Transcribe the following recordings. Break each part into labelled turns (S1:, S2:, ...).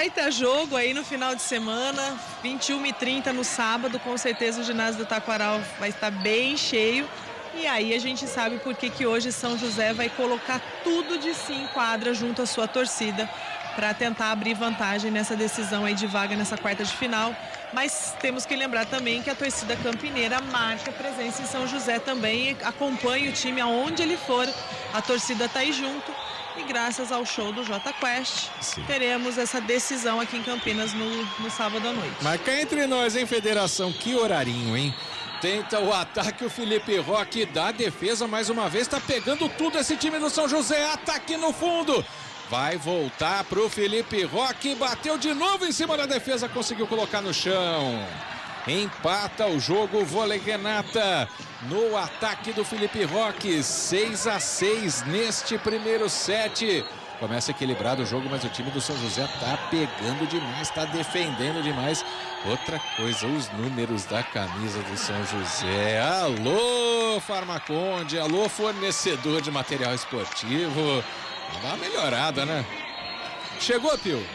S1: baita jogo aí no final de semana, 21h30 no sábado, com certeza o ginásio do Taquaral vai estar bem cheio. E aí a gente sabe por que hoje São José vai colocar tudo de si em quadra junto à sua torcida para tentar abrir vantagem nessa decisão aí de vaga nessa quarta de final. Mas temos que lembrar também que a torcida campineira marca presença em São José também, acompanha o time aonde ele for, a torcida está aí junto. E graças ao show do Jota Quest, teremos essa decisão aqui em Campinas no sábado à noite.
S2: Mas cá entre nós, hein, Federação? Que horarinho, hein? Tenta o ataque, o Felipe Roque dá defesa mais uma vez, tá pegando tudo esse time do São José, ataque no fundo. Vai voltar pro Felipe Roque, bateu de novo em cima da defesa, conseguiu colocar no chão. Empata o jogo, vôlei Renata no ataque do Felipe Roque, 6-6 neste primeiro set. Começa equilibrado o jogo, mas o time do São José tá pegando demais, tá defendendo demais. Outra coisa, os números da camisa do São José. Alô, Farmaconde, alô, fornecedor de material esportivo. Dá uma melhorada, né? Chegou, Pio.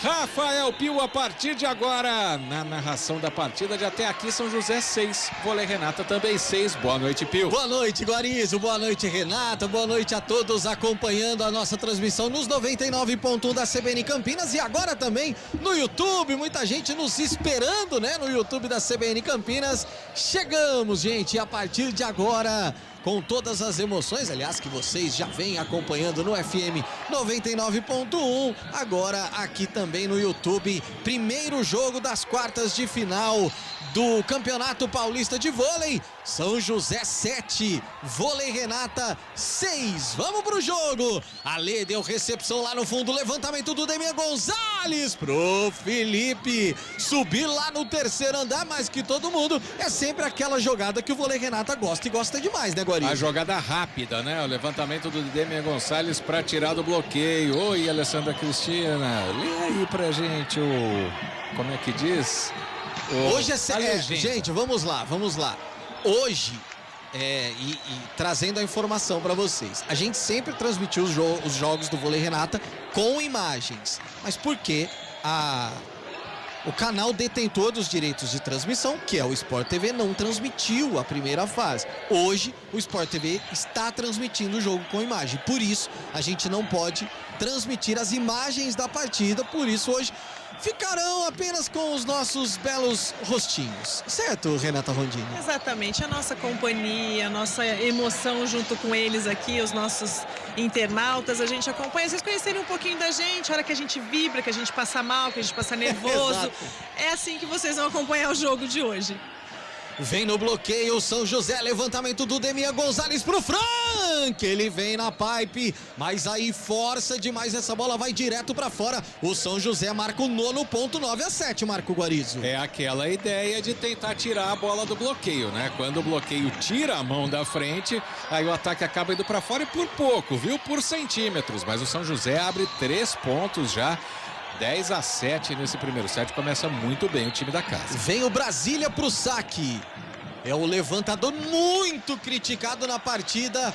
S2: Rafael Pio, a partir de agora, na narração da partida de até aqui, São José 6, vôlei Renata também 6. Boa noite, Pio.
S3: Boa noite, Guarizo. Boa noite, Renata. Boa noite a todos acompanhando a nossa transmissão nos 99.1 da CBN Campinas e agora também no YouTube. Muita gente nos esperando, né? No YouTube da CBN Campinas. Chegamos, gente, e a partir de agora, com todas as emoções, aliás, que vocês já vêm acompanhando no FM 99.1, agora aqui também no YouTube, primeiro jogo das quartas de final do Campeonato Paulista de Vôlei, São José 7, vôlei Renata 6, vamos pro jogo, Ale deu recepção lá no fundo, levantamento do Demian Gonzalez pro Felipe, subir lá no terceiro andar, mais que todo mundo, é sempre aquela jogada que o vôlei Renata gosta e gosta demais, né, Guarinho?
S2: A jogada rápida, né? O levantamento do Demian Gonçalves para tirar do bloqueio. Oi, Alessandra Cristina, lê aí pra gente o... como é que diz?
S3: Hoje gente, vamos lá. Hoje, trazendo a informação para vocês, a gente sempre transmitiu os jogos do vôlei Renata com imagens, mas por que o canal detentor dos direitos de transmissão, que é o Sport TV, não transmitiu a primeira fase? Hoje, o Sport TV está transmitindo o jogo com imagem, por isso a gente não pode transmitir as imagens da partida, por isso hoje ficarão apenas com os nossos belos rostinhos, certo, Renata Rondini?
S1: Exatamente, a nossa companhia, a nossa emoção junto com eles aqui, os nossos internautas, a gente acompanha, vocês conhecerem um pouquinho da gente, a hora que a gente vibra, que a gente passa mal, que a gente passa nervoso, é assim que vocês vão acompanhar o jogo de hoje.
S3: Vem no bloqueio o São José, levantamento do Demian Gonzalez pro Frank, ele vem na pipe, mas aí força demais, essa bola vai direto pra fora, o São José marca o 9 ponto, 9-7, Marco Guarizo.
S2: É aquela ideia de tentar tirar a bola do bloqueio, né? Quando o bloqueio tira a mão da frente, aí o ataque acaba indo pra fora e por pouco, viu? Por centímetros, mas o São José abre 3 pontos já. 10-7 nesse primeiro set, começa muito bem o time da casa.
S3: Vem o Brasília pro saque. É o levantador muito criticado na partida.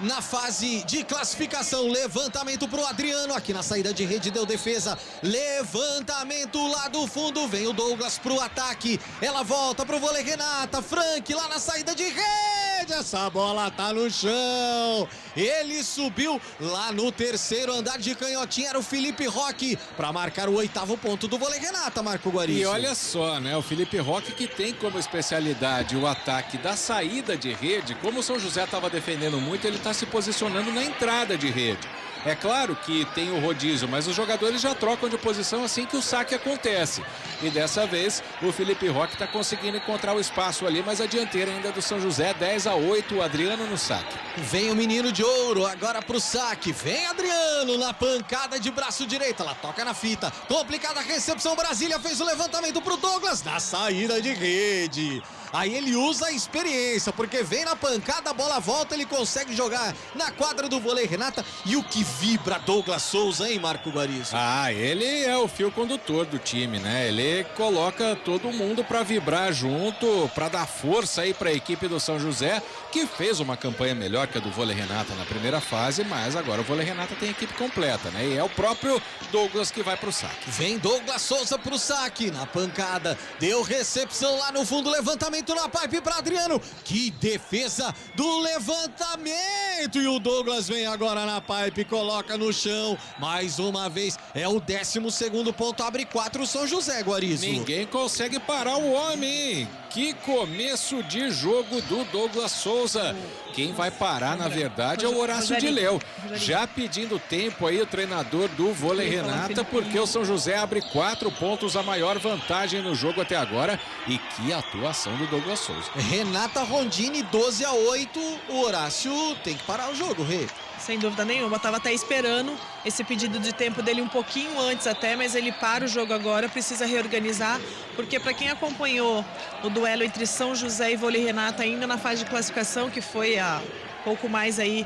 S3: Na fase de classificação, levantamento pro Adriano, aqui na saída de rede deu defesa, levantamento lá do fundo, vem o Douglas pro ataque, ela volta pro vôlei Renata, Frank lá na saída de rede, essa bola tá no chão, ele subiu lá no terceiro andar de canhotinha, era o Felipe Roque, pra marcar o 8º ponto do vôlei Renata, Marco Guarizo.
S2: E olha só, né, o Felipe Roque que tem como especialidade o ataque da saída de rede, como o São José estava defendendo muito, ele está se posicionando na entrada de rede. É claro que tem o rodízio, mas os jogadores já trocam de posição assim que o saque acontece. E dessa vez o Felipe Roque está conseguindo encontrar o espaço ali, mas a dianteira ainda do São José, 10-8, o Adriano no saque.
S3: Vem o menino de ouro agora pro saque, vem Adriano na pancada de braço direito, ela toca na fita, complicada a recepção, Brasília fez o levantamento pro Douglas na saída de rede. Aí ele usa a experiência, porque vem na pancada, a bola volta, ele consegue jogar na quadra do vôlei Renata. E o que vibra Douglas Souza, hein, Marco Guarizo?
S2: Ah, ele é o fio condutor do time, né? Ele coloca todo mundo para vibrar junto, para dar força aí para a equipe do São José, que fez uma campanha melhor que a do Vôlei Renata na primeira fase, mas agora o Vôlei Renata tem equipe completa, né? E é o próprio Douglas que vai pro saque.
S3: Vem Douglas Souza pro saque, na pancada, deu recepção lá no fundo, levantamento na pipe para Adriano, que defesa do levantamento, e o Douglas vem agora na pipe, coloca no chão, mais uma vez, é o 12º ponto, abre 4 o São José, Guarizo.
S2: Ninguém consegue parar o homem, hein? Que começo de jogo do Douglas Souza. Quem vai parar, na verdade, é o Horácio de Léo. Já pedindo tempo aí o treinador do Vôlei Renata, porque o São José abre 4 pontos, a maior vantagem no jogo até agora. E que atuação do Douglas Souza.
S3: Renata Rondini, 12-8, o Horácio tem que parar o jogo, Rê.
S1: Sem dúvida nenhuma, estava até esperando esse pedido de tempo dele um pouquinho antes até, mas ele para o jogo agora, precisa reorganizar, porque para quem acompanhou o duelo entre São José e Vôlei Renata ainda na fase de classificação, que foi há pouco mais aí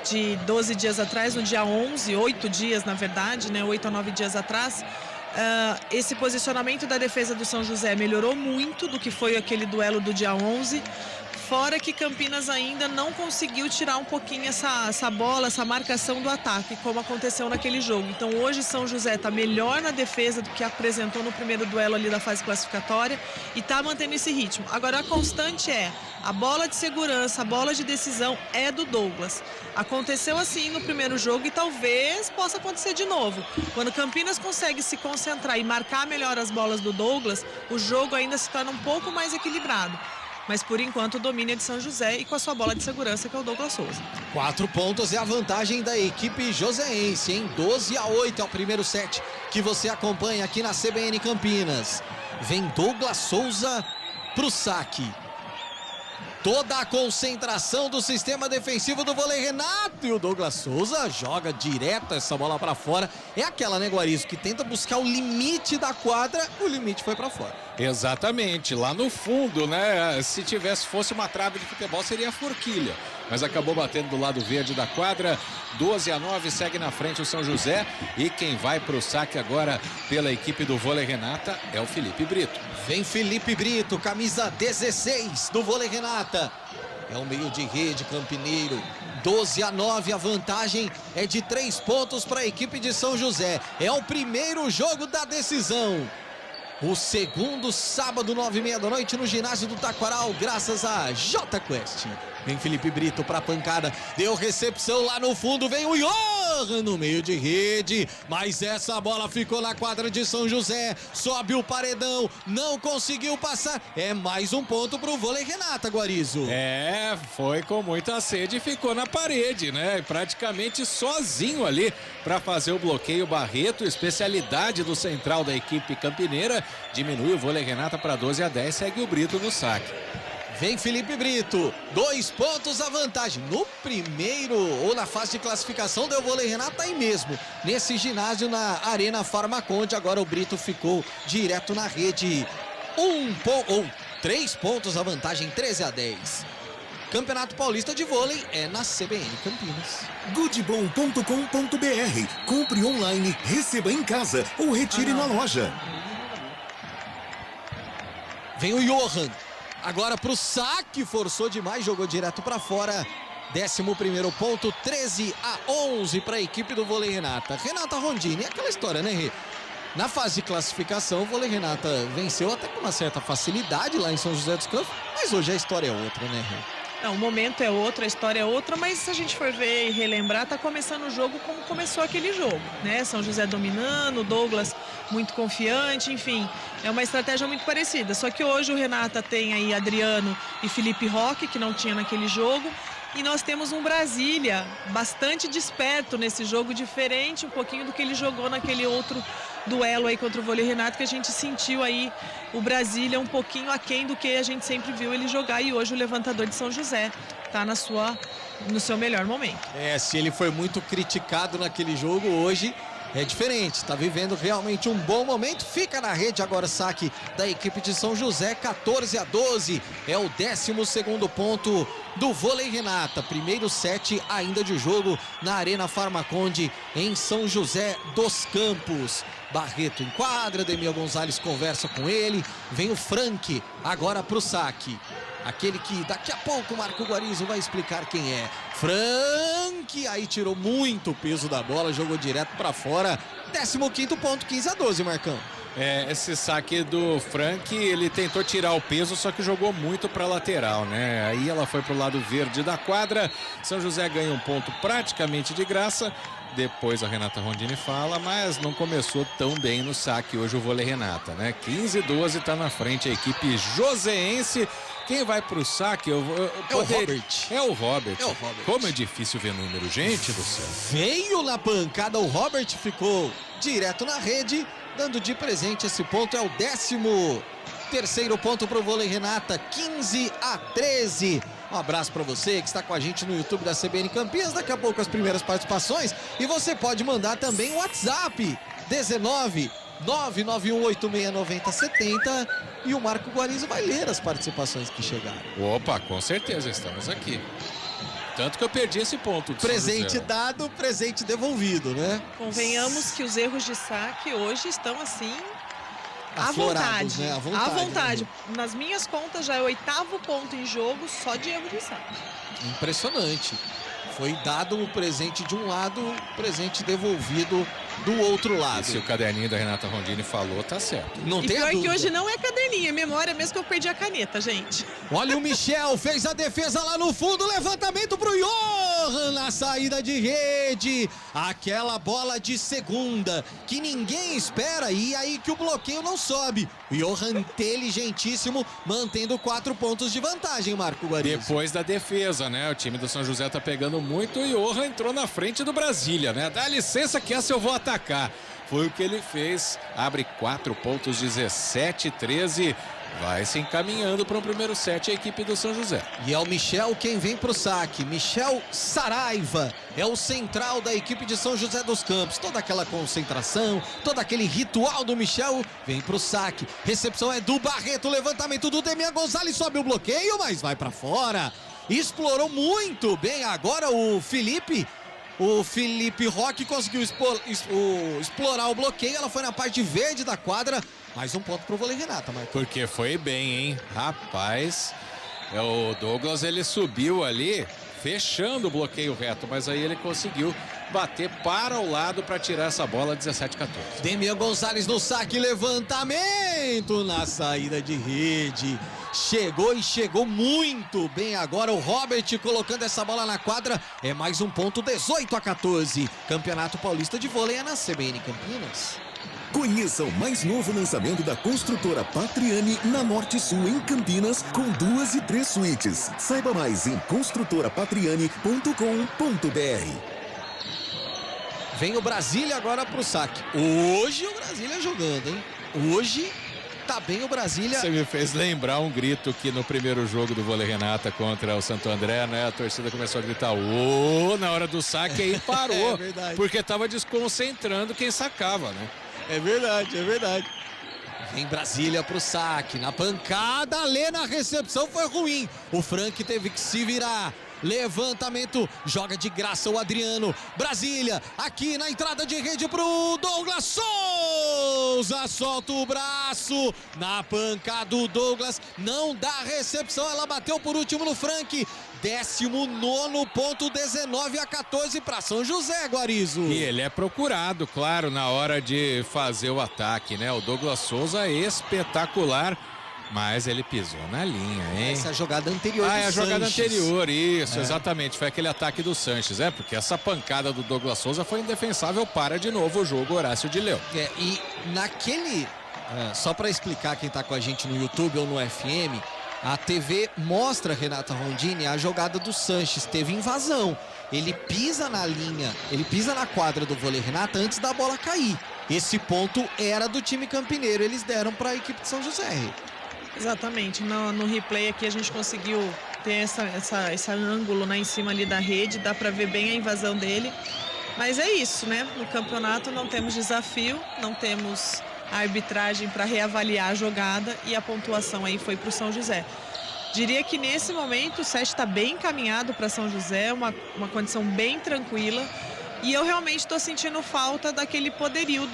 S1: de 12 dias atrás, no dia 11, 8 dias na verdade, né, 8 a 9 dias atrás, esse posicionamento da defesa do São José melhorou muito do que foi aquele duelo do dia 11, fora que Campinas ainda não conseguiu tirar um pouquinho essa bola, essa marcação do ataque, como aconteceu naquele jogo. Então hoje São José está melhor na defesa do que apresentou no primeiro duelo ali da fase classificatória e está mantendo esse ritmo. Agora a constante é a bola de segurança, a bola de decisão é do Douglas. Aconteceu assim no primeiro jogo e talvez possa acontecer de novo. Quando Campinas consegue se concentrar e marcar melhor as bolas do Douglas, o jogo ainda se torna um pouco mais equilibrado. Mas por enquanto o domínio é de São José e com a sua bola de segurança, que é o Douglas Souza.
S3: 4 pontos é a vantagem da equipe joseense, hein? 12-8 é o primeiro set que você acompanha aqui na CBN Campinas. Vem Douglas Souza pro saque. Toda a concentração do sistema defensivo do Vôlei Renato, e o Douglas Souza joga direto essa bola para fora. É aquela, né, Guarizo, que tenta buscar o limite da quadra, o limite foi para fora.
S2: Exatamente, lá no fundo, né? Se fosse uma trave de futebol, seria a forquilha. Mas acabou batendo do lado verde da quadra. 12-9, segue na frente o São José. E quem vai para o saque agora pela equipe do Vôlei Renata é o Felipe Brito.
S3: Vem Felipe Brito, camisa 16 do Vôlei Renata. É o meio de rede campineiro. 12-9, a vantagem é de 3 pontos para a equipe de São José. É o primeiro jogo da decisão. O segundo sábado, 9h30 da noite, no ginásio do Taquaral, graças a J Quest. Vem Felipe Brito para a pancada, deu recepção lá no fundo, vem o Johan no meio de rede, mas essa bola ficou na quadra de São José, sobe o paredão, não conseguiu passar, é mais um ponto para o Vôlei Renata, Guarizo.
S2: É, foi com muita sede e ficou na parede, né? Praticamente sozinho ali para fazer o bloqueio. Barreto, especialidade do central da equipe campineira, diminui o Vôlei Renata para 12-10, segue o Brito no saque.
S3: Vem Felipe Brito, 2 pontos a vantagem. No primeiro ou na fase de classificação deu Vôlei Renata aí mesmo, nesse ginásio na Arena Farmaconde. Agora o Brito ficou direto na rede. 3 pontos a vantagem, 13-10. Campeonato Paulista de Vôlei é na CBN Campinas.
S4: Goodbom.com.br. Compre online, receba em casa ou retire na loja.
S3: Vem o Johan. Agora para o saque, forçou demais, jogou direto para fora. 11º ponto, 13-11 para a equipe do Vôlei Renata. Renata Rondini, é aquela história, né, Rê? Na fase de classificação, o Vôlei Renata venceu até com uma certa facilidade lá em São José dos Campos, mas hoje a história é outra, né, Rê?
S1: Não, o momento é outro, a história é outra, mas se a gente for ver e relembrar, tá começando o jogo como começou aquele jogo, né? São José dominando, Douglas muito confiante, enfim, é uma estratégia muito parecida. Só que hoje o Renata tem aí Adriano e Felipe Roque, que não tinha naquele jogo, e nós temos um Brasília bastante desperto nesse jogo, diferente um pouquinho do que ele jogou naquele outro duelo aí contra o Vôlei Renato, que a gente sentiu aí o Brasília um pouquinho aquém do que a gente sempre viu ele jogar, e hoje o levantador de São José está no seu melhor momento.
S3: Se ele foi muito criticado naquele jogo, hoje é diferente, tá vivendo realmente um bom momento. Fica na rede agora o saque da equipe de São José, 14-12. É o 12º ponto do vôlei Renata. Primeiro set ainda de jogo na Arena Farmaconde, em São José dos Campos. Barreto em quadra, Demir Gonzalez conversa com ele. Vem o Frank agora pro saque. Aquele que daqui a pouco o Marco Guarizo vai explicar quem é. Frank, aí tirou muito peso da bola, jogou direto para fora. 15º ponto, 15-12, Marcão.
S2: Esse saque do Frank, ele tentou tirar o peso, só que jogou muito para lateral, né? Aí ela foi pro lado verde da quadra. São José ganha um ponto praticamente de graça. Depois a Renata Rondini fala, mas não começou tão bem no saque hoje o vôlei Renata, né? 15-12 tá na frente a equipe joseense. Quem vai pro saque?
S3: É o Robert.
S2: É o Robert.
S3: É o Robert.
S2: Como é difícil ver número, gente do céu.
S3: Veio na pancada, o Robert ficou direto na rede, dando de presente esse ponto. É o 13º ponto pro vôlei Renata, 15-13. Um abraço para você que está com a gente no YouTube da CBN Campinas. Daqui a pouco as primeiras participações. E você pode mandar também o WhatsApp 19-991869070. E o Marco Guarizo vai ler as participações que chegaram.
S2: Opa, com certeza, estamos aqui. Tanto que eu perdi esse ponto.
S3: Presente dado, presente devolvido, né?
S1: Convenhamos que os erros de saque hoje estão assim... À
S3: Aflorados,
S1: vontade,
S3: né?
S1: à vontade.
S3: Né?
S1: Nas minhas contas já é o 8º ponto em jogo só de erro de saque.
S3: Impressionante. Foi dado o presente de um lado, o presente devolvido do outro lado.
S2: E se o caderninho da Renata Rondini falou, tá certo.
S3: Não
S1: E
S3: tem
S1: pior
S3: a
S1: que
S3: dúvida.
S1: hoje não é caderninha, é memória mesmo que eu perdi a caneta, gente.
S3: Olha o Michel, fez a defesa lá no fundo, levantamento pro Johan na saída de rede. Aquela bola de segunda que ninguém espera e aí que o bloqueio não sobe. O Johan inteligentíssimo, mantendo 4 pontos de vantagem, Marco Guarizo.
S2: Depois da defesa, né? O time do São José tá pegando muito e o Johan entrou na frente do Brasília, né? Dá licença que essa eu vou atacar. Foi o que ele fez. Abre 4 pontos, 17-13. Vai se encaminhando para o primeiro set a equipe do São José.
S3: E é o Michel quem vem pro saque. Michel Saraiva é o central da equipe de São José dos Campos. Toda aquela concentração, todo aquele ritual do Michel vem pro saque. Recepção é do Barreto, levantamento do Demian Gonzalez, sobe o bloqueio, mas vai para fora. Explorou muito bem agora o Felipe. O Felipe Roque conseguiu explorar o bloqueio. Ela foi na parte verde da quadra. Mais um ponto pro vôlei Renata, Marcos.
S2: Porque foi bem, hein? Rapaz, o Douglas, ele subiu ali, fechando o bloqueio reto, mas aí ele conseguiu bater para o lado para tirar essa bola, 17-14.
S3: Demian Gonzalez no saque, levantamento na saída de rede. Chegou e chegou muito bem agora o Robert colocando essa bola na quadra. É mais um ponto, 18-14. Campeonato Paulista de Vôlei é na CBN Campinas.
S4: Conheça o mais novo lançamento da construtora Patriani na Norte Sul, em Campinas, com 2 e 3 suítes. Saiba mais em construtorapatriani.com.br.
S3: Vem o Brasília agora pro saque. Hoje o Brasília jogando, hein? Hoje tá bem o Brasília.
S2: Você me fez lembrar um grito que no primeiro jogo do vôlei Renata contra o Santo André, né? A torcida começou a gritar "ô" na hora do saque e aí parou.
S3: É verdade.
S2: Porque tava desconcentrando quem sacava, né?
S3: É verdade, é verdade. Vem Brasília pro saque, na pancada, Lê na recepção foi ruim. O Frank teve que se virar. Levantamento, joga de graça o Adriano. Brasília, aqui na entrada de rede pro Douglas Souza. Solta o braço na pancada do Douglas. Não dá recepção, ela bateu por último no Frank. 19º ponto, 19-14 para São José, Guarizo.
S2: E ele é procurado, claro, na hora de fazer o ataque, né? O Douglas Souza é espetacular. Mas ele pisou na linha, hein?
S3: Essa é a jogada anterior do
S2: é a jogada
S3: Sanches.
S2: anterior, isso, exatamente. Foi aquele ataque do Sanches, porque essa pancada do Douglas Souza foi indefensável. Para de novo o jogo, Horácio de Leão.
S3: E naquele... só para explicar quem tá com a gente no YouTube ou no FM, a TV mostra, Renata Rondini, a jogada do Sanches. Teve invasão. Ele pisa na linha, ele pisa na quadra do vôlei Renata antes da bola cair. Esse ponto era do time campineiro, eles deram para a equipe de São José.
S1: Exatamente, no replay aqui a gente conseguiu ter esse ângulo, né, em cima ali da rede, dá pra ver bem a invasão dele. Mas é isso, né? No campeonato não temos desafio, não temos a arbitragem para reavaliar a jogada e a pontuação aí foi para o São José. Diria que nesse momento o set está bem encaminhado para São José, uma condição bem tranquila. E eu realmente estou sentindo falta daquele poderio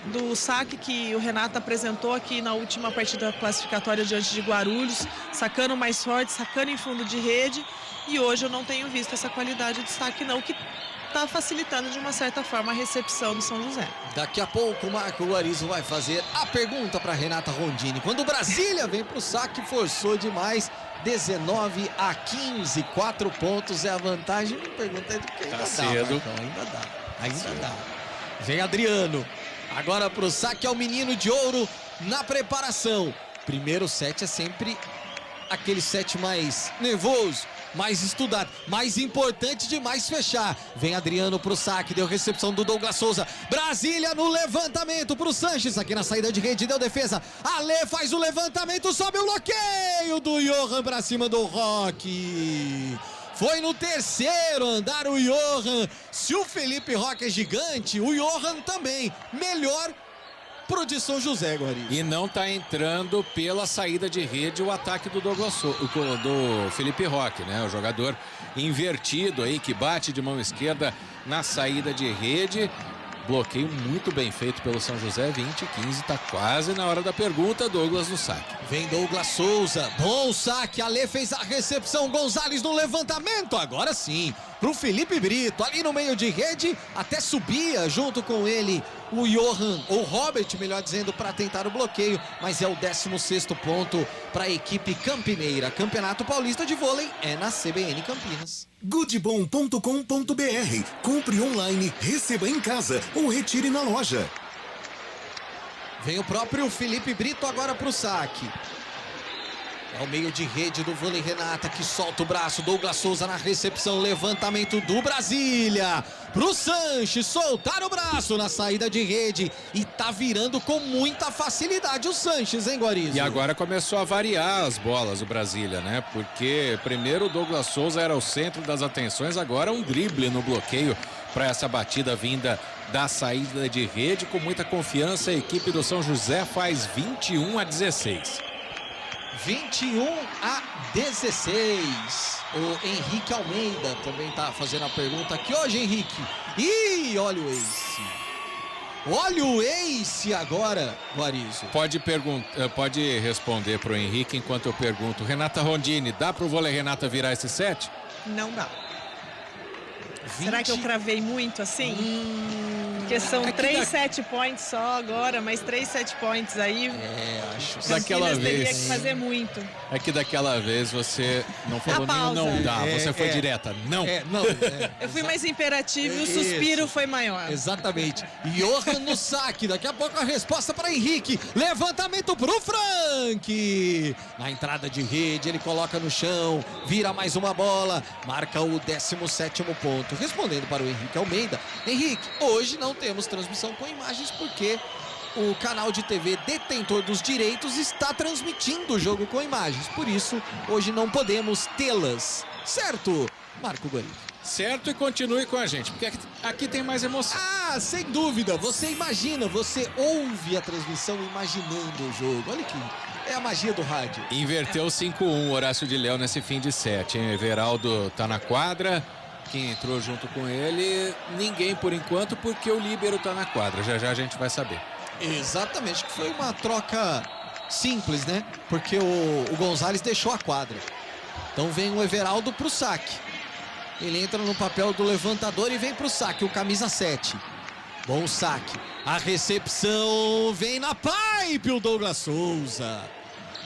S1: do saque que o Renato apresentou aqui na última partida classificatória diante de Guarulhos, sacando mais forte, sacando em fundo de rede. E hoje eu não tenho visto essa qualidade de saque não, que está facilitando de uma certa forma a recepção do São José.
S3: Daqui a pouco o Marco Guarizo vai fazer a pergunta para Renata Rondini. Quando o Brasília vem para o saque, forçou demais. 19-15, 4 pontos é a vantagem. Me pergunta de quem ainda
S2: cedo.
S3: Dá, ainda dá. Vem Adriano. Agora pro saque é o menino de ouro na preparação. Primeiro set é sempre aquele set mais nervoso, mais estudado, mais importante demais fechar. Vem Adriano pro saque, deu recepção do Douglas Souza. Brasília no levantamento pro Sanches, aqui na saída de rede, deu defesa. Ale faz o levantamento, sobe o bloqueio do Johan pra cima do Roque. Foi no terceiro andar o Johan. Se o Felipe Roque é gigante, o Johan também. Melhor pro de São José, Guari.
S2: E não tá entrando pela saída de rede o ataque do do Felipe Roque, né? O jogador invertido aí que bate de mão esquerda na saída de rede. Bloqueio muito bem feito pelo São José, 20-15, tá quase na hora da pergunta. Douglas no saque.
S3: Vem Douglas Souza, bom saque, Ale fez a recepção, Gonzalez no levantamento, agora sim, pro Felipe Brito, ali no meio de rede, até subia junto com ele o Johan, ou Robert, melhor dizendo, para tentar o bloqueio, mas é o 16º ponto para a equipe campineira. Campeonato Paulista de Vôlei é na CBN Campinas.
S4: Goodbom.com.br. Compre online, receba em casa ou retire na loja.
S3: Vem o próprio Felipe Brito agora pro saque. É o meio de rede do vôlei Renata que solta o braço. Douglas Souza na recepção, levantamento do Brasília. Pro Sanches, soltar o braço na saída de rede. E tá virando com muita facilidade o Sanches, hein, Guarizo?
S2: E agora começou a variar as bolas o Brasília, né? Porque primeiro o Douglas Souza era o centro das atenções, agora um drible no bloqueio para essa batida vinda da saída de rede. Com muita confiança, a equipe do São José faz 21-16.
S3: 21-16. O Henrique Almeida também tá fazendo a pergunta aqui hoje, Henrique. Ih, olha o ace. Olha o ace agora, Guarizo.
S2: Pode responder pro Henrique enquanto eu pergunto. Renata Rondini, dá pro vôlei Renata virar esse set?
S1: Não dá. Será que eu cravei muito assim? Porque são 3 set points só agora, mais 3 set points aí.
S3: Acho que
S2: daquela vez
S1: teria que fazer muito.
S2: É que daquela vez você não falou nem não dá, você foi direta, não.
S1: Eu fui mais imperativa e o suspiro foi maior.
S3: Exatamente. Johan no saque, daqui a pouco a resposta para Henrique. Levantamento pro Frank. Na entrada de rede, ele coloca no chão, vira mais uma bola, marca o 17º ponto. Respondendo para o Henrique Almeida. Henrique, hoje não temos transmissão com imagens porque o canal de TV detentor dos direitos está transmitindo o jogo com imagens. Por isso, hoje não podemos tê-las. Certo, Marco Guarizo?
S2: Certo, e continue com a gente, porque aqui tem mais emoção.
S3: Ah, sem dúvida. Você imagina, você ouve a transmissão imaginando o jogo. Olha que é a magia do rádio.
S2: Inverteu 5-1 Horácio de Léo nesse fim de set, hein? Everaldo tá na quadra. Quem entrou junto com ele, ninguém por enquanto, porque o líbero tá na quadra. Já já a gente vai saber.
S3: Exatamente, que foi uma troca simples, né? Porque o Gonzalez deixou a quadra. Então vem o Everaldo pro saque. Ele entra no papel do levantador e vem pro saque, o camisa 7. Bom saque. A recepção vem na pipe, o Douglas Souza.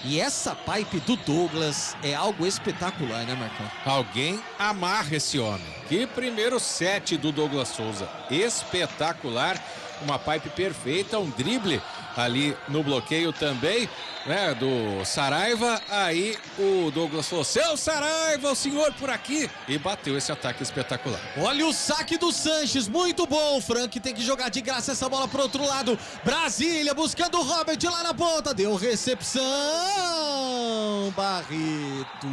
S3: E essa pipe do Douglas é algo espetacular, né, Marcão?
S2: Alguém amarra esse homem. Que primeiro set do Douglas Souza. Espetacular. Uma pipe perfeita, um drible ali no bloqueio também, né, do Saraiva. Aí o Douglas falou: seu Saraiva, o senhor por aqui. E bateu esse ataque espetacular.
S3: Olha o saque do Sanches, muito bom. Frank tem que jogar de graça essa bola pro outro lado. Brasília buscando o Robert lá na ponta. Deu recepção. Barreto.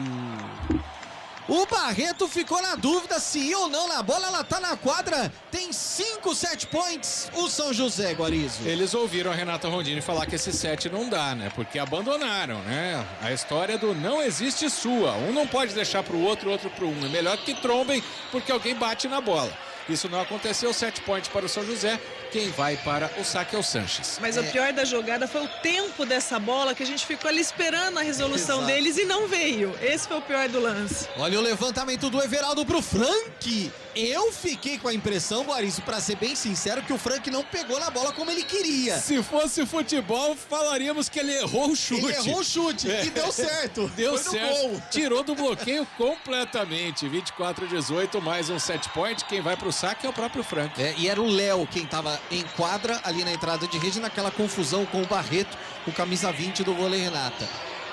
S3: O Barreto ficou na dúvida se ia ou não na bola, ela tá na quadra, tem 5 set points, o São José, Guarizo.
S2: Eles ouviram a Renata Rondini falar que esse set não dá, né? Porque abandonaram, né? A história do não existe sua. Um não pode deixar pro outro, outro pro um. É melhor que trombem porque alguém bate na bola. Isso não aconteceu, 7 points para o São José. Quem vai para o saque é o Sanches.
S1: Mas o pior da jogada foi o tempo dessa bola, que a gente ficou ali esperando a resolução deles e não veio. Esse foi o pior do lance.
S3: Olha o levantamento do Everaldo pro Frank. Eu fiquei com a impressão, Guarizo, pra ser bem sincero, que o Frank não pegou na bola como ele queria.
S2: Se fosse futebol, falaríamos que ele errou o chute.
S3: Ele errou o chute e deu certo.
S2: Deu
S3: foi
S2: certo.
S3: no gol.
S2: Tirou do bloqueio completamente. 24-18, mais um set point. Quem vai pro saque é o próprio Frank.
S3: E era o Léo quem tava em quadra ali na entrada de rede, naquela confusão com o Barreto, com camisa 20 do vôlei Renata.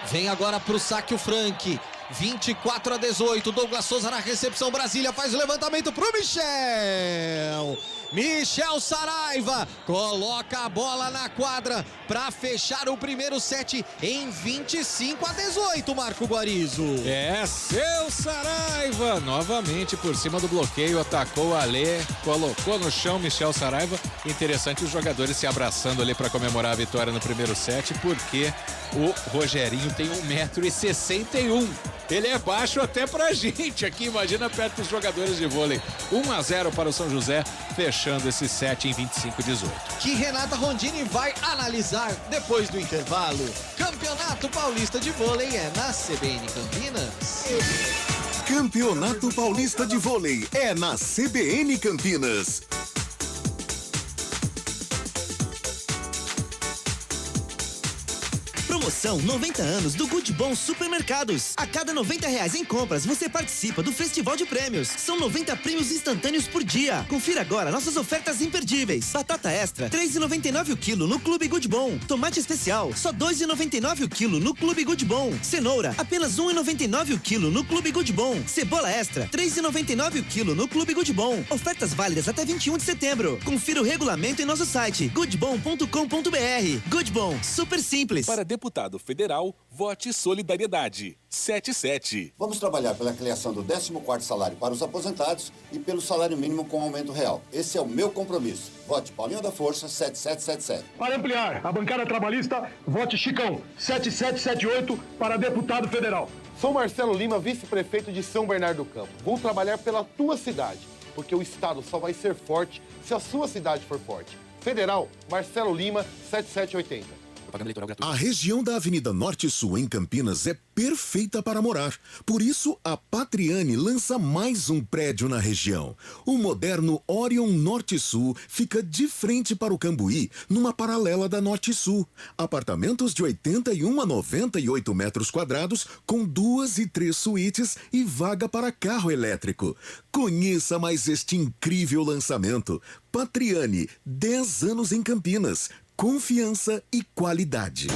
S3: Vem agora pro saque o Frank. 24-18, Douglas Souza na recepção, Brasília faz o levantamento pro Michel Saraiva coloca a bola na quadra para fechar o primeiro set em 25-18, Marco Guarizo.
S2: É seu Saraiva, novamente por cima do bloqueio, atacou a Alê, colocou no chão Michel Saraiva. Interessante os jogadores se abraçando ali para comemorar a vitória no primeiro set, porque o Rogerinho tem 1,61 m. Ele é baixo até pra gente aqui, imagina perto dos jogadores de vôlei. 1-0 para o São José, fechando esse set em 25-18.
S3: Que Renata Rondini vai analisar depois do intervalo. Campeonato Paulista de Vôlei é na CBN Campinas.
S4: Campeonato Paulista de Vôlei é na CBN Campinas.
S5: Promoção 90 anos do Good Bom Supermercados. A cada R$90 em compras, você participa do Festival de Prêmios. São 90 prêmios instantâneos por dia. Confira agora nossas ofertas imperdíveis. Batata extra, R$3,99 o quilo no Clube Good Bom. Tomate especial, só R$2,99 o quilo no Clube Good Bom. Cenoura, apenas R$1,99 o quilo no Clube Good Bom. Cebola extra, R$3,99 o quilo no Clube Good Bom. Ofertas válidas até 21 de setembro. Confira o regulamento em nosso site goodbom.com.br. Good Bom, super simples.
S6: Para deputado federal, vote Solidariedade. 77.
S7: Vamos trabalhar pela criação do 14º salário para os aposentados e pelo salário mínimo com aumento real. Esse é o meu compromisso. Vote Paulinho da Força, 7777.
S8: Para ampliar a bancada trabalhista, vote Chicão, 7778 para deputado federal.
S9: Sou Marcelo Lima, vice-prefeito de São Bernardo do Campo. Vou trabalhar pela tua cidade, porque o Estado só vai ser forte se a sua cidade for forte. Federal, Marcelo Lima, 7780.
S4: A região da Avenida Norte-Sul em Campinas é perfeita para morar. Por isso, a Patriani lança mais um prédio na região. O moderno Orion Norte-Sul fica de frente para o Cambuí, numa paralela da Norte-Sul. Apartamentos de 81 a 98 metros quadrados, com 2 e 3 suítes e vaga para carro elétrico. Conheça mais este incrível lançamento. Patriani, 10 anos em Campinas. Confiança e qualidade.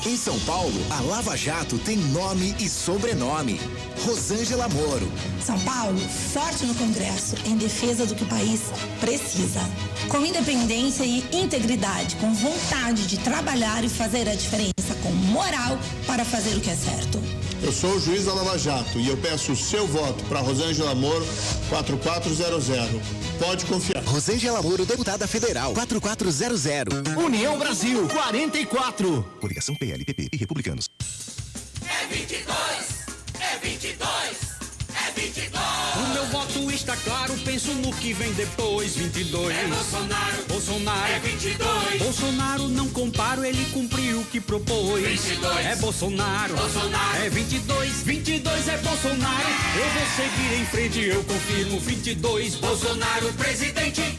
S10: Em São Paulo, a Lava Jato tem nome e sobrenome. Rosângela Moro.
S11: São Paulo, forte no Congresso, em defesa do que o país precisa. Com independência e integridade, com vontade de trabalhar e fazer a diferença, com moral para fazer o que é certo.
S12: Eu sou o juiz da Lava Jato e eu peço o seu voto para Rosângela Moro, 4400. Pode confiar.
S10: Rosângela Moro, deputada federal, 4400.
S5: União Brasil, 44.
S10: Coligação PLPP e Republicanos.
S13: É 22, é 22, é 22.
S14: O meu voto está claro, penso no que vem depois. 22.
S13: É Bolsonaro,
S14: Bolsonaro.
S13: É 22.
S14: Bolsonaro não comparo, ele cumpriu o que propôs.
S13: 22.
S14: É Bolsonaro,
S13: Bolsonaro.
S14: É 22, 22 é Bolsonaro. Eu vou seguir em frente, eu confirmo. 22,
S13: Bolsonaro presidente.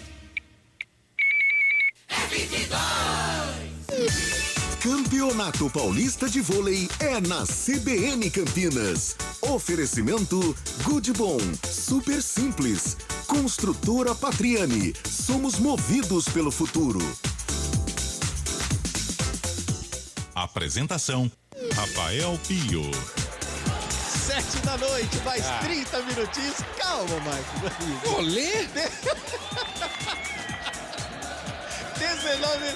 S13: É 22.
S4: Campeonato Paulista de Vôlei é na CBN Campinas. Oferecimento Good Bom, super simples. Construtora Patriani, somos movidos pelo futuro.
S15: Apresentação, Rafael Pio.
S3: 7 da noite, mais 30 minutinhos. Calma, Marco.
S2: Olê?
S3: 19...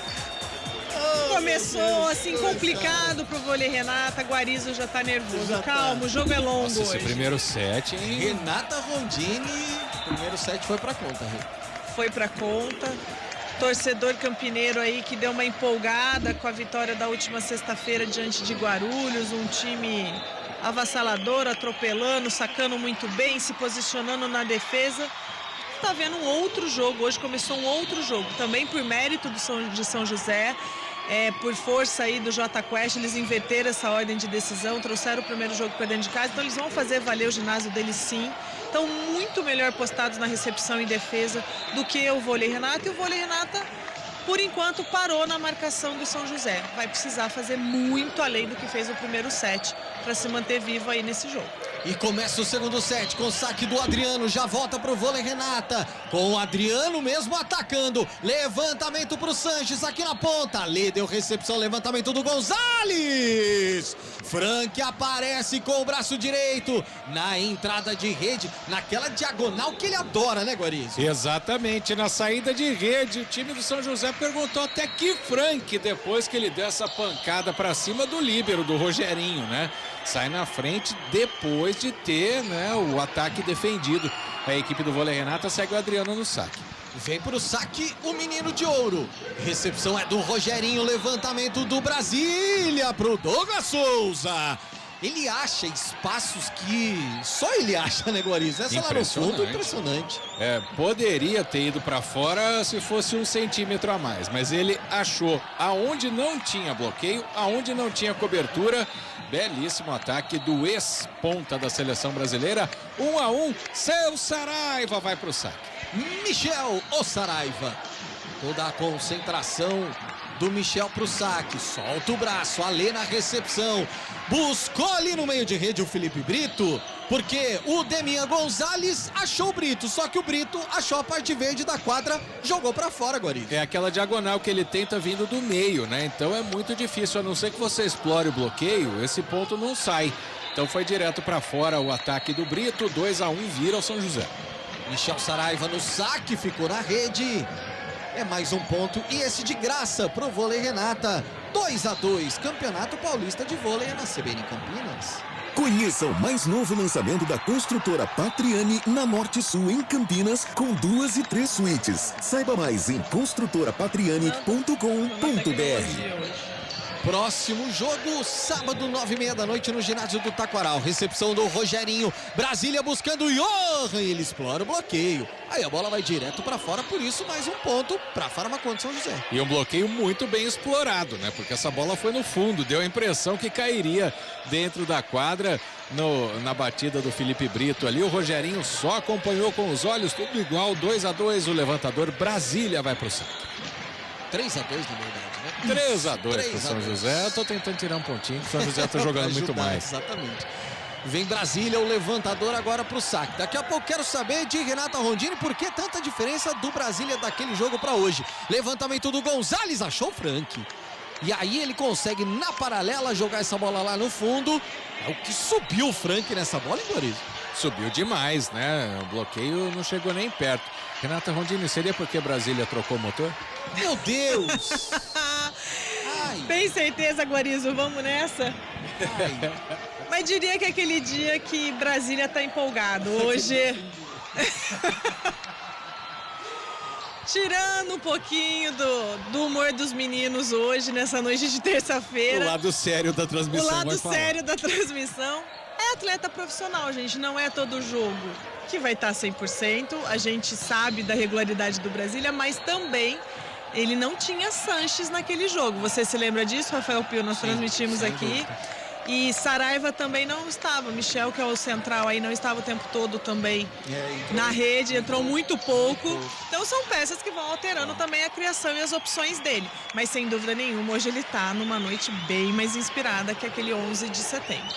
S1: começou assim complicado pro vôlei Renata, Guarizo já tá nervoso. Calma, o jogo é longo.
S2: Nossa, esse
S1: hoje.
S2: primeiro set, hein?
S3: Renata Rondini, primeiro set foi pra conta, Rê.
S1: Foi pra conta. Torcedor campineiro aí que deu uma empolgada com a vitória da última sexta-feira diante de Guarulhos, um time avassalador, atropelando, sacando muito bem, se posicionando na defesa. Tá vendo um outro jogo, hoje começou um outro jogo, também por mérito de São José, por força aí do Jota Quest, eles inverteram essa ordem de decisão, trouxeram o primeiro jogo para dentro de casa, então eles vão fazer valer o ginásio deles sim. Estão muito melhor postados na recepção e defesa do que o vôlei Renata, e o vôlei Renata, por enquanto, parou na marcação do São José. Vai precisar fazer muito além do que fez o primeiro set para se manter vivo aí nesse jogo.
S3: E começa o segundo set com o saque do Adriano, já volta pro vôlei Renata, com o Adriano mesmo atacando, levantamento pro Sanches aqui na ponta, Lê deu recepção, levantamento do Gonzalez, Frank aparece com o braço direito, na entrada de rede, naquela diagonal que ele adora, né, Guarizo?
S2: Exatamente, na saída de rede, o time do São José perguntou até que Frank, depois que ele deu essa pancada pra cima do líbero, do Rogerinho, né? Sai na frente depois de ter, né, o ataque defendido. A equipe do vôlei Renata segue o Adriano no saque.
S3: Vem pro saque o menino de ouro. Recepção é do Rogerinho, levantamento do Brasília pro Douglas Souza. Ele acha espaços que só ele acha, né, Guarizo? Essa lá no fundo, impressionante.
S2: Poderia ter ido para fora se fosse 1 centímetro a mais, mas ele achou aonde não tinha bloqueio, aonde não tinha cobertura. Belíssimo ataque do ex-ponta da seleção brasileira. 1-1, seu Saraiva vai pro saque.
S3: Michel o Saraiva. Toda a concentração do Michel pro saque, solta o braço, Alê na recepção, buscou ali no meio de rede o Felipe Brito, porque o Demian Gonzalez achou o Brito, só que o Brito achou a parte verde da quadra, jogou pra fora, Guarizo.
S2: É aquela diagonal que ele tenta vindo do meio, né? Então é muito difícil, a não ser que você explore o bloqueio, esse ponto não sai. Então foi direto pra fora o ataque do Brito, 2-1, vira o São José.
S3: Michel Saraiva no saque, ficou na rede. É mais um ponto e esse de graça pro vôlei Renata. 2-2, Campeonato Paulista de Vôlei na CBN Campinas.
S4: Conheça o mais novo lançamento da construtora Patriani na Norte Sul, em Campinas, com 2 e 3 suítes. Saiba mais em construtorapatriani.com.br.
S3: Próximo jogo, sábado, 9h30 da noite, no ginásio do Taquaral. Recepção do Rogerinho. Brasília buscando o Johan. Ele explora o bloqueio. Aí a bola vai direto pra fora, por isso mais um ponto pra Farmaconde São José.
S2: E um bloqueio muito bem explorado, né? Porque essa bola foi no fundo, deu a impressão que cairia dentro da quadra na batida do Felipe Brito ali. O Rogerinho só acompanhou com os olhos, tudo igual, 2-2. O levantador Brasília vai pro saque.
S3: 3-2 na verdade, né?
S2: 3-2 pro São José. Eu tô tentando tirar um pontinho, o São José tá jogando muito mais.
S3: Exatamente. Vem Brasília, o levantador agora pro saque. Daqui a pouco quero saber de Renata Rondini por que tanta diferença do Brasília daquele jogo pra hoje. Levantamento do Gonzalez, achou o Frank. E aí ele consegue, na paralela, jogar essa bola lá no fundo. É o que subiu o Frank nessa bola, hein, Guarizo?
S2: Subiu demais, né? O bloqueio não chegou nem perto. Renata Rondini, seria porque Brasília trocou o motor?
S3: Meu Deus!
S1: Tem certeza, Guarizo? Vamos nessa? Mas diria que é aquele dia que Brasília tá empolgado. Hoje... Tirando um pouquinho do humor dos meninos hoje, nessa noite de terça-feira.
S2: O lado sério da transmissão.
S1: O lado sério da transmissão. É atleta profissional, gente, não é todo jogo que vai estar 100%. A gente sabe da regularidade do Brasília, mas também ele não tinha Sanches naquele jogo. Você se lembra disso, Rafael Pio? Nós transmitimos aqui. Dúvida. E Saraiva também não estava. Michel, que é o central aí, não estava o tempo todo também na rede, entrou muito pouco. Então são peças que vão alterando também a criação e as opções dele. Mas sem dúvida nenhuma, hoje ele está numa noite bem mais inspirada que aquele 11 de setembro.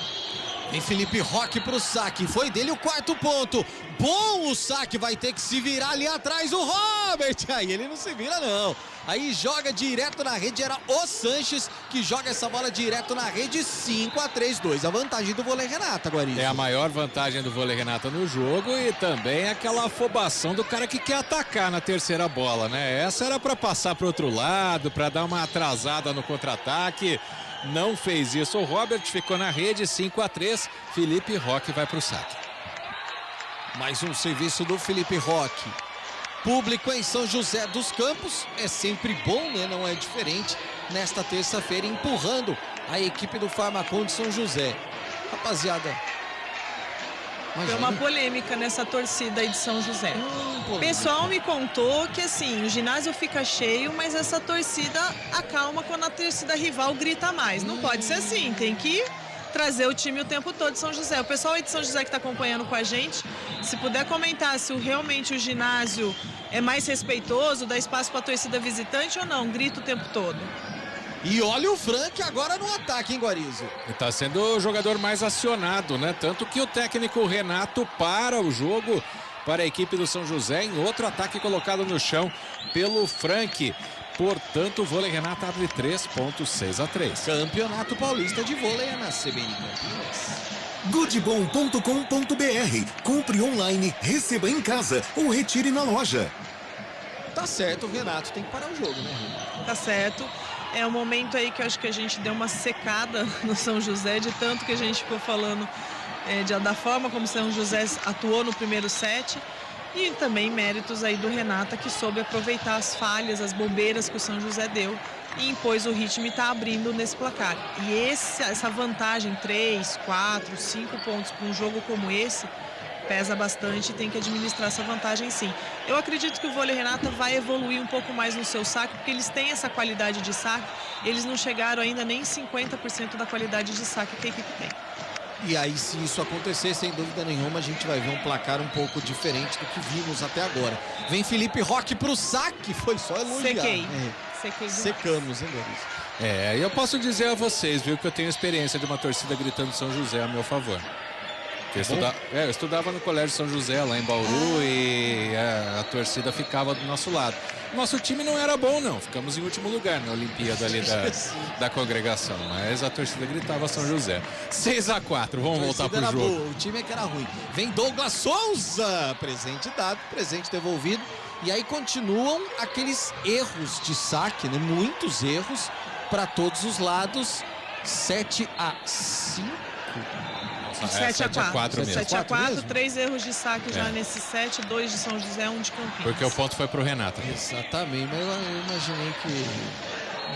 S3: Em Felipe Roque pro saque, foi dele o 4º ponto. Bom o saque, vai ter que se virar ali atrás o Robert. Aí ele não se vira não. Aí joga direto na rede, era o Sanches que joga essa bola direto na rede, 5-3, a vantagem do vôlei Renata, Guarizo.
S2: É a maior vantagem do vôlei Renata no jogo e também aquela afobação do cara que quer atacar na terceira bola, né? Essa era para passar para outro lado, para dar uma atrasada no contra-ataque. Não fez isso, o Robert ficou na rede, 5-3, Felipe Roque vai para o saque.
S3: Mais um serviço do Felipe Roque. Público em São José dos Campos, é sempre bom, né? Não é diferente nesta terça-feira, empurrando a equipe do Farmacon de São José. Rapaziada,
S1: foi uma polêmica nessa torcida aí de São José. O pessoal me contou que assim, o ginásio fica cheio, mas essa torcida acalma quando a torcida rival grita mais. Não pode ser assim, tem que trazer o time o tempo todo de São José. O pessoal aí de São José que está acompanhando com a gente, se puder comentar se realmente o ginásio é mais respeitoso, dá espaço para a torcida visitante ou não, grita o tempo todo.
S3: E olha o Frank agora no ataque, hein, Guarizo?
S2: Está sendo o jogador mais acionado, né? Tanto que o técnico Renato para o jogo para a equipe do São José em outro ataque colocado no chão pelo Frank. Portanto, o vôlei Renata abre 3,6-3.
S3: Campeonato Paulista de Vôlei é na CBN Campinas.
S4: Goodbom.com.br. Compre online, receba em casa ou retire na loja.
S3: Tá certo, o Renato tem que parar o jogo, né, Renato?
S1: Tá certo. É um momento aí que eu acho que a gente deu uma secada no São José, de tanto que a gente ficou falando da forma como o São José atuou no primeiro set. E também méritos aí do Renata, que soube aproveitar as falhas, as bobeiras que o São José deu e impôs o ritmo e está abrindo nesse placar. E essa vantagem, 3, 4, 5 pontos para um jogo como esse, pesa bastante e tem que administrar essa vantagem sim. Eu acredito que o vôlei Renata vai evoluir um pouco mais no seu saque, porque eles têm essa qualidade de saque, eles não chegaram ainda nem 50% da qualidade de saque que a equipe tem.
S3: E aí, se isso acontecer, sem dúvida nenhuma, a gente vai ver um placar um pouco diferente do que vimos até agora. Vem Felipe Roque pro saque, foi só elogiar.
S1: Sequei.
S3: Secamos, hein, Guarizo?
S2: Eu posso dizer a vocês, viu, que eu tenho experiência de uma torcida gritando São José a meu favor. Eu estudava no Colégio São José, lá em Bauru, e a torcida ficava do nosso lado. Nosso time não era bom, não. Ficamos em último lugar na Olimpíada ali da congregação, mas a torcida gritava São José. 6-4, vamos voltar pro jogo.
S3: Boa, o time é que era ruim. Vem Douglas Souza, presente dado, presente devolvido. E aí continuam aqueles erros de saque, né? Muitos erros para todos os lados. 7-5.
S1: 7-4
S2: mesmo.
S1: 7-4, 3 erros de saque já nesse set, 2 de São José, 1 de Campinas.
S2: Porque o ponto foi pro Renato.
S3: Exatamente, mas eu imaginei que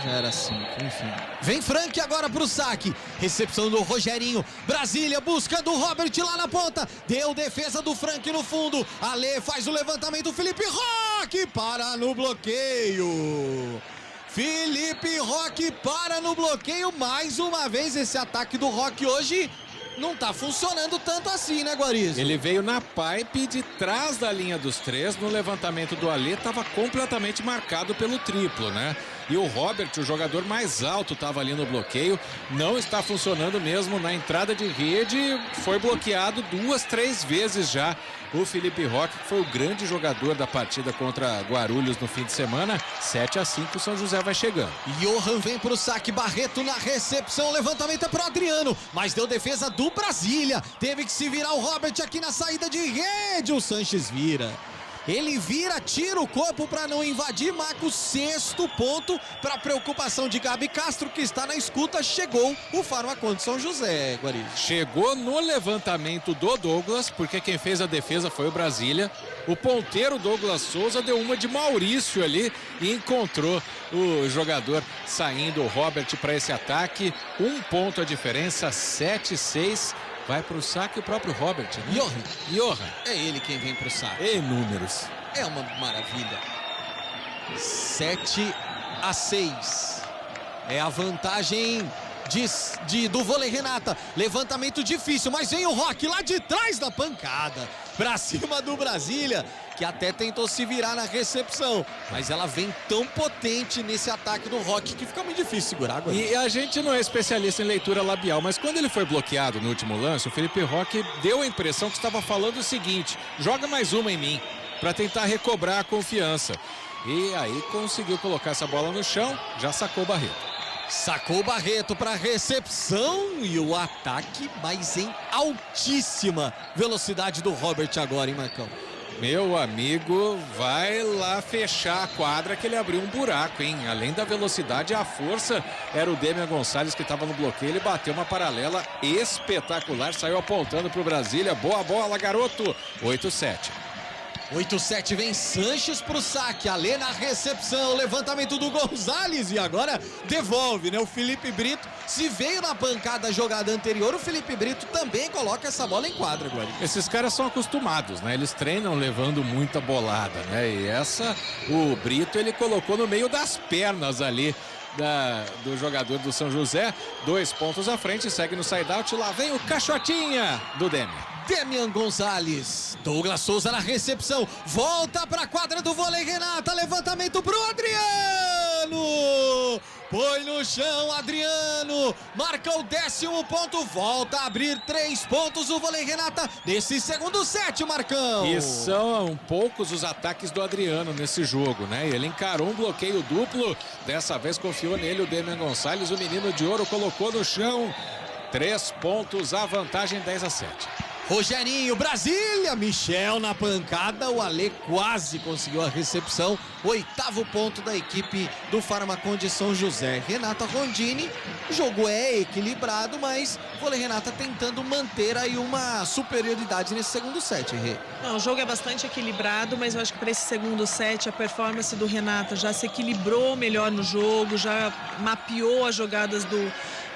S3: já era 5, enfim. Vem Frank agora pro saque. Recepção do Rogerinho. Brasília buscando o Robert lá na ponta. Deu defesa do Frank no fundo. Ale faz o levantamento. Felipe Roque para no bloqueio. Felipe Roque para no bloqueio. Mais uma vez esse ataque do Roque hoje não tá funcionando tanto assim, né, Guarizo?
S2: Ele veio na pipe de trás da linha dos 3, no levantamento do Alê, estava completamente marcado pelo triplo, né? E o Robert, o jogador mais alto, estava ali no bloqueio, não está funcionando mesmo na entrada de rede, foi bloqueado 2, 3 vezes já. O Felipe Roque, que foi o grande jogador da partida contra Guarulhos no fim de semana. 7-5, o São José vai chegando.
S3: Johan vem pro saque, Barreto na recepção, levantamento é pro Adriano, mas deu defesa do Brasília. Teve que se virar o Robert aqui na saída de rede, o Sanches vira. Ele vira, tira o corpo para não invadir, marca o 6º ponto para preocupação de Gabi Castro, que está na escuta. Chegou o Farmacon de São José, Guarizo.
S2: Chegou no levantamento do Douglas, porque quem fez a defesa foi o Brasília. O ponteiro Douglas Souza deu uma de Maurício ali e encontrou o jogador saindo, o Robert, para esse ataque. 1 ponto a diferença, 7-6. Vai pro saque o próprio Robert, né? Johan.
S3: É ele quem vem pro saque.
S2: Em números.
S3: É uma maravilha. 7-6. É a vantagem do vôlei Renata. Levantamento difícil, mas vem o Roque lá de trás da pancada. Pra cima do Brasília. que até tentou se virar na recepção, mas ela vem tão potente nesse ataque do Roque que fica muito difícil segurar agora.
S2: E a gente não é especialista em leitura labial, mas quando ele foi bloqueado no último lance, o Felipe Roque deu a impressão que estava falando o seguinte: joga mais uma em mim, para tentar recobrar a confiança. E aí conseguiu colocar essa bola no chão, já sacou o Barreto.
S3: Sacou o Barreto para recepção e o ataque, mas em altíssima velocidade do Robert agora, hein, Marcão?
S2: Meu amigo, vai lá fechar a quadra que ele abriu um buraco, hein? Além da velocidade, a força era o Demian Gonçalves que estava no bloqueio. Ele bateu uma paralela espetacular, saiu apontando para o Brasília. Boa bola, garoto. 8-7.
S3: 8-7, vem Sanches pro saque, Alê na recepção, levantamento do Gonzalez e agora devolve, né? O Felipe Brito, se veio na pancada a jogada anterior, o Felipe Brito também coloca essa bola em quadra agora.
S2: Esses caras são acostumados, né? Eles treinam levando muita bolada, né? E essa, o Brito, ele colocou no meio das pernas ali do jogador do São José. 2 pontos à frente, segue no side-out, lá vem o Caixotinha do
S3: Demian Gonçalves, Douglas Souza na recepção, volta para a quadra do vôlei, Renata, levantamento pro Adriano, põe no chão Adriano, marca o 10º ponto, volta a abrir 3 pontos o vôlei, Renata, nesse segundo set, Marcão.
S2: E são poucos os ataques do Adriano nesse jogo, né? Ele encarou um bloqueio duplo, dessa vez confiou nele o Demian Gonçalves, o menino de ouro colocou no chão, 3 pontos, a vantagem 10-7.
S3: Rogerinho, Brasília, Michel na pancada, o Alê quase conseguiu a recepção, 8º ponto da equipe do Farmacon de São José. Renata Rondini, o jogo é equilibrado, mas o vôlei Renata tentando manter aí uma superioridade nesse segundo set, Rê.
S1: Não, o jogo é bastante equilibrado, mas eu acho que para esse segundo set a performance do Renata já se equilibrou melhor no jogo, já mapeou as jogadas do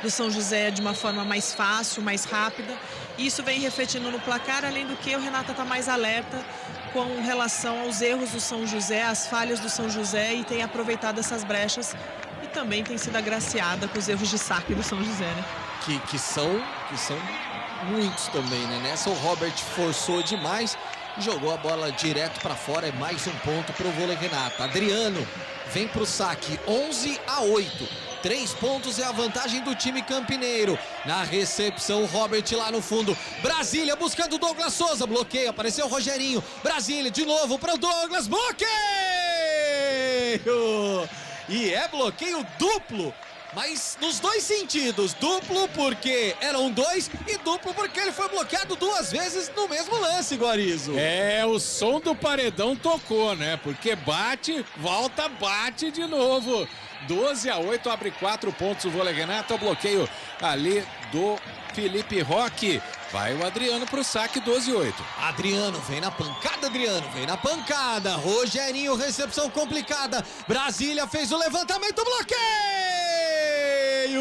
S1: São José de uma forma mais fácil, mais rápida. Isso vem refletindo no placar, além do que o Renata está mais alerta com relação aos erros do São José, às falhas do São José, e tem aproveitado essas brechas e também tem sido agraciada com os erros de saque do São José, né?
S3: Que são muitos também, né? Nessa o Robert forçou demais, jogou a bola direto para fora, é mais um ponto para o vôlei Renata. Adriano vem para o saque, 11-8. 3 pontos é a vantagem do time campineiro. Na recepção, Robert lá no fundo. Brasília buscando Douglas Souza. Bloqueio, apareceu o Rogerinho. Brasília de novo para o Douglas. Bloqueio! E é bloqueio duplo. Mas nos dois sentidos. Duplo porque eram 2 e duplo porque ele foi bloqueado 2 vezes no mesmo lance, Guarizo.
S2: É, o som do paredão tocou, né? Porque bate, volta, bate de novo. 12-8, abre 4 pontos o vôlei Renata, o bloqueio ali do Felipe Roque. Vai o Adriano pro saque, 12-8.
S3: Adriano vem na pancada, Adriano vem na pancada. Rogerinho, recepção complicada. Brasília fez o levantamento, bloqueio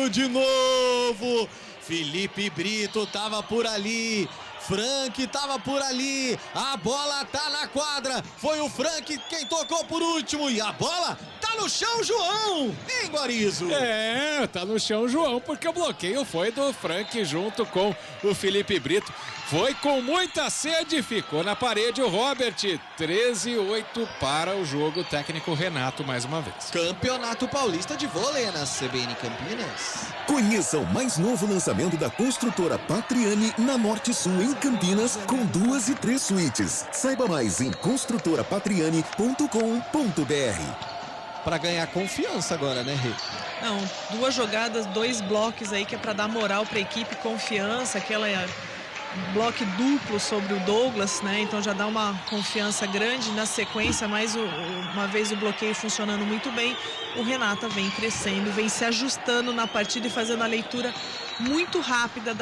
S3: de novo. Felipe Brito tava por ali. Frank tava por ali, a bola tá na quadra, foi o Frank quem tocou por último e a bola tá no chão, João, hein, Guarizo?
S2: É, tá no chão, João, porque o bloqueio foi do Frank junto com o Felipe Brito. Foi com muita sede, ficou na parede o Robert. 13-8 para o jogo, técnico Renato mais uma vez.
S3: Campeonato Paulista de Vôlei na CBN Campinas.
S4: Conheça o mais novo lançamento da construtora Patriani na Norte Sul em Campinas, com 2 e 3 suítes. Saiba mais em construtorapatriani.com.br.
S3: Para ganhar confiança agora, né, Rê?
S1: Não, 2 jogadas, 2 blocos aí que é para dar moral para a equipe, confiança, aquela bloco duplo sobre o Douglas, né? Então já dá uma confiança grande. Na sequência, mais uma vez o bloqueio funcionando muito bem, o Renata vem crescendo, vem se ajustando na partida e fazendo a leitura muito rápida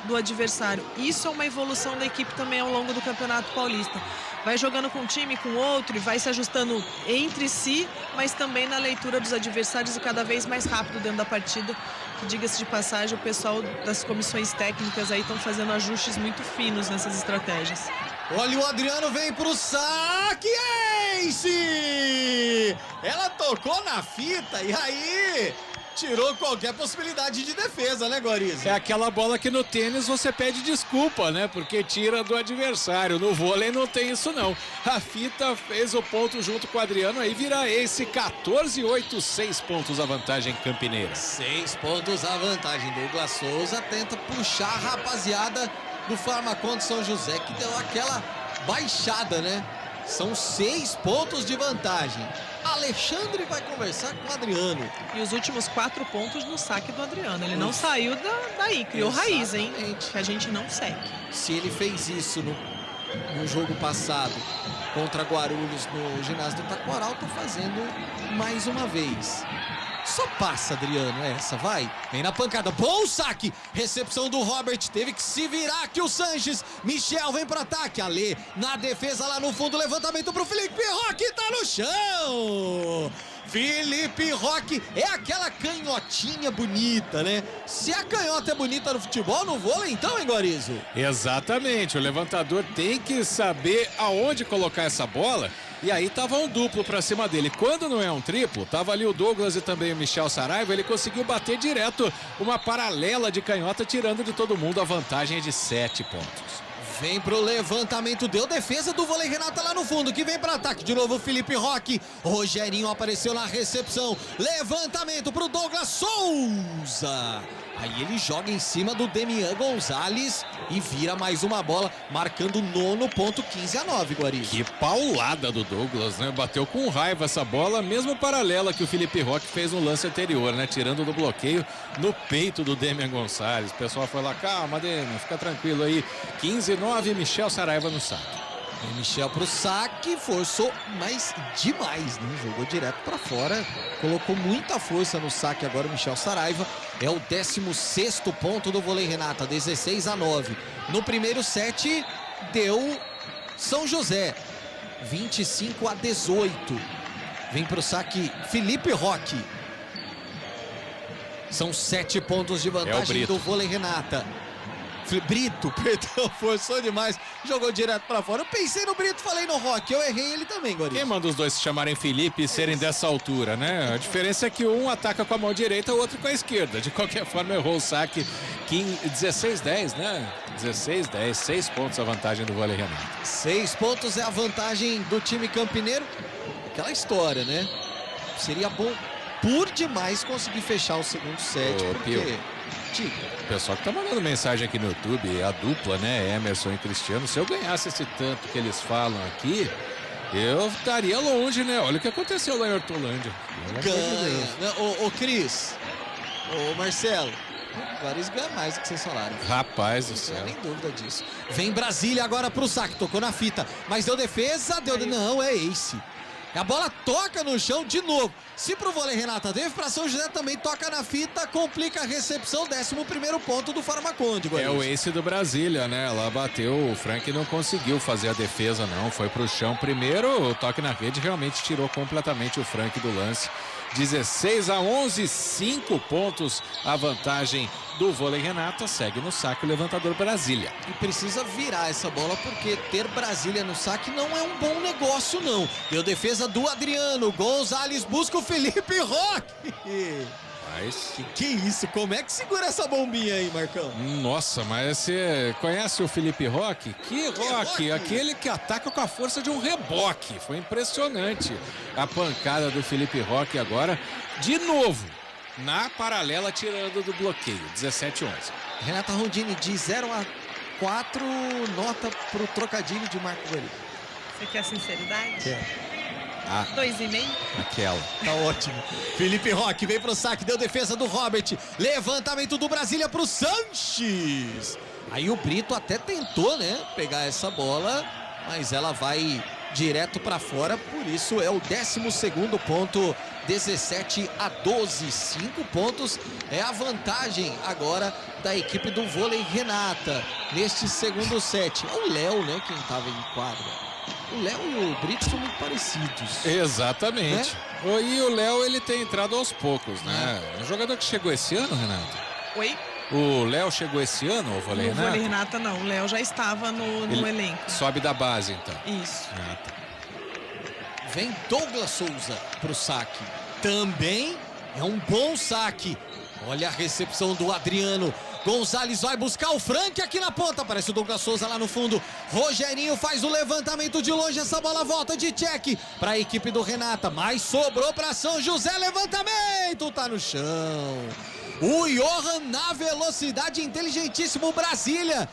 S1: do adversário. Isso é uma evolução da equipe também ao longo do Campeonato Paulista. Vai jogando com um time, com outro e vai se ajustando entre si, mas também na leitura dos adversários e cada vez mais rápido dentro da partida. Que, diga-se de passagem, o pessoal das comissões técnicas aí estão fazendo ajustes muito finos nessas estratégias.
S3: Olha, o Adriano vem pro saque, Ace! Ela tocou na fita e aí Tirou qualquer possibilidade de defesa, né, Goriza?
S2: É aquela bola que no tênis você pede desculpa, né? Porque tira do adversário. No vôlei não tem isso, não. A Fita fez o ponto junto com o Adriano, aí vira esse 14-8, 6 pontos a vantagem campineira.
S3: 6 pontos a vantagem. Douglas Souza tenta puxar a rapaziada do Farmaconde São José, que deu aquela baixada, né? São 6 pontos de vantagem. Alexandre vai conversar com o Adriano.
S1: E os últimos 4 pontos no saque do Adriano. Ele não saiu daí, criou raiz, hein? Que a gente não segue.
S3: Se ele fez isso no jogo passado contra Guarulhos no ginásio do Taquaral, tá fazendo mais uma vez. Só passa, Adriano, essa, vai. Vem na pancada, bom saque. Recepção do Robert, teve que se virar aqui o Sanches. Michel vem pro ataque, Ale na defesa lá no fundo, levantamento pro Felipe Roque, tá no chão. Felipe Roque é aquela canhotinha bonita, né? Se a canhota é bonita no futebol, no vôlei então, hein, Gorizo?
S2: Exatamente, o levantador tem que saber aonde colocar essa bola. E aí tava um duplo pra cima dele. Quando não é um triplo, tava ali o Douglas e também o Michel Saraiva. Ele conseguiu bater direto uma paralela de canhota, tirando de todo mundo. A vantagem é de 7 pontos.
S3: Vem pro levantamento, deu defesa do vôlei Renata lá no fundo, que vem para ataque de novo o Felipe Roque. Rogerinho apareceu na recepção, levantamento pro Douglas Souza. Aí ele joga em cima do Demian Gonzalez e vira mais uma bola, marcando o 9º ponto, 15-9, Guarizo.
S2: Que paulada do Douglas, né? Bateu com raiva essa bola, mesmo paralela que o Felipe Roque fez no lance anterior, né? Tirando do bloqueio no peito do Demian Gonzalez. O pessoal foi lá, calma, Demian, fica tranquilo aí. 15-9, Michel Saraiva no saque.
S3: E Michel pro saque, forçou, mas demais, né? Jogou direto pra fora, colocou muita força no saque agora o Michel Saraiva. É o 16º ponto do vôlei Renata, 16-9. No primeiro set, deu São José, 25-18. Vem pro saque Felipe Roque. São 7 pontos de vantagem do vôlei Renata. Brito, perdão, forçou demais, jogou direto pra fora. Eu pensei no Brito, falei no Roque, eu errei ele também, Gori.
S2: Quem manda os dois se chamarem Felipe e serem dessa altura, né? A diferença é que um ataca com a mão direita, o outro com a esquerda. De qualquer forma, errou o saque. 16-10, né? 16-10, 6 pontos a vantagem do vôlei Renata.
S3: 6 pontos é a vantagem do time campineiro. Aquela história, né? Seria bom por demais conseguir fechar o segundo set, porque...
S2: O pessoal que tá mandando mensagem aqui no YouTube, a dupla, né, Emerson e Cristiano, se eu ganhasse esse tanto que eles falam aqui, eu estaria longe, né? Olha o que aconteceu lá em Hortolândia.
S3: Ganha. Ô Cris, ô Marcelo, agora eles ganham mais do que vocês falaram.
S2: Rapaz do céu.
S3: Não tem nem dúvida disso. Vem Brasília agora pro saque, tocou na fita, mas deu defesa, não, é ace. A bola toca no chão de novo. Se pro vôlei Renata teve, pra São José também toca na fita, complica a recepção, 11º ponto do Farmaconde.
S2: É o ace do Brasília, né? Ela bateu, o Frank não conseguiu fazer a defesa, não. Foi pro chão primeiro, o toque na rede realmente tirou completamente o Frank do lance. 16-11, 5 pontos a vantagem do vôlei Renata. Segue no saque o levantador Brasília.
S3: E precisa virar essa bola, porque ter Brasília no saque não é um bom negócio, não. Deu defesa do Adriano. Gonzalez busca o Felipe Roque.
S2: Mas...
S3: Que isso? Como é que segura essa bombinha aí, Marcão?
S2: Nossa, mas você conhece o Felipe Roque? Que Roque? Aquele que ataca com a força de um reboque. Foi impressionante a pancada do Felipe Roque agora. De novo, na paralela, tirando do bloqueio. 17-11.
S3: Renata Rondini, de 0-4, nota pro trocadilho de Marco Gori.
S1: Você quer sinceridade?
S3: É.
S1: 2,5.
S2: Aquela.
S3: Tá ótimo. Felipe Roque vem pro saque, deu defesa do Robert. Levantamento do Brasília pro Sanches. Aí o Brito até tentou, né, pegar essa bola, mas ela vai direto pra fora, por isso é o 12º ponto, 17-12, 5 pontos é a vantagem agora da equipe do vôlei Renata neste segundo set. É o Léo, né, quem tava em quadra. O Léo e o Brito são muito parecidos.
S2: Exatamente. Né? E o Léo, ele tem entrado aos poucos, né? É um jogador que chegou esse ano, Renato?
S1: Oi?
S2: O Léo chegou esse ano, ou o vôlei Renata?
S1: O vôlei Renata não, o Léo já estava no elenco.
S2: Sobe da base, então.
S1: Isso.
S3: Vem Douglas Souza pro saque. Também É um bom saque. Olha a recepção do Adriano. Gonzalez vai buscar o Frank aqui na ponta. Aparece o Douglas Souza lá no fundo. Rogerinho faz o levantamento de longe. Essa bola volta de check para a equipe do Renata. Mas sobrou para São José. Levantamento. Tá no chão. O Johan na velocidade. Inteligentíssimo Brasília.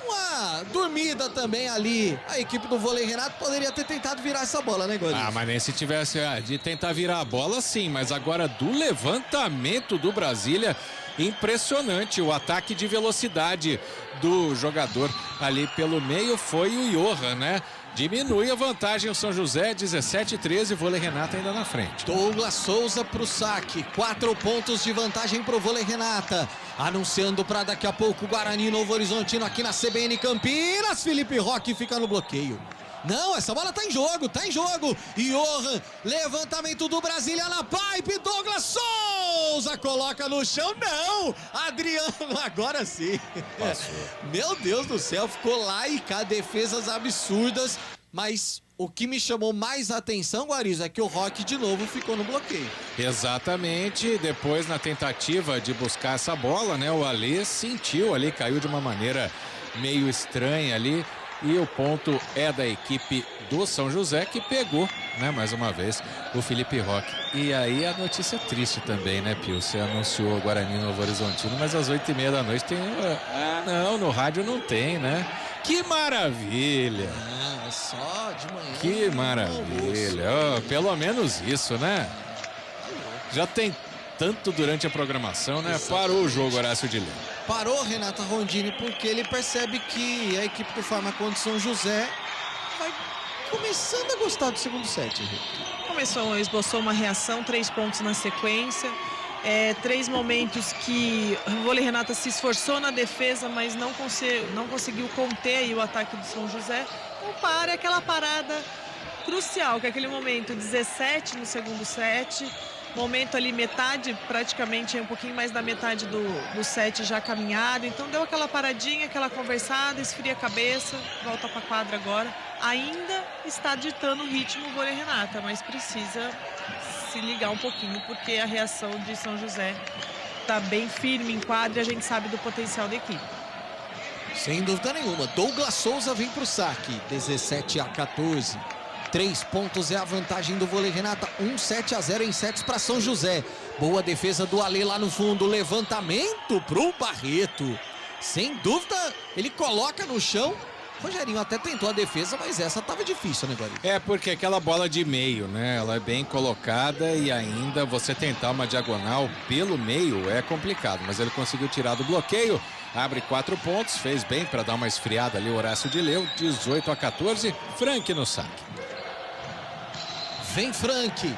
S3: Uma dormida também ali. A equipe do vôlei Renato poderia ter tentado virar essa bola, né, Golias?
S2: Ah, mas nem se tivesse de tentar virar a bola, sim. Mas agora do levantamento do Brasília, impressionante. O ataque de velocidade do jogador ali pelo meio foi o Johan, né? Diminui a vantagem o São José, 17-13, vôlei Renata ainda na frente.
S3: Douglas Souza pro saque, 4 pontos de vantagem pro vôlei Renata. Anunciando para daqui a pouco o Guarani Novo Horizontino aqui na CBN Campinas. Felipe Roque fica no bloqueio. Não, essa bola tá em jogo, tá em jogo. Johan, levantamento do Brasília na pipe. Douglas Souza coloca no chão. Não, Adriano, agora sim.
S2: Passou.
S3: Meu Deus do céu, ficou lá e cá, defesas absurdas. Mas o que me chamou mais atenção, Guarizo, é que o Roque de novo ficou no bloqueio.
S2: Exatamente, depois na tentativa de buscar essa bola, né? O Alê sentiu ali, caiu de uma maneira meio estranha ali. E o ponto é da equipe do São José, que pegou, né, mais uma vez, o Felipe Roque. E aí a notícia triste também, né, Pio? Você anunciou o Guarani Novo Horizontino, mas às 8h30 da noite tem... Ah, não, no rádio não tem, né? Que maravilha!
S3: Ah, é só de manhã.
S2: Que maravilha! Oh, pelo menos isso, né? Já tem tanto durante a programação, né?
S3: Exatamente.
S2: Parou o jogo, Horácio de Lima.
S3: Parou Renata Rondini porque ele percebe que a equipe do Farmaconde São José vai começando a gostar do segundo set.
S1: Esboçou uma reação, 3 pontos na sequência. 3 momentos que o vôlei Renata se esforçou na defesa, mas não conseguiu conter aí o ataque do São José. Então para aquela parada crucial, que é aquele momento 17 no segundo set. Momento ali, metade, praticamente um pouquinho mais da metade do set já caminhado. Então deu aquela paradinha, aquela conversada, esfria a cabeça, volta para a quadra agora. Ainda está ditando o ritmo o vôlei Renata, mas precisa se ligar um pouquinho, porque a reação de São José está bem firme em quadra e a gente sabe do potencial da equipe.
S3: Sem dúvida nenhuma. Douglas Souza vem para o saque, 17-14. 3 pontos é a vantagem do vôlei Renata, 7-0 em sets para São José. Boa defesa do Alê lá no fundo, levantamento pro Barreto. Sem dúvida, ele coloca no chão. Rogerinho até tentou a defesa, mas essa tava difícil, né, Guarani?
S2: É porque aquela bola de meio, né? Ela é bem colocada e ainda você tentar uma diagonal pelo meio é complicado, mas ele conseguiu tirar do bloqueio. Abre 4 pontos, fez bem para dar uma esfriada ali o Horácio de Leu, 18-14, Frank no saque.
S3: Vem Frank.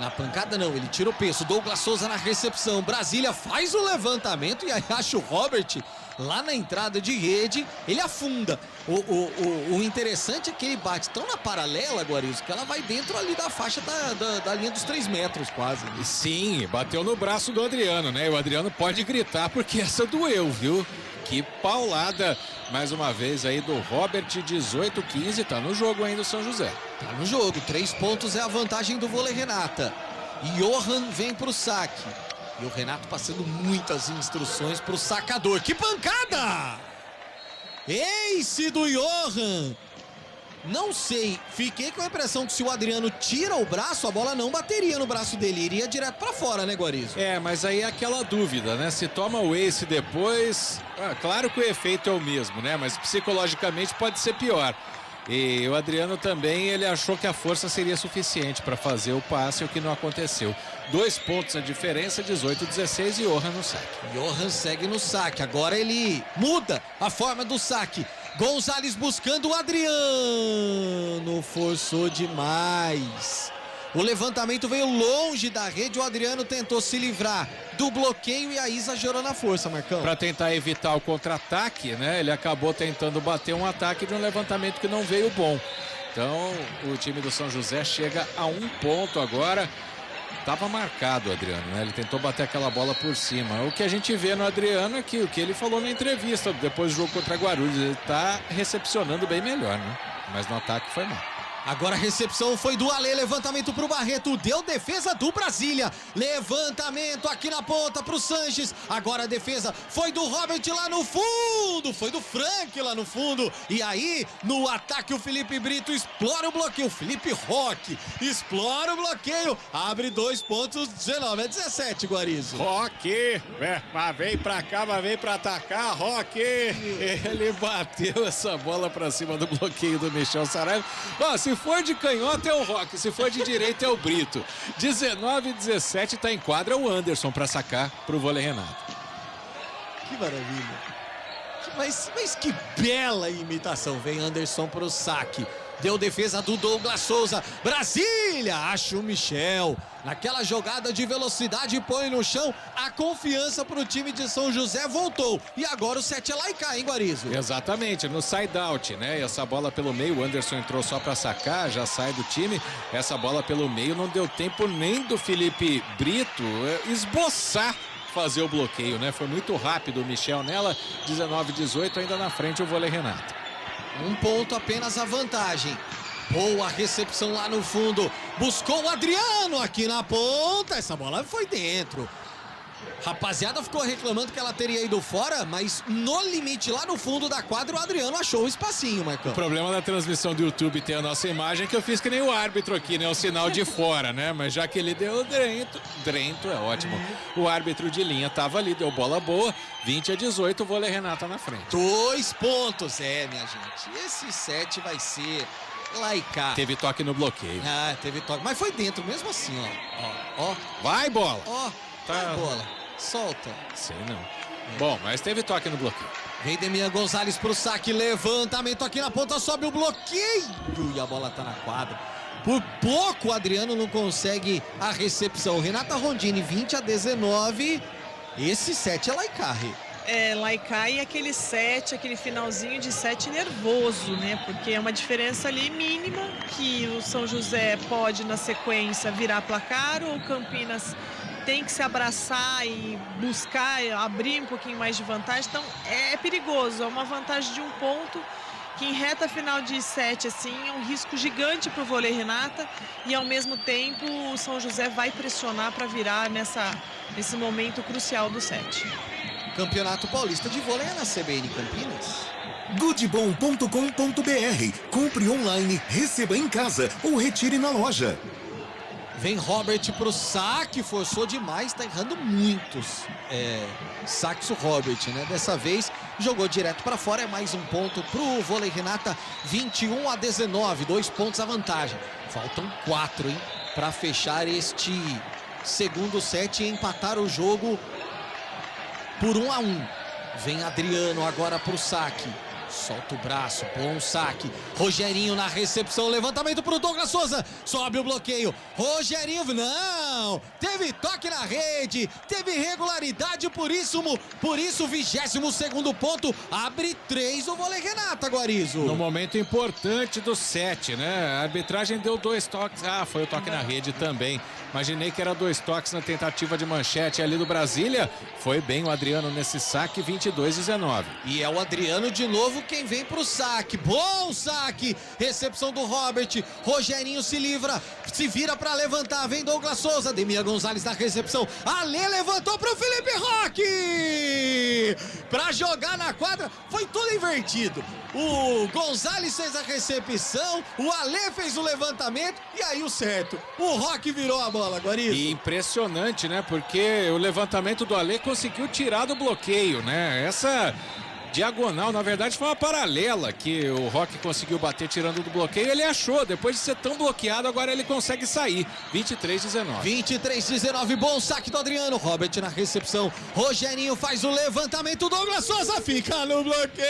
S3: Na pancada não, ele tira o peso. Douglas Souza na recepção. Brasília faz o levantamento e aí acha o Robert lá na entrada de rede. Ele afunda. O interessante é que ele bate tão na paralela, Guarizo, que ela vai dentro ali da faixa da linha dos 3 metros quase.
S2: Sim, bateu no braço do Adriano, né? E o Adriano pode gritar porque essa doeu, viu? Que paulada, mais uma vez aí do Robert, 18-15, tá no jogo ainda o São José.
S3: Tá no jogo, 3 pontos é a vantagem do vôlei Renata. Johan vem pro saque. E o Renato passando muitas instruções pro sacador. Que pancada! Ace do Johan! Não sei, fiquei com a impressão que se o Adriano tira o braço, a bola não bateria no braço dele, iria direto pra fora, né, Guarizo?
S2: É, mas aí é aquela dúvida, né? Se toma o ace depois, claro que o efeito é o mesmo, né? Mas psicologicamente pode ser pior. E o Adriano também, ele achou que a força seria suficiente para fazer o passe, o que não aconteceu. 2 pontos a diferença, 18-16 e Johan no saque.
S3: Johan segue no saque, agora ele muda a forma do saque. Gonzalez buscando o Adriano, forçou demais. O levantamento veio longe da rede, o Adriano tentou se livrar do bloqueio e aí exagerou na força, Marcão.
S2: Para tentar evitar o contra-ataque, né? Ele acabou tentando bater um ataque de um levantamento que não veio bom. Então, o time do São José chega a 1 ponto agora. Tava marcado o Adriano, né? Ele tentou bater aquela bola por cima. O que a gente vê no Adriano é que o que ele falou na entrevista depois do jogo contra Guarulhos, ele tá recepcionando bem melhor, né? Mas no ataque foi mal.
S3: Agora a recepção foi do Ale, levantamento pro Barreto, deu defesa do Brasília. Levantamento aqui na ponta pro Sanches. Agora a defesa foi do Robert lá no fundo, foi do Frank lá no fundo. E aí, no ataque, o Felipe Brito explora o bloqueio. Felipe Roque explora o bloqueio. Abre 2 pontos, 19-17, Guarizo.
S2: Roque, mas vem pra cá, mas vem pra atacar, Roque. Ele bateu essa bola pra cima do bloqueio do Michel Saraiva. Ó, se for de canhota é o Roque, se for de direita é o Brito. 19-17, tá em quadra o Anderson pra sacar pro vôlei Renato.
S3: Que maravilha. Mas que bela imitação. Vem Anderson pro saque. Deu defesa do Douglas Souza. Brasília, acha o Michel. Naquela jogada de velocidade, põe no chão. A confiança pro time de São José voltou. E agora o 7 é lá e cá, hein, Guarizo?
S2: Exatamente, no side-out, né? Essa bola pelo meio, o Anderson entrou só pra sacar, já sai do time. Essa bola pelo meio não deu tempo nem do Felipe Brito esboçar fazer o bloqueio, né? Foi muito rápido o Michel nela. 19-18, ainda na frente o vôlei Renato.
S3: 1 ponto apenas a vantagem. Boa recepção lá no fundo. Buscou o Adriano aqui na ponta. Essa bola foi dentro. Rapaziada ficou reclamando que ela teria ido fora, mas no limite lá no fundo da quadra o Adriano achou o espacinho, Marcão.
S2: O problema da transmissão do YouTube ter a nossa imagem é que eu fiz que nem o árbitro aqui, né? O sinal de fora, né? Mas já que ele deu drento é ótimo. O árbitro de linha tava ali, deu bola boa. 20-18, o vôlei Renata na frente.
S3: 2 pontos, minha gente. Esse 7 vai ser lá e cá.
S2: Teve toque no bloqueio.
S3: Ah, teve toque, mas foi dentro mesmo assim, ó.
S2: Vai, bola.
S3: Vai, bola. Solta.
S2: Sei não. Bom, mas teve toque no bloqueio.
S3: Vem Demian Gonzalez pro saque, levantamento aqui na ponta, sobe o bloqueio e a bola tá na quadra. Por pouco o Adriano não consegue a recepção. Renata Rondini, 20-19. Esse 7 é Laicá.
S1: Laicá e aquele 7, aquele finalzinho de 7 nervoso, né? Porque é uma diferença ali mínima que o São José pode na sequência virar placar ou o Campinas tem que se abraçar e buscar abrir um pouquinho mais de vantagem. Então é perigoso, é uma vantagem de 1 ponto que em reta final de 7 assim é um risco gigante para o vôlei Renata e ao mesmo tempo o São José vai pressionar para virar nesse momento crucial do 7.
S3: Campeonato Paulista de Vôlei é na CBN Campinas.
S4: Goodbom.com.br. Compre online, receba em casa ou retire na loja.
S3: Vem Robert pro saque, forçou demais, tá errando muitos saques o Robert, né? Dessa vez jogou direto para fora, é mais 1 ponto pro vôlei Renata, 21-19, 2 pontos a vantagem. Faltam 4, hein? Para fechar este segundo set e empatar o jogo por 1-1. Vem Adriano agora pro saque. Solta o braço, bom saque. Rogerinho na recepção, levantamento pro Douglas Souza. Sobe o bloqueio. Rogerinho, não! Teve toque na rede, teve irregularidade, por isso 22º ponto. Abre 3 o vôlei Renata, Guarizo.
S2: No momento importante do 7, né? A arbitragem deu 2 toques. Ah, foi o toque na rede também. Imaginei que era 2 toques na tentativa de manchete ali do Brasília. Foi bem o Adriano nesse saque, 22-19.
S3: E é o Adriano de novo quem vem pro saque. Bom saque. Recepção do Robert. Rogerinho se livra. Se vira pra levantar. Vem Douglas Souza. Demian Gonzalez na recepção. Ale levantou pro Felipe Roque. Pra jogar na quadra. Foi tudo invertido. O Gonzalez fez a recepção. O Ale fez o levantamento. E aí o certo. O Roque virou a bola, Guarizo.
S2: E impressionante, né? Porque o levantamento do Ale conseguiu tirar do bloqueio, né? Essa diagonal, na verdade, foi uma paralela que o Roque conseguiu bater tirando do bloqueio. Ele achou, depois de ser tão bloqueado, agora ele consegue sair. 23-19.
S3: 23-19, bom saque do Adriano. Robert na recepção. Rogerinho faz o levantamento. Douglas Souza fica no bloqueio.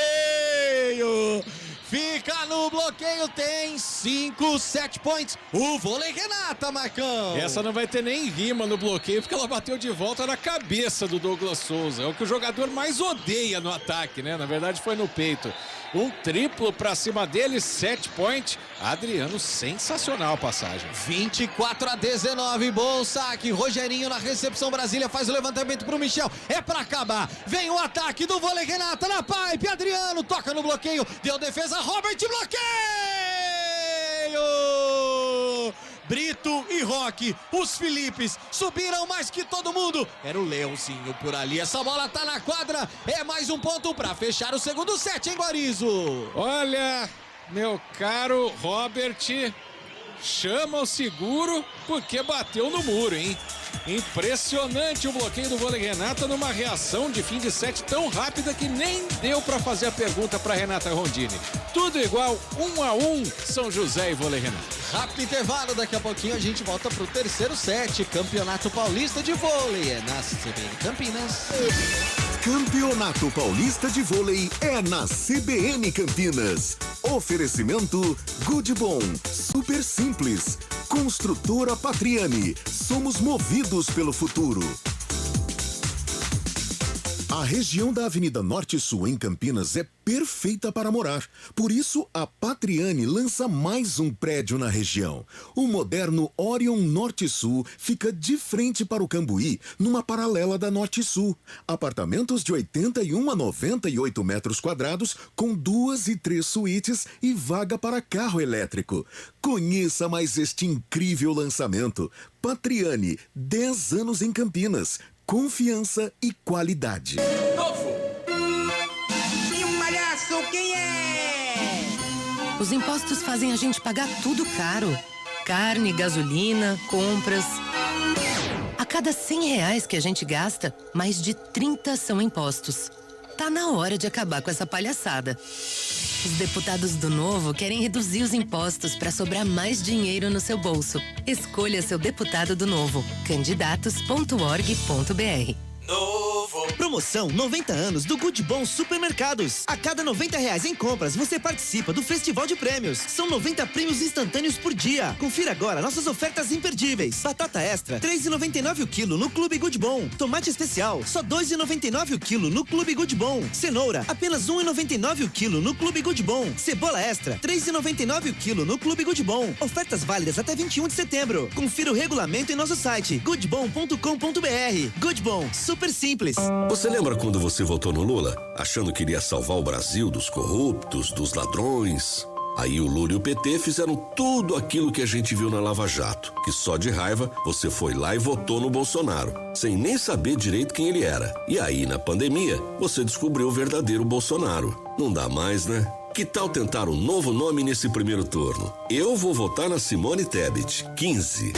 S3: Fica no bloqueio, tem 5 set points. O vôlei Renata, Marcão.
S2: Essa não vai ter nem rima no bloqueio, porque ela bateu de volta na cabeça do Douglas Souza. É o que o jogador mais odeia no ataque, né? Na verdade foi no peito. Um triplo pra cima dele, set point. Adriano, sensacional a passagem.
S3: 24-19, bom saque. Rogerinho na recepção, Brasília faz o levantamento pro Michel. É pra acabar. Vem o ataque do vôlei Renata na pipe. Adriano toca no bloqueio, deu defesa, Robert bloqueio! Brito e Roque, os Filipes subiram mais que todo mundo. Era o Leãozinho por ali. Essa bola tá na quadra. É mais um ponto pra fechar o segundo set, hein, Guarizo?
S2: Olha, meu caro Robert, chama o seguro porque bateu no muro, hein? Impressionante o bloqueio do vôlei Renata numa reação de fim de set tão rápida que nem deu para fazer a pergunta para Renata Rondini. Tudo igual, 1-1, São José e vôlei Renata.
S3: Rápido intervalo, daqui a pouquinho a gente volta pro terceiro set. Campeonato Paulista de Vôlei é na CBN Campinas.
S4: Campeonato Paulista de Vôlei é na CBN Campinas. Oferecimento Good Bom, super simples. Construtora Patriani, somos movidos pelo futuro. A região da Avenida Norte Sul em Campinas é perfeita para morar. Por isso, a Patriani lança mais um prédio na região. O moderno Orion Norte Sul fica de frente para o Cambuí, numa paralela da Norte Sul. Apartamentos de 81 a 98 metros quadrados, com 2 e 3 suítes e vaga para carro elétrico. Conheça mais este incrível lançamento. Patriani, 10 anos em Campinas. Confiança e qualidade.
S16: E um palhaço, quem é?
S17: Os impostos fazem a gente pagar tudo caro. Carne, gasolina, compras. A cada R$100 que a gente gasta, mais de 30 são impostos. Tá na hora de acabar com essa palhaçada. Os deputados do Novo querem reduzir os impostos para sobrar mais dinheiro no seu bolso. Escolha seu deputado do Novo. Candidatos.org.br.
S5: Promoção 90 anos do Good Bom Supermercados. A cada R$90 em compras, você participa do Festival de Prêmios. São 90 prêmios instantâneos por dia. Confira agora nossas ofertas imperdíveis. Batata extra, R$3,99 o quilo no Clube Good Bom. Tomate especial, só R$2,99 o quilo no Clube Good Bom. Cenoura, apenas R$1,99 o quilo no Clube Good Bom. Cebola extra, R$3,99 o quilo no Clube Good Bom. Ofertas válidas até 21 de setembro. Confira o regulamento em nosso site goodbom.com.br. Good Bom, super simples.
S18: Você lembra quando você votou no Lula, achando que iria salvar o Brasil dos corruptos, dos ladrões? Aí o Lula e o PT fizeram tudo aquilo que a gente viu na Lava Jato, que só de raiva você foi lá e votou no Bolsonaro, sem nem saber direito quem ele era. E aí, na pandemia, você descobriu o verdadeiro Bolsonaro. Não dá mais, né? Que tal tentar um novo nome nesse primeiro turno? Eu vou votar na Simone Tebet, 15.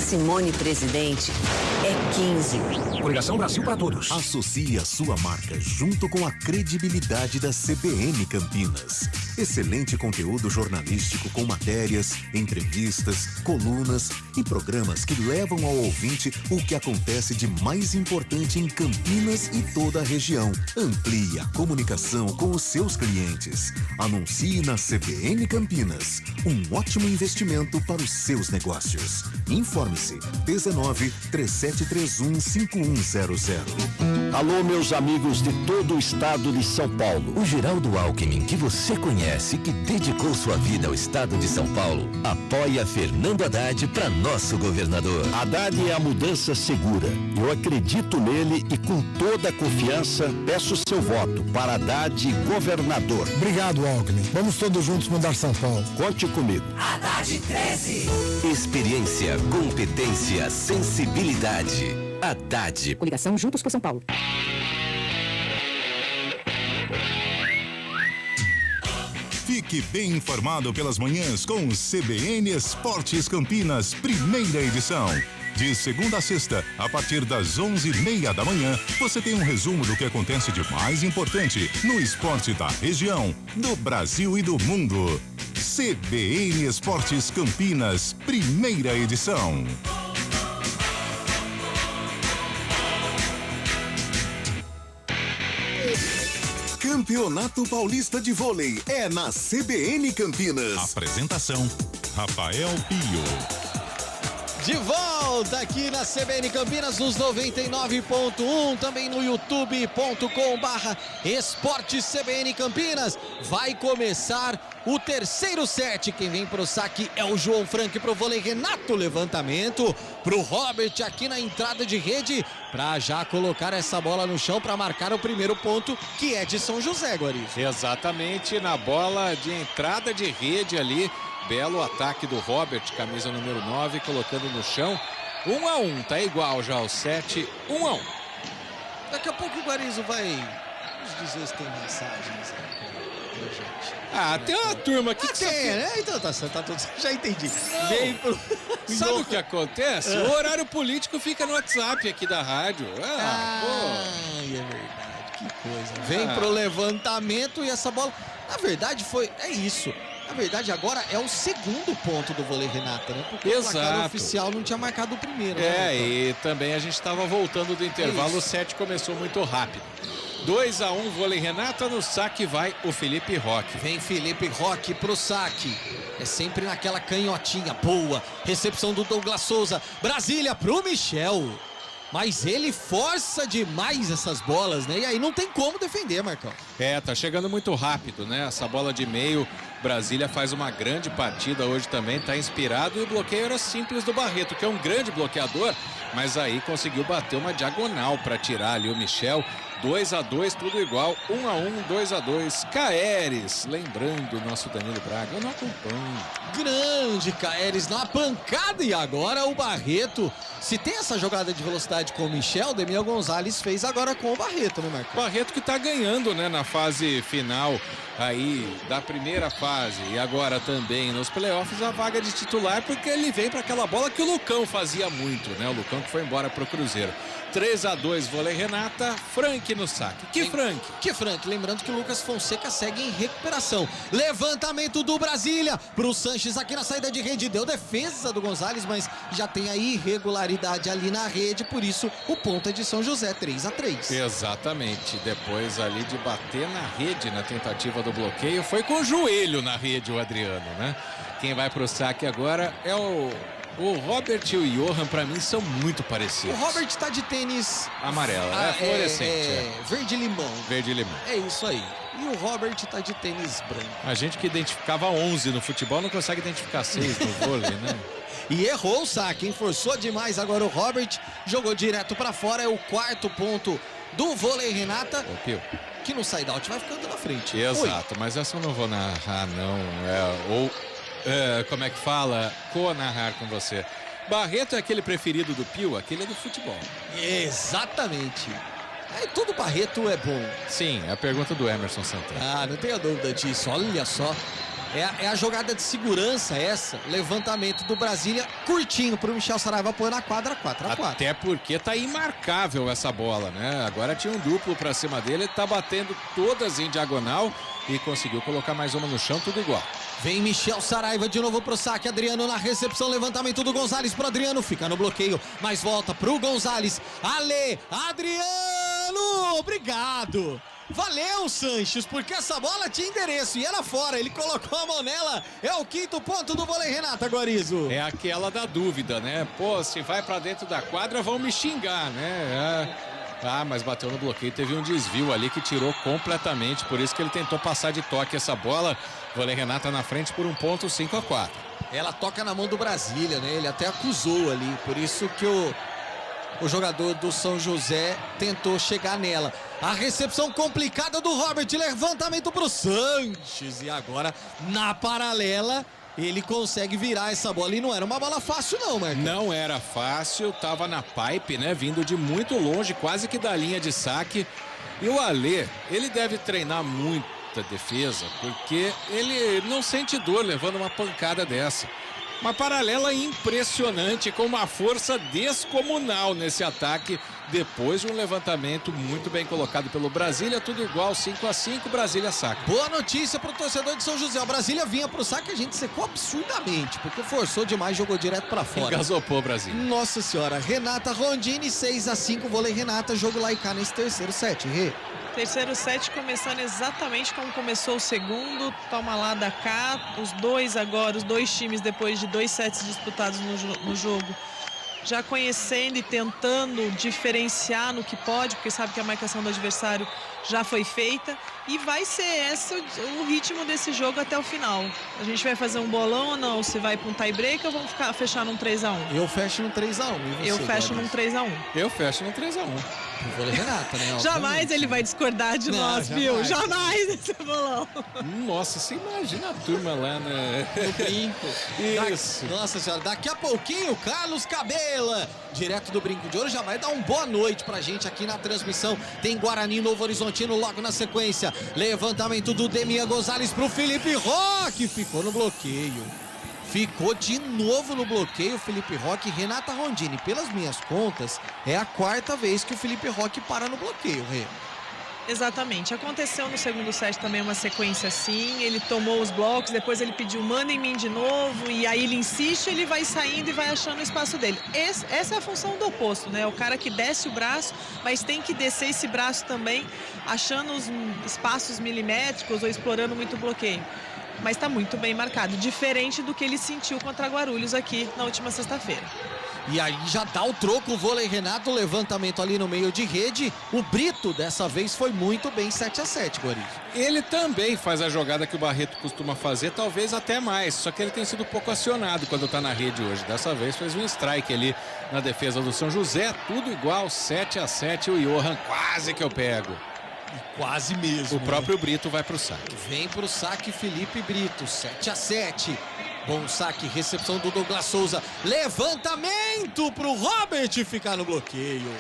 S17: Simone Presidente é 15.
S4: Coligação Brasil para Todos. Associe a sua marca junto com a credibilidade da CBN Campinas. Excelente conteúdo jornalístico com matérias, entrevistas, colunas e programas que levam ao ouvinte o que acontece de mais importante em Campinas e toda a região. Amplie a comunicação com os seus clientes. Anuncie na CBN Campinas. Um ótimo investimento para os seus negócios. Informe-se 19-3731-5100.
S19: Alô, meus amigos de todo o estado de São Paulo. O Geraldo Alckmin, que você conhece, que dedicou sua vida ao estado de São Paulo, apoia Fernando Haddad para nosso governador.
S20: Haddad é a mudança segura. Eu acredito nele e com toda a confiança peço seu voto para Haddad governador.
S21: Obrigado, Alckmin. Vamos todos juntos mudar São Paulo.
S20: Conte comigo.
S13: Haddad 13.
S10: Experiência, competência, sensibilidade. Haddad.
S17: Coligação Juntos por São Paulo.
S15: Fique bem informado pelas manhãs com o CBN Esportes Campinas, primeira edição. De segunda a sexta, a partir das 11h30 da manhã, você tem um resumo do que acontece de mais importante no esporte da região, do Brasil e do mundo. CBN Esportes Campinas, primeira edição.
S4: Campeonato Paulista de Vôlei é na CBN Campinas.
S15: Apresentação: Rafael Pio.
S3: De volta aqui na CBN Campinas, nos 99.1, também no youtube.com/Esportes CBN Campinas. Vai começar o terceiro set. Quem vem pro saque é o João Frank pro vôlei. Renato, levantamento pro Robert aqui na entrada de rede, pra já colocar essa bola no chão para marcar o primeiro ponto, que é de São José, Guarizo.
S2: Exatamente, na bola de entrada de rede ali, Belo ataque do Robert, camisa número 9, colocando no chão. 1-1, tá igual já ao 7, 1-1.
S3: Daqui a pouco o Guarizo vai nos dizer se tem mensagens aí pra gente.
S2: Ah, tem uma turma aqui que
S3: tem, né? Então tá tudo, já entendi.
S2: Vem pro... Sabe o que acontece? O horário político fica no WhatsApp aqui da rádio.
S3: É verdade, que coisa. Vem pro levantamento e essa bola, na verdade é isso. Na verdade, agora é o segundo ponto do vôlei Renata, né? Porque o placar oficial não tinha marcado o primeiro. Né,
S2: e também a gente estava voltando do intervalo, o set começou muito rápido. 2-1, vôlei Renata, no saque vai o Felipe Roque.
S3: Vem Felipe Roque pro saque. É sempre naquela canhotinha boa. Recepção do Douglas Souza. Brasília pro Michel. Mas ele força demais essas bolas, né? E aí não tem como defender, Marcão.
S2: Tá chegando muito rápido, né? Essa bola de meio, Brasília faz uma grande partida hoje também, tá inspirado. E o bloqueio era simples do Barreto, que é um grande bloqueador, mas aí conseguiu bater uma diagonal para tirar ali o Michel. 2-2, tudo igual. 1-1, 2-2. Caeres, lembrando o nosso Danilo Braga, eu não acompanho.
S3: Grande Caeres na pancada e agora o Barreto. Se tem essa jogada de velocidade com o Michel, Demian Gonzalez fez agora com o Barreto, né, Marcos?
S2: Barreto que tá ganhando, né, na fase final aí da primeira fase e agora também nos playoffs a vaga de titular, porque ele vem para aquela bola que o Lucão fazia muito, né? O Lucão que foi embora pro Cruzeiro. 3-2, vôlei Renata, Frank no saque. Que Frank?
S3: Lembrando que o Lucas Fonseca segue em recuperação. Levantamento do Brasília pro Sanches aqui na saída de rede. Deu defesa do Gonzalez, mas já tem a irregularidade ali na rede, por isso o ponto é de São José, 3-3.
S2: Exatamente. Depois ali de bater na rede na tentativa do bloqueio, foi com o joelho na rede o Adriano, né? Quem vai pro saque agora é o Robert e o Johan, pra mim, são muito parecidos.
S3: O Robert tá de tênis
S2: amarelo, fluorescente.
S3: Verde-limão.
S2: Verde-limão.
S3: É isso aí. E o Robert tá de tênis branco.
S2: A gente que identificava 11 no futebol não consegue identificar 6 no vôlei, né?
S3: E errou o saque, hein? Forçou demais agora o Robert, jogou direto pra fora, é o 4º ponto do vôlei Renata. Que no side-out vai ficando na frente.
S2: Exato, mas essa eu não vou narrar, não. Como é que fala? Co-narrar com você. Barreto é aquele preferido do Pio, aquele é do futebol.
S3: Exatamente. Todo Barreto é bom.
S2: Sim, é a pergunta do Emerson Santana.
S3: Não tenha dúvida disso, olha só. É a jogada de segurança essa, levantamento do Brasília, curtinho pro Michel Saraiva pôr na quadra, 4-4.
S2: Até porque tá imarcável essa bola, né? Agora tinha um duplo pra cima dele, ele tá batendo todas em diagonal e conseguiu colocar mais uma no chão, tudo igual.
S3: Vem Michel Saraiva de novo pro saque, Adriano na recepção, levantamento do Gonzalez pro Adriano, fica no bloqueio, mas volta pro Gonzalez, Adriano, obrigado! Valeu, Sanches, porque essa bola tinha endereço e era fora, ele colocou a mão nela, é o 5º ponto do vôlei Renata, Guarizo.
S2: É aquela da dúvida, né? Se vai pra dentro da quadra vão me xingar, né? Mas bateu no bloqueio, teve um desvio ali que tirou completamente, por isso que ele tentou passar de toque essa bola. Vôlei Renata na frente por 1 ponto, 5-4.
S3: Ela toca na mão do Brasília, né? Ele até acusou ali, por isso que o jogador do São José tentou chegar nela. A recepção complicada do Robert, levantamento pro Sanches. E agora, na paralela, ele consegue virar essa bola. E não era uma bola fácil não, Marcos.
S2: Não era fácil, tava na pipe, né? Vindo de muito longe, quase que da linha de saque. E o Alê, ele deve treinar muita defesa, porque ele não sente dor levando uma pancada dessa. Uma paralela impressionante, com uma força descomunal nesse ataque, depois de um levantamento muito bem colocado pelo Brasília, tudo igual, 5-5, Brasília saca.
S3: Boa notícia pro torcedor de São José, o Brasília vinha pro saque, a gente secou absurdamente, porque forçou demais, jogou direto pra fora.
S2: Engasopou o Brasília.
S3: Nossa senhora, Renata Rondini, 6-5, vôlei Renata, jogo lá e cá nesse terceiro set,
S1: Terceiro set começando exatamente como começou o segundo, toma lá da cá, os dois times depois de 2 sets disputados no jogo, já conhecendo e tentando diferenciar no que pode, porque sabe que a marcação do adversário já foi feita e vai ser esse o ritmo desse jogo até o final. A gente vai fazer um bolão ou não? Se vai para um tie break ou vamos fechar num 3-1?
S3: Eu fecho num 3-1.
S1: Eu fecho num 3-1.
S2: Eu fecho num 3-1.
S3: O vôlei Renata, né?
S1: Jamais ele vai discordar de nós, viu? Jamais esse bolão.
S2: Nossa, você imagina a turma lá, né?
S3: No brinco.
S2: Isso.
S3: Nossa senhora, daqui a pouquinho, Carlos Cabela, direto do Brinco de Ouro, já vai dar uma boa noite pra gente aqui na transmissão. Tem Guarani Novo Horizontino logo na sequência. Levantamento do Demian Gonzalez pro Felipe Roque. Ficou no bloqueio. Ficou de novo no bloqueio o Felipe Roque. Renata Rondini, pelas minhas contas, é a 4ª vez que o Felipe Roque para no bloqueio, Rê.
S1: Exatamente. Aconteceu no segundo set também uma sequência assim. Ele tomou os blocos, depois ele pediu manda em mim de novo. E aí ele insiste, ele vai saindo e vai achando o espaço dele. Essa é a função do oposto, né? O cara que desce o braço, mas tem que descer esse braço também, achando os espaços milimétricos ou explorando muito o bloqueio. Mas está muito bem marcado, diferente do que ele sentiu contra Guarulhos aqui na última sexta-feira.
S3: E aí já dá o troco o vôlei Renato, levantamento ali no meio de rede. O Brito dessa vez foi muito bem, 7-7, Guariz.
S2: Ele também faz a jogada que o Barreto costuma fazer, talvez até mais, só que ele tem sido pouco acionado quando está na rede hoje. Dessa vez fez um strike ali na defesa do São José, tudo igual, 7-7, o Johan quase que eu pego.
S3: Quase mesmo.
S2: O próprio Brito vai pro saque.
S3: Vem pro saque Felipe Brito, 7-7. Bom saque, recepção do Douglas Souza. Levantamento pro Robert ficar no bloqueio.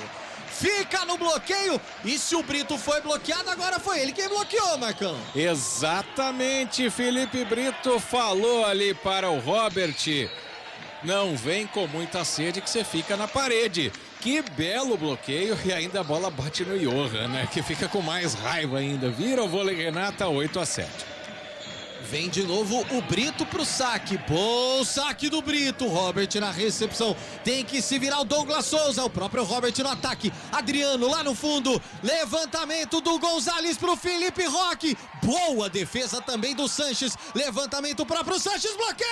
S3: Fica no bloqueio. E se o Brito foi bloqueado, agora foi ele quem bloqueou, Marcão.
S2: Exatamente, Felipe Brito falou ali para o Robert. Não vem com muita sede que você fica na parede. Que belo bloqueio e ainda a bola bate no Johan, né? Que fica com mais raiva ainda. Vira o vôlei Renata, 8-7.
S3: Vem de novo o Brito pro saque. Bom saque do Brito. Robert na recepção. Tem que se virar o Douglas Souza. O próprio Robert no ataque. Adriano lá no fundo. Levantamento do Gonzalez pro Felipe Roque. Boa defesa também do Sanches. Levantamento próprio Sanches. Bloqueio!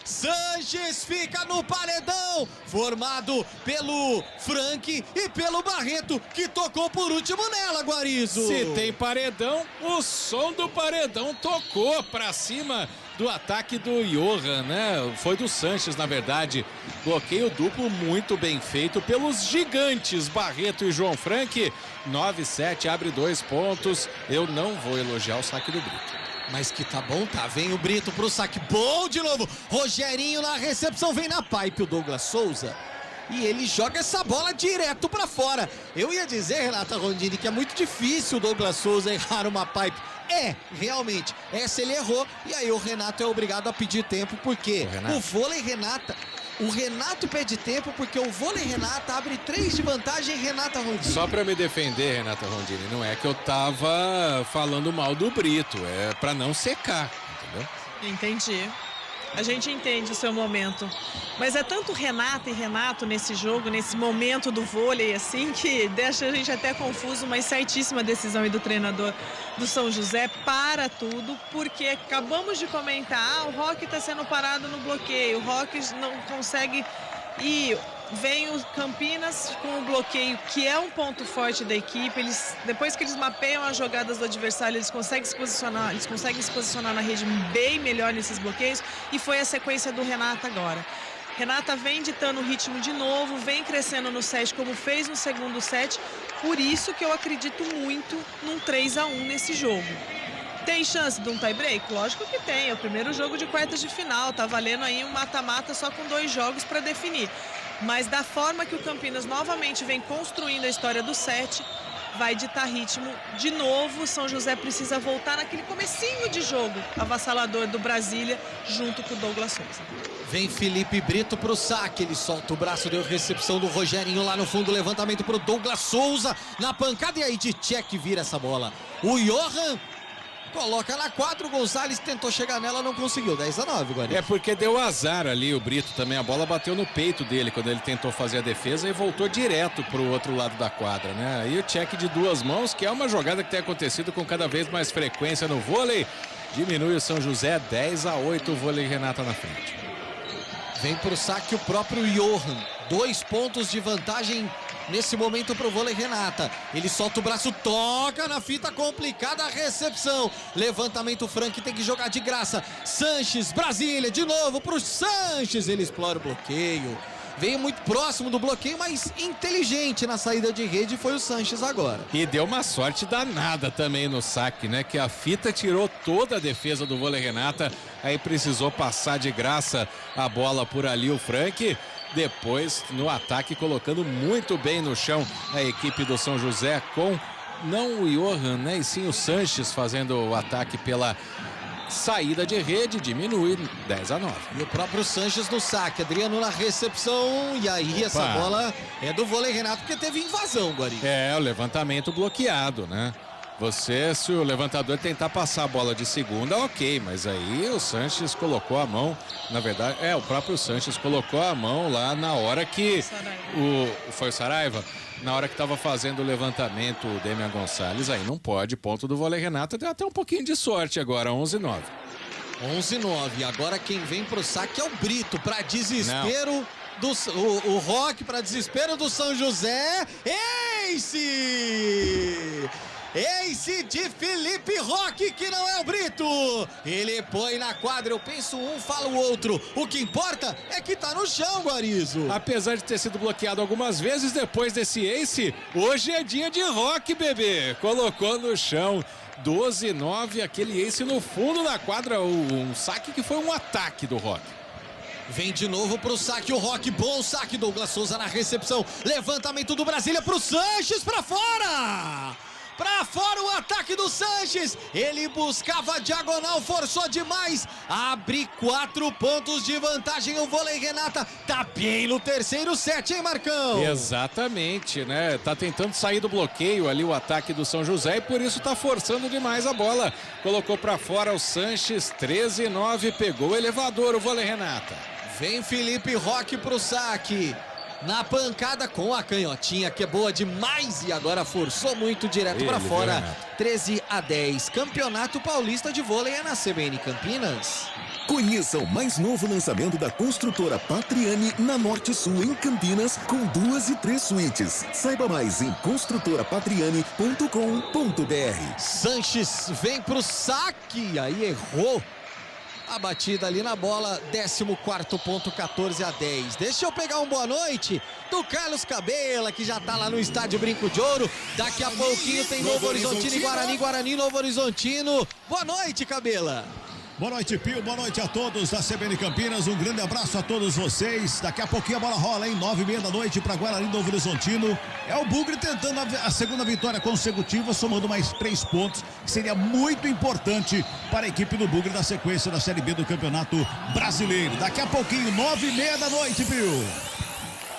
S3: Sanches fica no paredão, formado pelo Frank e pelo Barreto, que tocou por último nela, Guarizo.
S2: Se tem paredão, o som do paredão tocou pra cima do ataque do Johan, né? Foi do Sanches, na verdade. Bloqueio duplo muito bem feito pelos gigantes Barreto e João Frank. 9-7, abre 2 pontos. Eu não vou elogiar o saque do Brito.
S3: Mas que tá bom, tá? Vem o Brito pro saque. Bom de novo. Rogerinho na recepção. Vem na pipe o Douglas Souza. E ele joga essa bola direto pra fora. Eu ia dizer, Renata Rondini, que é muito difícil o Douglas Souza errar uma pipe. Realmente. Essa ele errou. E aí o Renato é obrigado a pedir tempo. Porque o vôlei Renata... O Renato pede tempo porque o vôlei Renata abre 3 de vantagem, Renata Rondini.
S2: Só pra me defender, Renata Rondini, não é que eu tava falando mal do Brito, é pra não secar, entendeu?
S1: Entendi. A gente entende o seu momento. Mas é tanto Renata e Renato nesse jogo, nesse momento do vôlei, assim, que deixa a gente até confuso, mas certíssima decisão aí do treinador do São José. Para tudo, porque acabamos de comentar, o Roque está sendo parado no bloqueio, o Roque não consegue ir. Vem o Campinas com o bloqueio, que é um ponto forte da equipe. Depois que eles mapeiam as jogadas do adversário, eles conseguem se posicionar na rede bem melhor nesses bloqueios. E foi a sequência do Renata agora. Renata vem ditando o ritmo de novo, vem crescendo no set como fez no segundo set. Por isso que eu acredito muito num 3-1 nesse jogo. Tem chance de um tie-break? Lógico que tem. É o primeiro jogo de quartas de final. Tá valendo aí um mata-mata só com 2 jogos para definir. Mas da forma que o Campinas novamente vem construindo a história do set, vai ditar ritmo de novo. O São José precisa voltar naquele comecinho de jogo avassalador do Brasília, junto com o Douglas Souza.
S3: Vem Felipe Brito pro saque, ele solta o braço, deu recepção do Rogerinho lá no fundo, levantamento pro Douglas Souza na pancada, e aí de check vira essa bola. O Johan coloca na 4, o Gonzalez tentou chegar nela, não conseguiu, 10-9, Guarani.
S2: É porque deu azar ali o Brito também, a bola bateu no peito dele quando ele tentou fazer a defesa e voltou direto pro outro lado da quadra, né? Aí o check de 2 mãos, que é uma jogada que tem acontecido com cada vez mais frequência no vôlei, diminui o São José, 10-8, o vôlei Renata na frente.
S3: Vem pro saque o próprio Johan, 2 pontos de vantagem nesse momento pro vôlei Renata. Ele solta o braço, toca na fita complicada a recepção. Levantamento Frank, tem que jogar de graça. Sanches, Brasília, de novo pro Sanches. Ele explora o bloqueio. veio muito próximo do bloqueio, mas inteligente na saída de rede foi o Sanches agora.
S2: E deu uma sorte danada também no saque, né? Que a fita tirou toda a defesa do Vôlei Renata, aí precisou passar de graça a bola por ali o Frank. Depois, no ataque, colocando muito bem no chão a equipe do São José com, não o Johan, né? E sim o Sanches fazendo o ataque pela saída de rede, diminui 10-9.
S3: E o próprio Sanches no saque, Adriano na recepção, e aí essa bola é do Vôlei Renato, porque teve invasão, Guari.
S2: É, o levantamento bloqueado, né? Se o levantador tentar passar a bola de segunda, ok, mas aí o Sanches colocou a mão, na verdade, o próprio Sanches colocou a mão lá na hora que foi o Saraiva? Na hora que estava fazendo o levantamento, o Demian Gonçalves, aí não pode, ponto do Vôlei Renata, deu até um pouquinho de sorte agora, 11-9.
S3: 11-9, agora quem vem pro saque é o Brito, para desespero o Roque, para desespero do São José, Ace de Felipe Roque, que não é o Brito. Ele põe na quadra, eu penso um, falo o outro. O que importa é que tá no chão, Guarizo.
S2: Apesar de ter sido bloqueado algumas vezes, depois desse Ace, hoje é dia de Roque, bebê. Colocou no chão, 12-9, aquele Ace no fundo da quadra, um saque que foi um ataque do Roque.
S3: Vem de novo pro saque o Roque, bom saque, Douglas Souza na recepção. Levantamento do Brasília pro Sanches, pra fora! Pra fora o ataque do Sanches, ele buscava a diagonal, forçou demais, abre 4 pontos de vantagem o Vôlei Renata, tá bem no terceiro set, hein, Marcão?
S2: Exatamente, né? Tá tentando sair do bloqueio ali o ataque do São José e por isso tá forçando demais a bola. Colocou pra fora o Sanches, 13-9, pegou o elevador o Vôlei Renata.
S3: Vem Felipe Roque pro saque. Na pancada com a canhotinha, que é boa demais, e agora forçou muito direto para fora. 13-10. Campeonato Paulista de Vôlei é na CBN Campinas.
S4: Conheça o mais novo lançamento da construtora Patriani na Norte Sul, em Campinas, com 2 e 3 suítes. Saiba mais em construtorapatriani.com.br.
S3: Sanches vem pro saque, aí errou a batida ali na bola, 14º ponto, 14-10. Deixa eu pegar um boa noite do Carlos Cabela, que já tá lá no estádio Brinco de Ouro. Daqui a pouquinho tem Novo Horizontino e Guarani, Guarani, Novo Horizontino. Boa noite, Cabela.
S6: Boa noite, Pio. Boa noite a todos da CBN Campinas. Um grande abraço a todos vocês. Daqui a pouquinho a bola rola, hein? 9h30 da noite para Guarani, Novo Horizontino. É o Bugre tentando a segunda vitória consecutiva, somando mais 3 pontos, que seria muito importante para a equipe do Bugre na sequência da Série B do Campeonato Brasileiro. Daqui a pouquinho, 9h30 da noite, Pio.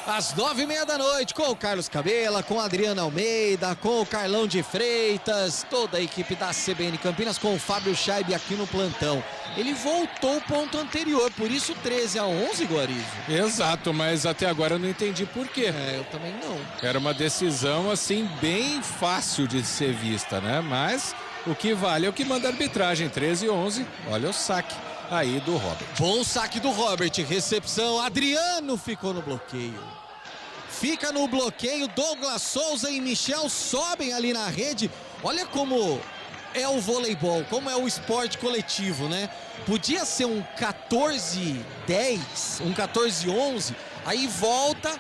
S3: Às 9h30 da noite, com o Carlos Cabela, com a Adriana Almeida, com o Carlão de Freitas, toda a equipe da CBN Campinas, com o Fábio Scheibe aqui no plantão. Ele voltou ao ponto anterior, por isso 13-11, Guarizo.
S2: Exato, mas até agora eu não entendi por quê.
S3: Eu também não.
S2: Era uma decisão, assim, bem fácil de ser vista, né? Mas o que vale é o que manda a arbitragem, 13-11, olha o saque aí do Robert.
S3: Bom saque do Robert, recepção, Adriano ficou no bloqueio. Fica no bloqueio, Douglas Souza e Michel sobem ali na rede. Olha como é o voleibol, como é o esporte coletivo, né? Podia ser um 14-10, um 14-11, aí volta,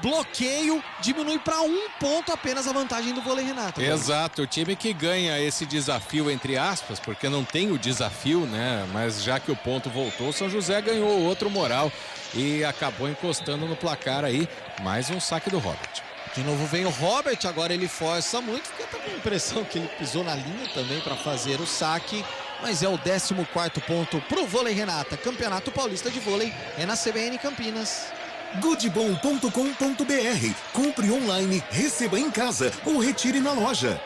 S3: bloqueio, diminui para 1 ponto apenas a vantagem do Vôlei Renato.
S2: Exato, o time que ganha esse desafio, entre aspas, porque não tem o desafio, né? Mas já que o ponto voltou, São José ganhou outro moral e acabou encostando no placar aí. Mais um saque do Robert.
S3: De novo vem o Robert, agora ele força muito, fica até com a impressão que ele pisou na linha também para fazer o saque. Mas é o 14º ponto pro Vôlei Renata. Campeonato Paulista de Vôlei é na CBN Campinas.
S4: Goodbom.com.br. Compre online, receba em casa ou retire na loja.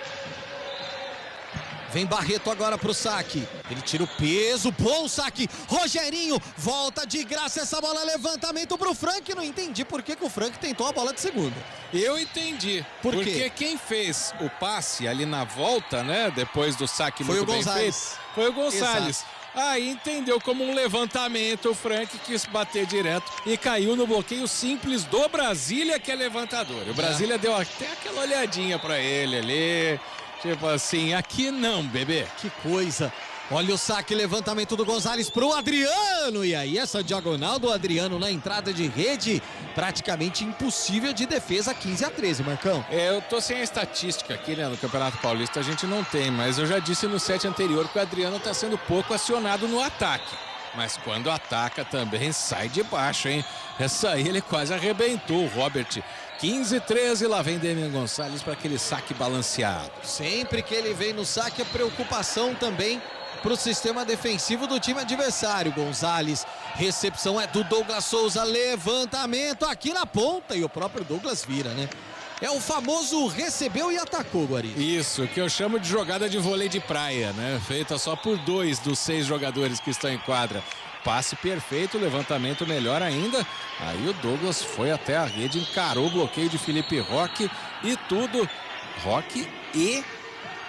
S3: Vem Barreto agora pro saque. Ele tira o peso, bom saque. Rogerinho, volta de graça essa bola, levantamento pro Frank. Não entendi por que o Frank tentou a bola de segunda.
S2: Eu entendi. Porque quem fez o passe ali na volta, né? Depois do saque
S3: foi
S2: muito
S3: o
S2: bem feito, foi o Gonçalves.
S3: Exato.
S2: Aí entendeu como um levantamento, o Frank quis bater direto e caiu no bloqueio simples do Brasília, que é levantador. O Brasília deu até aquela olhadinha pra ele ali, tipo assim, aqui não, bebê.
S3: Que coisa. Olha o saque, levantamento do Gonzalez pro Adriano. E aí essa diagonal do Adriano na entrada de rede, praticamente impossível de defesa, 15-13, Marcão.
S2: Eu tô sem a estatística aqui, né? No Campeonato Paulista a gente não tem, mas eu já disse no set anterior que o Adriano tá sendo pouco acionado no ataque. Mas quando ataca também sai de baixo, hein? Essa aí ele quase arrebentou o Robert. 15-13, lá vem Demian Gonçalves para aquele saque balanceado.
S3: Sempre que ele vem no saque, a preocupação também para o sistema defensivo do time adversário. Gonzalez, recepção é do Douglas Souza, levantamento aqui na ponta e o próprio Douglas vira, né? É o famoso recebeu e atacou, Guari.
S2: Isso, que eu chamo de jogada de vôlei de praia, né? Feita só por 2 dos 6 jogadores que estão em quadra. Passe perfeito, levantamento melhor ainda. Aí o Douglas foi até a rede, encarou o bloqueio de Felipe Roque e tudo. Roque e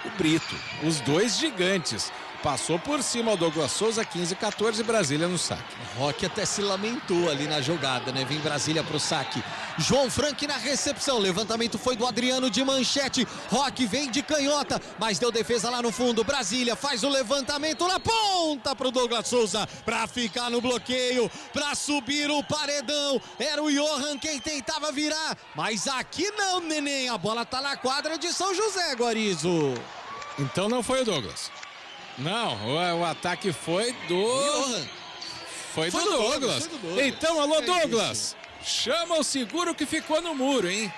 S2: o Brito, os dois gigantes. Passou por cima o Douglas Souza, 15-14, Brasília no saque.
S3: Roque até se lamentou ali na jogada, né? Vem Brasília pro saque. João Frank na recepção, levantamento foi do Adriano de manchete. Roque vem de canhota, mas deu defesa lá no fundo. Brasília faz o levantamento na ponta pro Douglas Souza, pra ficar no bloqueio, pra subir o paredão. Era o Johan quem tentava virar, mas aqui não, neném. A bola tá na quadra de São José, Guarizo.
S2: Então não foi o Douglas. Não, o ataque foi do... Foi do Douglas. Então, alô Douglas, chama o seguro que ficou no muro, hein?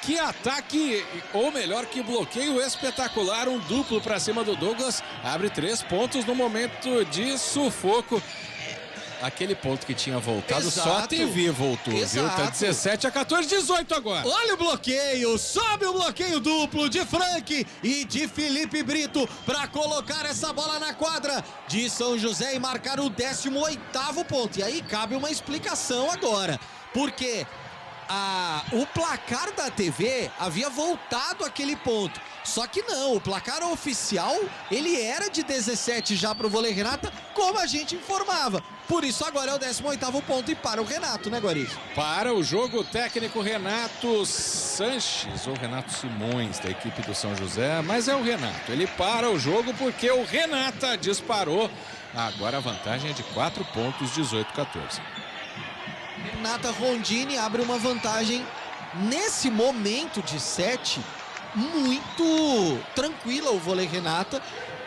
S2: Que ataque, ou melhor, que bloqueio espetacular, um duplo pra cima do Douglas. Abre 3 pontos no momento de sufoco. Aquele ponto que tinha voltado, exato. Só a TV voltou, exato. Viu? Tá 17-14, 18 agora.
S3: Olha o bloqueio, sobe o bloqueio duplo de Frank e de Felipe Brito para colocar essa bola na quadra de São José e marcar o 18º ponto. E aí cabe uma explicação agora, porque o placar da TV havia voltado aquele ponto. Só que não, o placar oficial, ele era de 17 já pro vôlei Renata, como a gente informava. Por isso agora é o 18º ponto e para o Renato, né, Guariz?
S2: Para o jogo técnico Renato Sanches, ou Renato Simões, da equipe do São José, mas é o Renato. Ele para o jogo porque o Renata disparou. Agora a vantagem é de 4 pontos, 18-14.
S3: Renata Rondini abre uma vantagem nesse momento de 7, muito tranquila o vôlei Renata,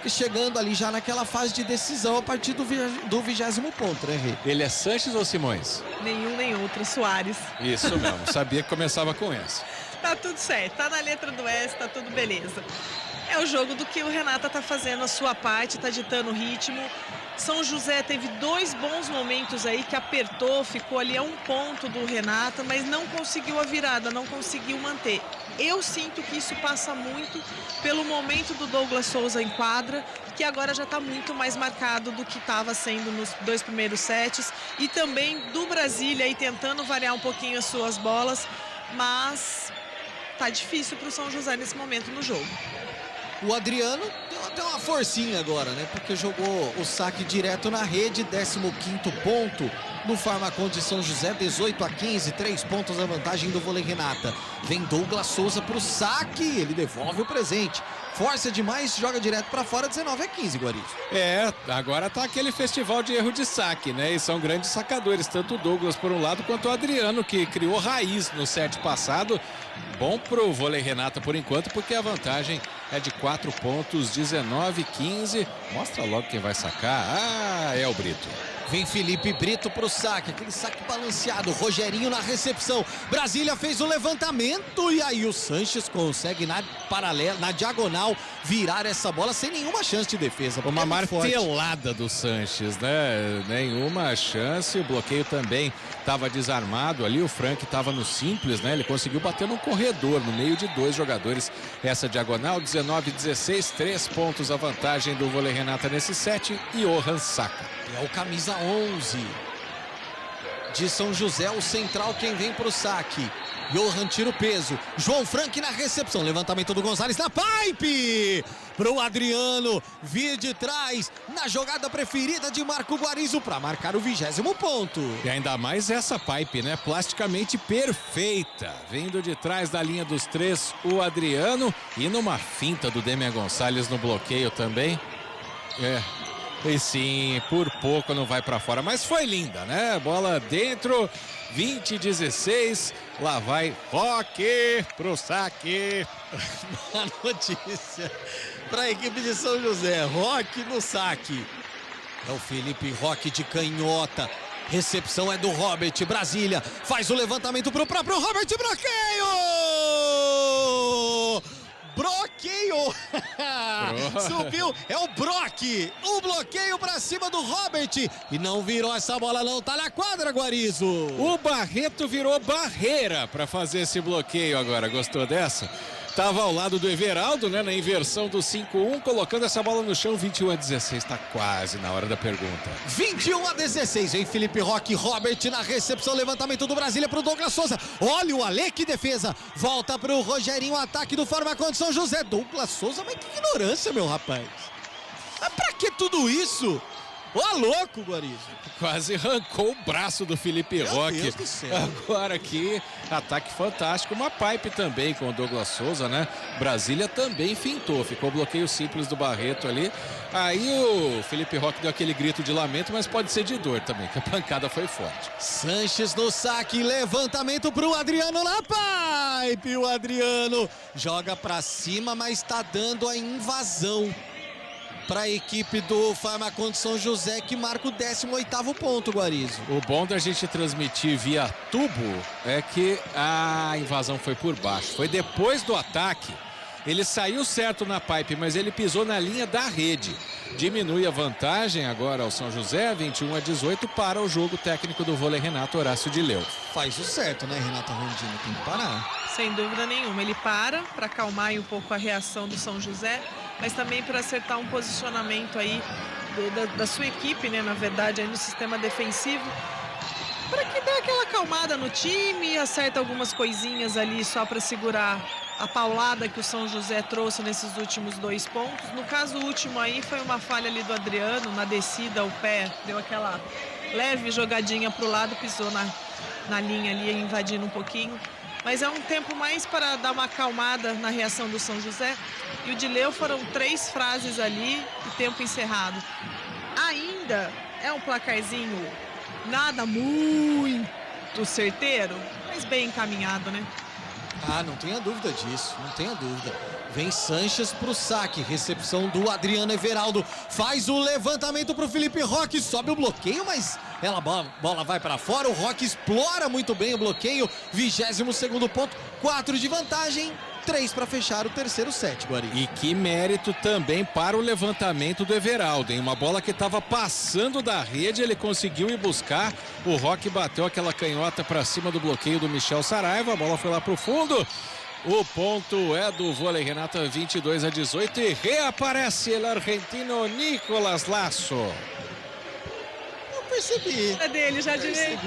S3: chegando ali já naquela fase de decisão a partir do 20º ponto, né, Rê?
S2: Ele é Sanches ou Simões?
S1: Nenhum nem outro, Soares.
S2: Isso mesmo, sabia que começava com essa.
S1: Tá tudo certo, tá na letra do S, tá tudo beleza. É o jogo do que o Renata tá fazendo a sua parte, tá ditando o ritmo. São José teve 2 bons momentos aí que apertou, ficou ali a 1 ponto do Renata, mas não conseguiu a virada, não conseguiu manter. Eu sinto que isso passa muito pelo momento do Douglas Souza em quadra, que agora já está muito mais marcado do que estava sendo nos 2 primeiros sets, e também do Brasília aí tentando variar um pouquinho as suas bolas, mas tá difícil para o São José nesse momento no jogo.
S3: O Adriano deu até uma forcinha agora, né? Porque jogou o saque direto na rede, 15º ponto no Farmacon de São José, 18-15, 3 pontos a vantagem do vôlei Renata. Vem Douglas Souza pro saque, ele devolve o presente. Força demais, joga direto para fora, 19-15, Guariz.
S2: Agora tá aquele festival de erro de saque, né? E são grandes sacadores, tanto o Douglas por um lado quanto o Adriano, que criou raiz no set passado. Bom pro vôlei Renata por enquanto, porque a vantagem é de 4 pontos, 19-15. Mostra logo quem vai sacar. É o Brito.
S3: Vem Felipe Brito pro saque, aquele saque balanceado, Rogerinho na recepção. Brasília fez o levantamento e aí o Sanches consegue na paralela, na diagonal, virar essa bola sem nenhuma chance de defesa.
S2: Uma martelada do Sanches, né? Nenhuma chance, o bloqueio também estava desarmado ali, o Frank estava no simples, né? Ele conseguiu bater no corredor, no meio de 2 jogadores. Essa diagonal, 19-16, 3 pontos a vantagem do vôlei Renata nesse set e Johan saca.
S3: É o camisa 11 de São José, o central, quem vem pro saque. Johan tira o peso. João Frank na recepção. Levantamento do Gonzalez na pipe. Pro Adriano vir de trás na jogada preferida de Marco Guarizo para marcar o 20º ponto.
S2: E ainda mais essa pipe, né? Plasticamente perfeita. Vindo de trás da linha dos 3, o Adriano. E numa finta do Demian Gonçalves no bloqueio também. E sim, por pouco não vai para fora, mas foi linda, né? Bola dentro, 20-16, lá vai Roque pro saque.
S3: Uma notícia para a equipe de São José, Roque no saque. É o Felipe Roque de canhota. Recepção é do Robert, Brasília. Faz o levantamento pro próprio Robert, bloqueio! Bloqueio! Subiu, é o Brock. O bloqueio pra cima do Robert. E não virou essa bola não, tá na quadra, Guarizo.
S2: O Barreto virou barreira pra fazer esse bloqueio agora. Gostou dessa? Tava ao lado do Everaldo, né, na inversão do 5-1, colocando essa bola no chão, 21-16, tá quase na hora da pergunta.
S3: 21-16, vem Felipe Roque, Robert na recepção, levantamento do Brasília pro Douglas Souza. Olha o Ale, que defesa. Volta pro Rogerinho, ataque do Farmacon de São José. Douglas Souza, mas que ignorância, meu rapaz. Mas pra que tudo isso? Ô, louco, Guarizo.
S2: Quase arrancou o braço do Felipe Roque.
S3: Meu Deus do céu.
S2: Agora aqui, ataque fantástico. Uma pipe também com o Douglas Souza, né? Brasília também fintou. Ficou bloqueio simples do Barreto ali. Aí o Felipe Roque deu aquele grito de lamento, mas pode ser de dor também, que a pancada foi forte.
S3: Sanches no saque, levantamento pro Adriano na pipe. O Adriano joga pra cima, mas tá dando a invasão para a equipe do Farmacon de São José, que marca o 18º ponto, Guarizo.
S2: O bom da gente transmitir via tubo é que a invasão foi por baixo. Foi depois do ataque. Ele saiu certo na pipe, mas ele pisou na linha da rede. Diminui a vantagem agora ao São José, 21-18, para o jogo técnico do vôlei Renato Horácio de Leu.
S3: Faz o certo, né, Renata Rondino? Tem que parar.
S1: Sem dúvida nenhuma. Ele para acalmar aí um pouco a reação do São José, mas também para acertar um posicionamento aí da sua equipe, né, na verdade, aí no sistema defensivo, para que dê aquela acalmada no time e acerta algumas coisinhas ali só para segurar a paulada que o São José trouxe nesses últimos 2 pontos. No caso, o último aí foi uma falha ali do Adriano, na descida, o pé deu aquela leve jogadinha para o lado, pisou na linha ali, invadindo um pouquinho. Mas é um tempo mais para dar uma acalmada na reação do São José. E o de Leu foram 3 frases ali e tempo encerrado. Ainda é um placarzinho nada muito certeiro, mas bem encaminhado, né?
S3: Ah, não tenha dúvida disso, não tenha dúvida. Vem Sanches pro saque, recepção do Adriano Everaldo. Faz o levantamento pro Felipe Roque, sobe o bloqueio, mas bola vai para fora. O Roque explora muito bem o bloqueio. 22º ponto, 4 de vantagem. 3 para fechar o terceiro set, Guari.
S2: E que mérito também para o levantamento do Everaldo, hein? Uma bola que estava passando da rede, ele conseguiu ir buscar. O Roque bateu aquela canhota para cima do bloqueio do Michel Saraiva. A bola foi lá pro fundo. O ponto é do vôlei Renata, 22-18, e reaparece o argentino Nicolás Lasso.
S3: Eu percebi.
S1: É dele, já direi.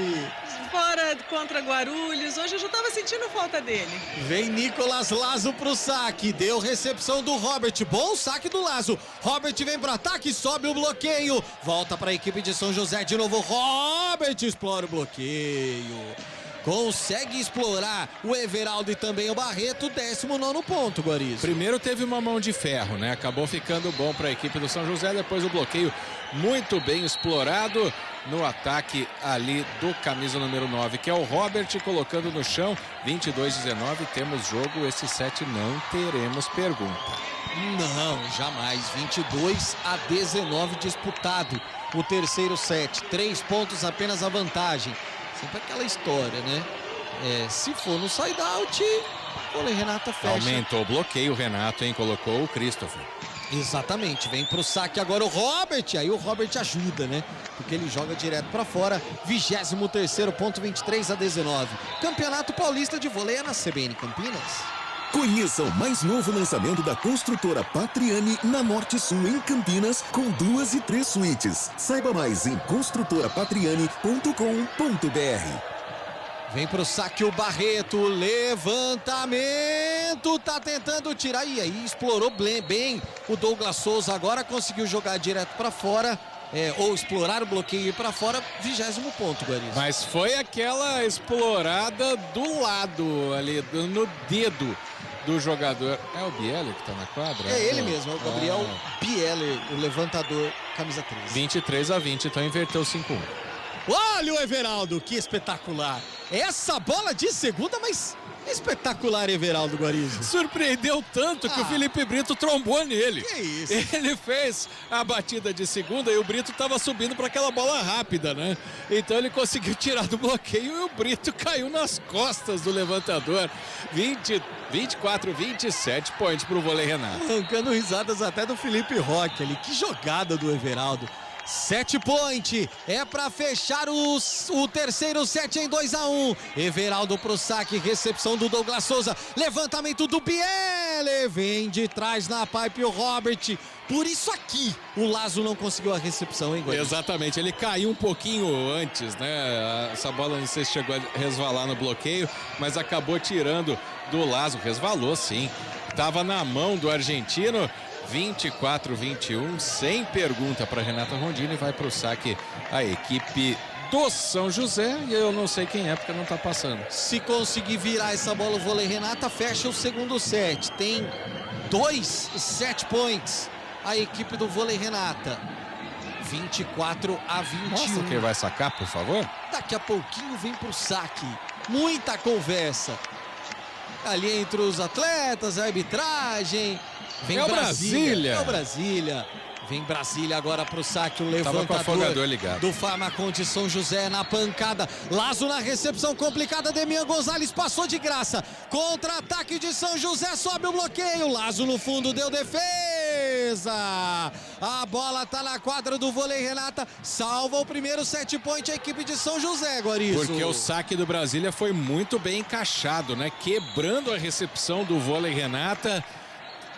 S1: Fora contra Guarulhos, hoje eu já estava sentindo falta dele.
S3: Vem Nicolás Lasso pro saque, deu recepção do Robert, bom saque do Lasso. Robert vem pro ataque, sobe o bloqueio, volta para a equipe de São José de novo. Robert explora o bloqueio. Consegue explorar o Everaldo e também o Barreto, 19º ponto, Guarizo.
S2: Primeiro teve uma mão de ferro, né? Acabou ficando bom para a equipe do São José, depois o bloqueio muito bem explorado no ataque ali do camisa número 9, que é o Robert, colocando no chão, 22-19, temos jogo, esse set não teremos pergunta.
S3: Não, jamais, 22-19 disputado o terceiro set, 3 pontos apenas a vantagem. Sempre aquela história, né? Se for no side-out, o Renata fecha.
S2: Aumentou o bloqueio, Renato, hein? Colocou o Christopher.
S3: Exatamente, vem pro saque agora o Robert, aí o Robert ajuda, né? Porque ele joga direto pra fora, 23º ponto, 23-19. Campeonato Paulista de Vôlei é na CBN Campinas.
S4: Conheça o mais novo lançamento da construtora Patriani na Norte Sul, em Campinas, com 2 e 3 suítes. Saiba mais em construtorapatriani.com.br.
S3: Vem pro saque o Barreto, levantamento, tá tentando tirar, e aí explorou bem o Douglas Souza, agora conseguiu jogar direto pra fora, ou explorar o bloqueio e ir pra fora, 20º ponto, Guarizo.
S2: Mas foi aquela explorada do lado ali, no dedo do jogador. É o Bieler que tá na quadra?
S3: É ele mesmo, é o Gabriel Bieler, o levantador, camisa 13.
S2: 23-20, então inverteu 5-1.
S3: Olha o Everaldo, que espetacular. Essa bola de segunda, mas espetacular, Everaldo Guarizo.
S2: Surpreendeu tanto que o Felipe Brito trombou nele.
S3: Que isso?
S2: Ele fez a batida de segunda e o Brito estava subindo para aquela bola rápida, né? Então ele conseguiu tirar do bloqueio e o Brito caiu nas costas do levantador. 24-27 pontos para o vôlei Renato.
S3: Arrancando risadas até do Felipe Roque ali. Que jogada do Everaldo. 7 point, é pra fechar o terceiro set em 2-1. Everaldo pro saque, recepção do Douglas Souza, levantamento do Bieler, vem de trás na pipe o Robert. Por isso aqui o Lazo não conseguiu a recepção, hein, Guilherme?
S2: Exatamente, ele caiu um pouquinho antes, né? Essa bola não sei se chegou a resvalar no bloqueio, mas acabou tirando do Lazo, resvalou sim. Tava na mão do argentino. 24-21, sem pergunta para Renata Rondini, vai para o saque a equipe do São José, e eu não sei quem é porque não está passando.
S3: Se conseguir virar essa bola o vôlei Renata, fecha o segundo set, tem 2 set points a equipe do vôlei Renata. 24-21.
S2: Mostra quem vai sacar, por favor.
S3: Daqui a pouquinho vem para o saque, muita conversa ali entre os atletas, a arbitragem. Vem Brasília. É o Brasília. Vem Brasília agora pro saque, o levantador
S2: ligado.
S3: do Farmaconte São José na pancada. Lazo na recepção complicada, Demian Gonzalez passou de graça. Contra-ataque de São José, sobe o bloqueio. Lazo no fundo, deu defesa. A bola tá na quadra do vôlei Renata. Salva o primeiro set point a equipe de São José, Guarizo.
S2: Porque o saque do Brasília foi muito bem encaixado, né? Quebrando a recepção do vôlei Renata.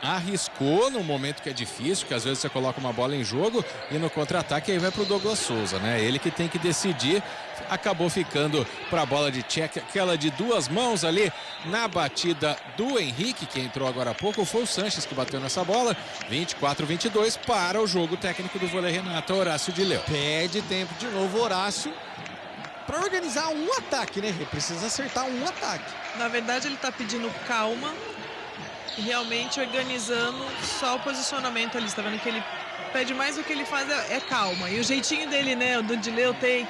S2: Arriscou no momento que é difícil, que às vezes você coloca uma bola em jogo e no contra-ataque aí vai pro Douglas Souza, né? Ele que tem que decidir, acabou ficando para a bola de check, aquela de duas mãos ali na batida do Henrique, que entrou agora há pouco, foi o Sanches que bateu nessa bola. 24-22 para o jogo técnico do vôlei Renata, Horácio de Leão.
S3: Pede tempo de novo, Horácio, para organizar um ataque, né? Precisa acertar um ataque.
S1: Na verdade, ele tá pedindo calma, realmente organizando só o posicionamento ali. Você tá vendo que ele pede mais, o que ele faz é calma. E o jeitinho dele, né, o do Dileu tem,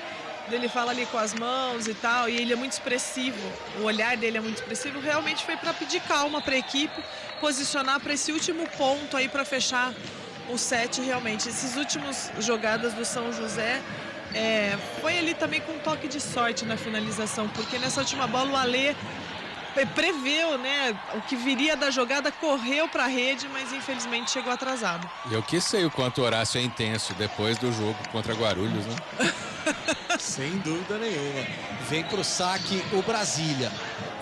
S1: ele fala ali com as mãos e tal, e ele é muito expressivo, o olhar dele é muito expressivo. Realmente foi para pedir calma para a equipe, posicionar para esse último ponto aí para fechar o set. Realmente, esses últimos jogadas do São José, foi ali também com um toque de sorte na finalização, porque nessa última bola o Alê preveu, né, o que viria da jogada, correu para a rede, mas infelizmente chegou atrasado.
S2: Eu que sei o quanto o Horácio é intenso depois do jogo contra Guarulhos, né?
S3: Sem dúvida nenhuma. Vem pro saque o Brasília.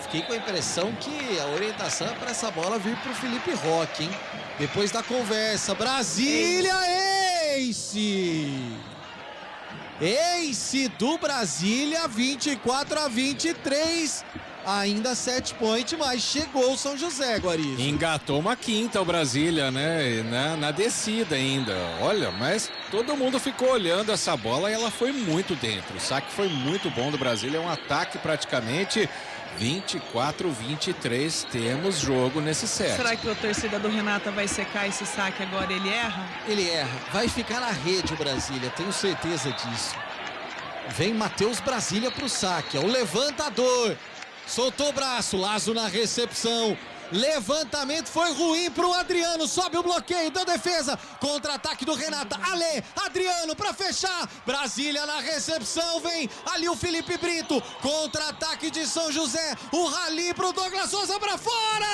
S3: Fiquei com a impressão que a orientação é para essa bola vir pro Felipe Roque, hein? Depois da conversa, Brasília, ace! Ace do Brasília, 24-23. Ainda 7 point, mas chegou o São José, Guarizo.
S2: Engatou uma quinta o Brasília, né? Na descida ainda. Olha, mas todo mundo ficou olhando essa bola e ela foi muito dentro. O saque foi muito bom do Brasília, é um ataque praticamente. 24-23, temos jogo nesse set.
S1: Será que a torcida do Renata vai secar esse saque agora? Ele erra?
S3: Ele erra. Vai ficar na rede o Brasília, tenho certeza disso. Vem Matheus Brasília pro saque, é o levantador. Soltou o braço, Lazo na recepção. Levantamento foi ruim pro Adriano. Sobe o bloqueio, deu defesa. Contra-ataque do Renata. Ale, Adriano pra fechar. Brasília na recepção. Vem ali o Felipe Brito. Contra-ataque de São José. O rally pro Douglas Souza pra fora.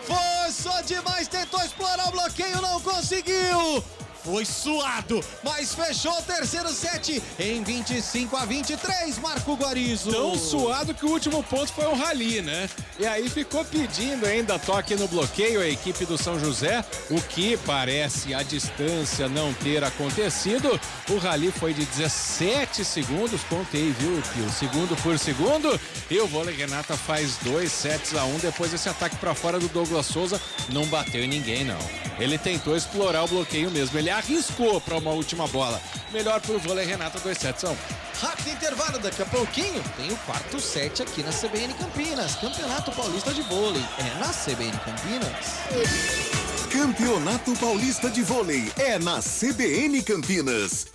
S3: Forçou demais, tentou explorar o bloqueio, não conseguiu. Foi suado, mas fechou o terceiro set em 25-23, Marco Guarizo.
S2: Tão suado que o último ponto foi um rally, né? E aí ficou pedindo ainda toque no bloqueio a equipe do São José, o que parece a distância não ter acontecido. O rally foi de 17 segundos, contei, viu, Pio? Segundo por segundo. E o vôlei Renata faz 2-1 depois desse ataque para fora do Douglas Souza. Não bateu em ninguém, não. Ele tentou explorar o bloqueio mesmo. Ele arriscou para uma última bola. Melhor para o vôlei Renata, 2-1.
S3: rápido intervalo. Daqui a pouquinho tem o quarto set aqui na CBN Campinas. Campeonato Paulista de Vôlei é na CBN Campinas.
S4: Campeonato Paulista de Vôlei é na CBN Campinas.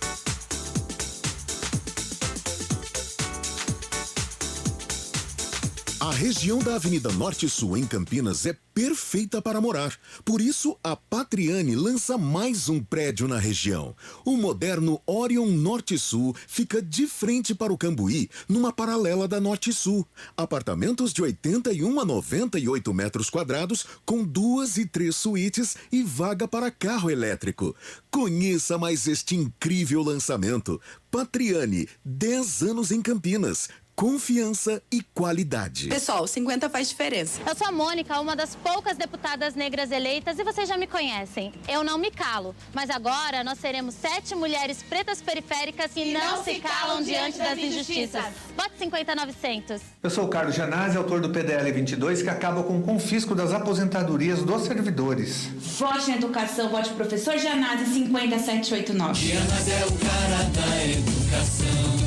S4: A região da Avenida Norte-Sul em Campinas é perfeita para morar. Por isso, a Patriani lança mais um prédio na região. O moderno Orion Norte-Sul fica de frente para o Cambuí, numa paralela da Norte-Sul. Apartamentos de 81 a 98 metros quadrados, com 2 e 3 suítes e vaga para carro elétrico. Conheça mais este incrível lançamento. Patriani, 10 anos em Campinas. Confiança e qualidade.
S7: Pessoal, 50 faz diferença.
S22: Eu sou a Mônica, uma das poucas deputadas negras eleitas e vocês já me conhecem. Eu não me calo, mas agora nós seremos 7 mulheres pretas periféricas que não se calam diante das injustiças. Vote 50-900.
S23: Eu sou o Carlos Janazzi, autor do PDL 22, que acaba com o confisco das aposentadorias dos servidores.
S7: Vote na educação, vote professor Janazzi 50789.
S13: Janazzi é o cara da educação.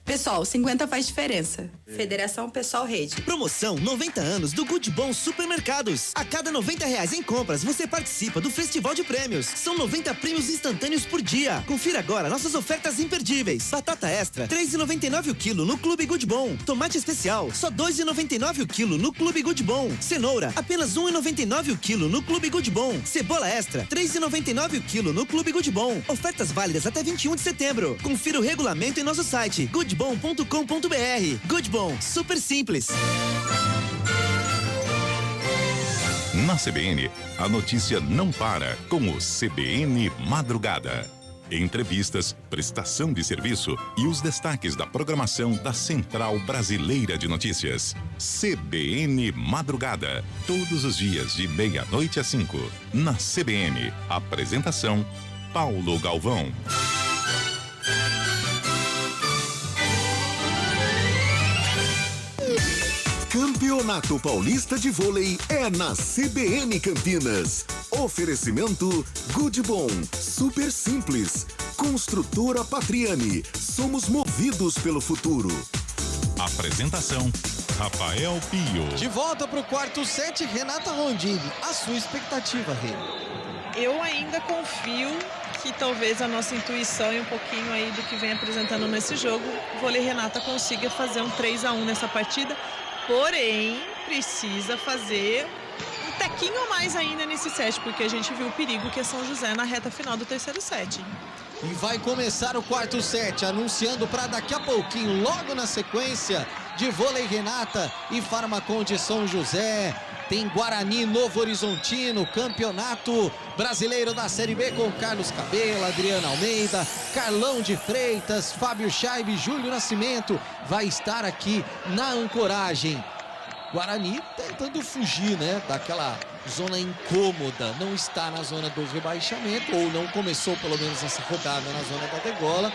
S7: Pessoal, 50 faz diferença. Federação Pessoal Rede.
S5: Promoção 90 anos do Good Bom Supermercados. A cada R$90 em compras, você participa do Festival de Prêmios. São 90 prêmios instantâneos por dia. Confira agora nossas ofertas imperdíveis. Batata extra, R$3,99 o quilo no Clube Good Bom. Tomate especial, só R$2,99 o quilo no Clube Good Bom. Cenoura, apenas R$1,99 o quilo no Clube Good Bom. Cebola extra, R$3,99 o quilo no Clube Good Bom. Ofertas válidas até 21 de setembro. Confira o regulamento em nosso site goodbom.com.br. Good Bom, super simples.
S15: Na CBN, a notícia não para com o CBN Madrugada. Entrevistas, prestação de serviço e os destaques da programação da Central Brasileira de Notícias. CBN Madrugada. Todos os dias de meia-noite às 5. Na CBN. Apresentação: Paulo Galvão.
S4: Campeonato Paulista de Vôlei é na CBN Campinas. Oferecimento Good Bom, super simples. Construtora Patriani, somos movidos pelo futuro.
S15: Apresentação: Rafael Pio.
S3: De volta para o quarto set, Renata Rondini. A sua expectativa, Rê?
S1: Eu ainda confio que talvez a nossa intuição e um pouquinho aí do que vem apresentando nesse jogo, o Vôlei Renata consiga fazer um 3-1 nessa partida. Porém, precisa fazer um tequinho a mais ainda nesse set, porque a gente viu o perigo que é São José na reta final do terceiro set.
S3: E vai começar o quarto set, anunciando para daqui a pouquinho, logo na sequência, de Vôlei Renata e Farmacon de São José. Tem Guarani Novo Horizontino, Campeonato Brasileiro da Série B com Carlos Cabela, Adriana Almeida, Carlão de Freitas, Fábio Scheibe, Júlio Nascimento vai estar aqui na ancoragem. Guarani tentando fugir, né, daquela zona incômoda, não está na zona do rebaixamento, ou não começou pelo menos essa rodada na zona da degola,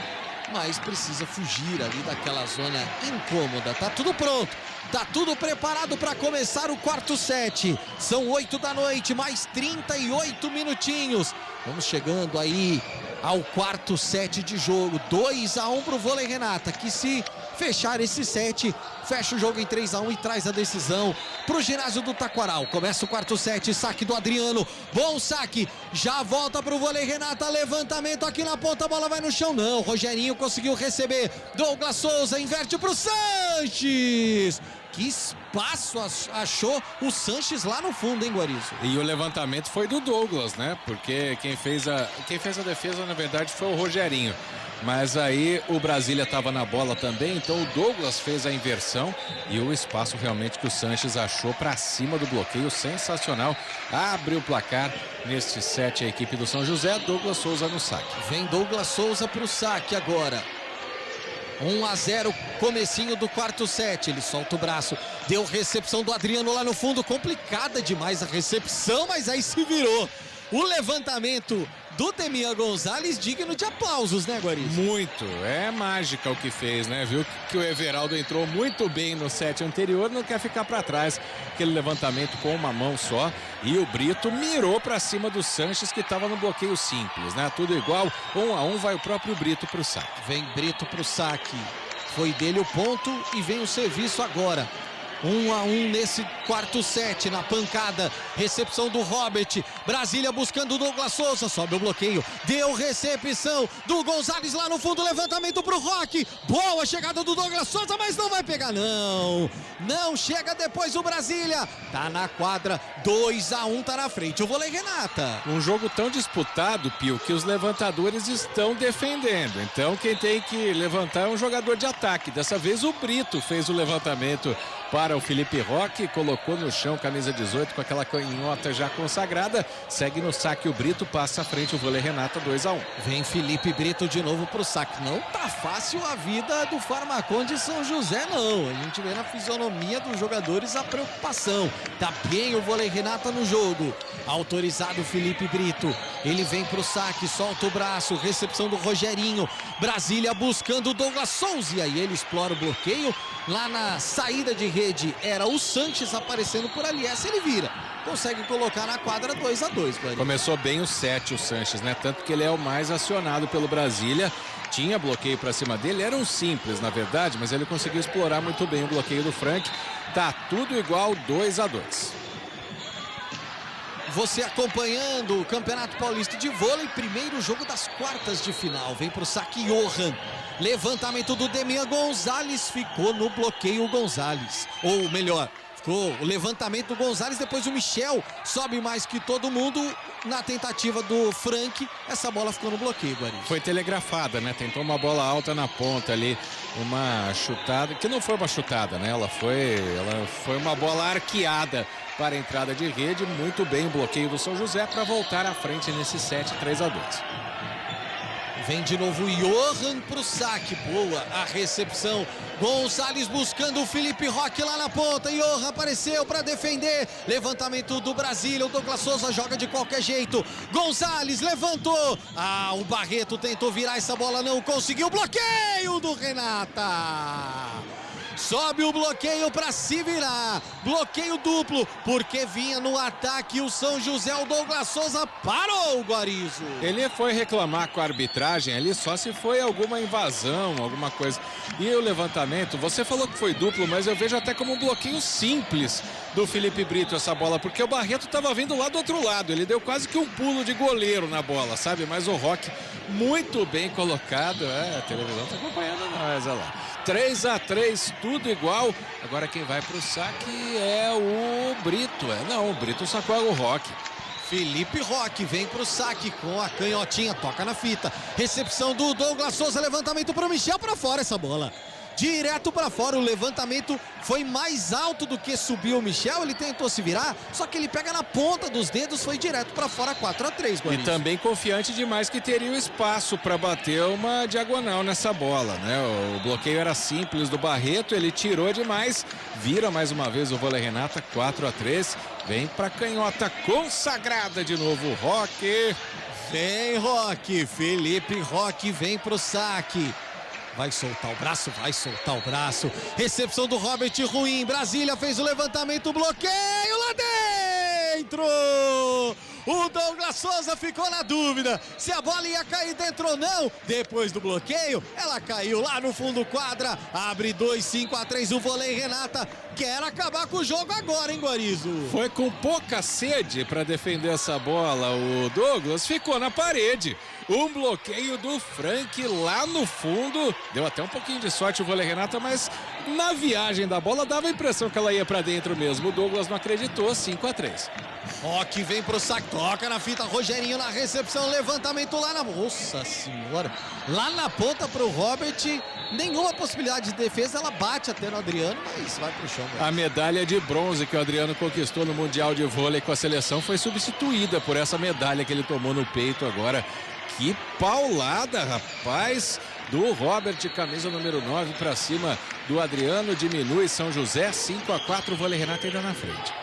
S3: mas precisa fugir ali daquela zona incômoda. Tá tudo pronto, tá tudo preparado para começar o quarto set. São 8 da noite, mais 38 minutinhos. Vamos chegando aí ao quarto set de jogo. 2-1 pro Vôlei Renata, que se fechar esse set, fecha o jogo em 3-1 e traz a decisão pro ginásio do Taquaral. Começa o quarto set, saque do Adriano, bom saque, já volta pro Vôlei Renata, levantamento aqui na ponta, a bola vai no chão, não, Rogerinho conseguiu receber, Douglas Souza inverte pro Sanches. Que espaço achou o Sanches lá no fundo, hein, Guarizo?
S2: E o levantamento foi do Douglas, né? Porque quem fez a defesa, na verdade, foi o Rogerinho. Mas aí o Brasília estava na bola também, então o Douglas fez a inversão e o espaço realmente que o Sanches achou para cima do bloqueio, sensacional. Abre o placar neste set a equipe do São José, Douglas Souza no saque.
S3: Vem Douglas Souza para o saque agora. 1-0, comecinho do quarto set, ele solta o braço, deu recepção do Adriano lá no fundo, complicada demais a recepção, mas aí se virou. O levantamento do Temia Gonzalez digno de aplausos, né, Guarizo?
S2: Muito, é mágica o que fez, né? Viu que o Everaldo entrou muito bem no set anterior, não quer ficar para trás. Aquele levantamento com uma mão só e o Brito mirou para cima do Sanches, que estava no bloqueio simples, né? Tudo igual, 1-1, vai o próprio Brito pro saque.
S3: Vem Brito pro saque. Foi dele o ponto e vem o serviço agora. 1-1 nesse quarto set, na pancada, recepção do Robert, Brasília buscando o Douglas Souza, sobe o bloqueio, deu recepção do Gonzalez lá no fundo, levantamento pro Roque, boa chegada do Douglas Souza, mas não vai pegar não chega depois o Brasília, tá na quadra, 2-1, tá na frente o vôlei Renata.
S2: Um jogo tão disputado, Pio, que os levantadores estão defendendo, então quem tem que levantar é um jogador de ataque, dessa vez o Brito fez o levantamento para o Felipe Roque, colocou no chão camisa 18 com aquela canhota já consagrada, segue no saque o Brito, passa à frente o vôlei Renata, 2-1.
S3: Vem Felipe Brito de novo pro saque, não tá fácil a vida do Farmacon de São José não, a gente vê na fisionomia dos jogadores a preocupação, tá bem o vôlei Renata no jogo, autorizado Felipe Brito, ele vem pro saque, solta o braço, recepção do Rogerinho, Brasília buscando o Douglas Souza, e aí ele explora o bloqueio, lá na saída de rede era o Sanches aparecendo por ali, essa ele vira, consegue colocar na quadra 2-2.
S2: Começou bem o set o Sanches, né? Tanto que ele é o mais acionado pelo Brasília, tinha bloqueio pra cima dele, era um simples na verdade, mas ele conseguiu explorar muito bem o bloqueio do Frank, tá tudo igual, 2-2.
S3: Você acompanhando o Campeonato Paulista de Vôlei, primeiro jogo das quartas de final, vem pro saque Johan. Levantamento do Demian Gonzalez, ficou no bloqueio o Gonzalez. Ou melhor, ficou o levantamento do Gonzalez, depois o Michel sobe mais que todo mundo na tentativa do Frank. Essa bola ficou no bloqueio, Guariz.
S2: Foi telegrafada, né? Tentou uma bola alta na ponta ali, uma chutada, que não foi uma chutada, né? Ela foi uma bola arqueada para a entrada de rede. Muito bem o bloqueio do São José para voltar à frente nesse set, 3-2.
S3: Vem de novo o Johan pro saque, boa a recepção, Gonzalez buscando o Felipe Roque lá na ponta, Johan apareceu para defender, levantamento do Brasília, o Douglas Souza joga de qualquer jeito, Gonzalez levantou, o Barreto tentou virar essa bola, não conseguiu, bloqueio do Renata! Sobe o bloqueio para se virar, bloqueio duplo, porque vinha no ataque o São José, o Douglas Souza parou o Guarizo.
S2: Ele foi reclamar com a arbitragem ali só se foi alguma invasão, alguma coisa. E o levantamento, você falou que foi duplo, mas eu vejo até como um bloqueio simples do Felipe Brito essa bola, porque o Barreto estava vindo lá do outro lado, ele deu quase que um pulo de goleiro na bola, sabe? Mas o Roque muito bem colocado, a televisão está acompanhando nós, olha lá. 3-3, tudo igual. Agora quem vai pro saque é o Brito. O Brito sacou o Roque.
S3: Felipe Roque vem pro saque com a canhotinha, toca na fita. Recepção do Douglas Souza, levantamento pro Michel, para fora essa bola. Direto para fora, o levantamento foi mais alto do que subiu o Michel, ele tentou se virar, só que ele pega na ponta dos dedos, foi direto para fora, 4-3.
S2: E também confiante demais que teria o espaço para bater uma diagonal nessa bola, né? O bloqueio era simples do Barreto, ele tirou demais, vira mais uma vez o vôlei Renata, 4-3, vem para canhota consagrada de novo, Roque.
S3: Vem Roque, Felipe Roque vem pro saque. Vai soltar o braço, vai soltar o braço. Recepção do Robert ruim. Brasília fez o levantamento, bloqueio lá dentro. O Douglas Souza ficou na dúvida se a bola ia cair dentro ou não. Depois do bloqueio, ela caiu lá no fundo quadra. Abre 2-5-3 o vôlei Renata. Quer acabar com o jogo agora, hein, Guarizo?
S2: Foi com pouca sede para defender essa bola. O Douglas ficou na parede. Um bloqueio do Frank lá no fundo. Deu até um pouquinho de sorte o vôlei Renata, mas na viagem da bola dava a impressão que ela ia para dentro mesmo. O Douglas não acreditou, 5-3.
S3: Roque vem pro saque, toca na fita, Rogerinho na recepção, levantamento lá na... Nossa senhora! Lá na ponta pro Robert, nenhuma possibilidade de defesa, ela bate até no Adriano, mas vai pro chão.
S2: A medalha de bronze que o Adriano conquistou no Mundial de Vôlei com a seleção foi substituída por essa medalha que ele tomou no peito agora. Que paulada, rapaz, do Robert, camisa número 9 para cima do Adriano, diminui São José, 5-4, o vôlei Renata ainda na frente.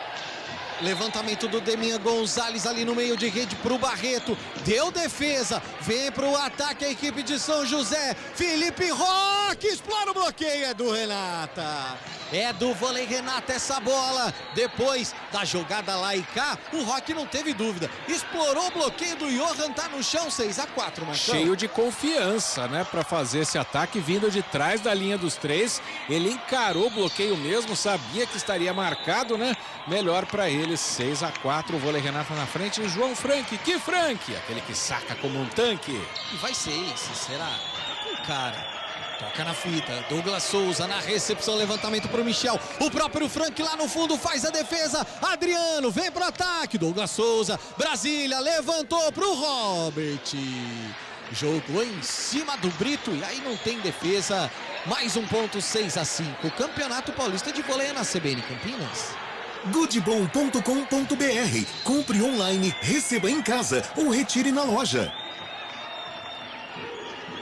S3: Levantamento do Demian Gonzalez ali no meio de rede pro Barreto, deu defesa, vem pro ataque a equipe de São José, Felipe Roque! Roque, explora o bloqueio, é do Renata. É do vôlei Renata essa bola. Depois da jogada lá e cá, o Roque não teve dúvida. Explorou o bloqueio do Johan, tá no chão, 6-4, Marcão.
S2: Cheio de confiança, né, para fazer esse ataque vindo de trás da linha dos 3. Ele encarou o bloqueio mesmo, sabia que estaria marcado, né? Melhor para ele, 6-4, o vôlei Renata na frente. E João Frank, que Frank? Aquele que saca como um tanque.
S3: E vai ser esse, será? Tá com cara. Toca na fita, Douglas Souza na recepção, levantamento pro Michel. O próprio Frank lá no fundo faz a defesa. Adriano vem pro ataque, Douglas Souza, Brasília levantou pro Robert. Jogou em cima do Brito e aí não tem defesa. Mais um ponto, 6-5. Campeonato Paulista de Vôlei na CBN Campinas.
S4: Goodbom.com.br. Compre online, receba em casa ou retire na loja.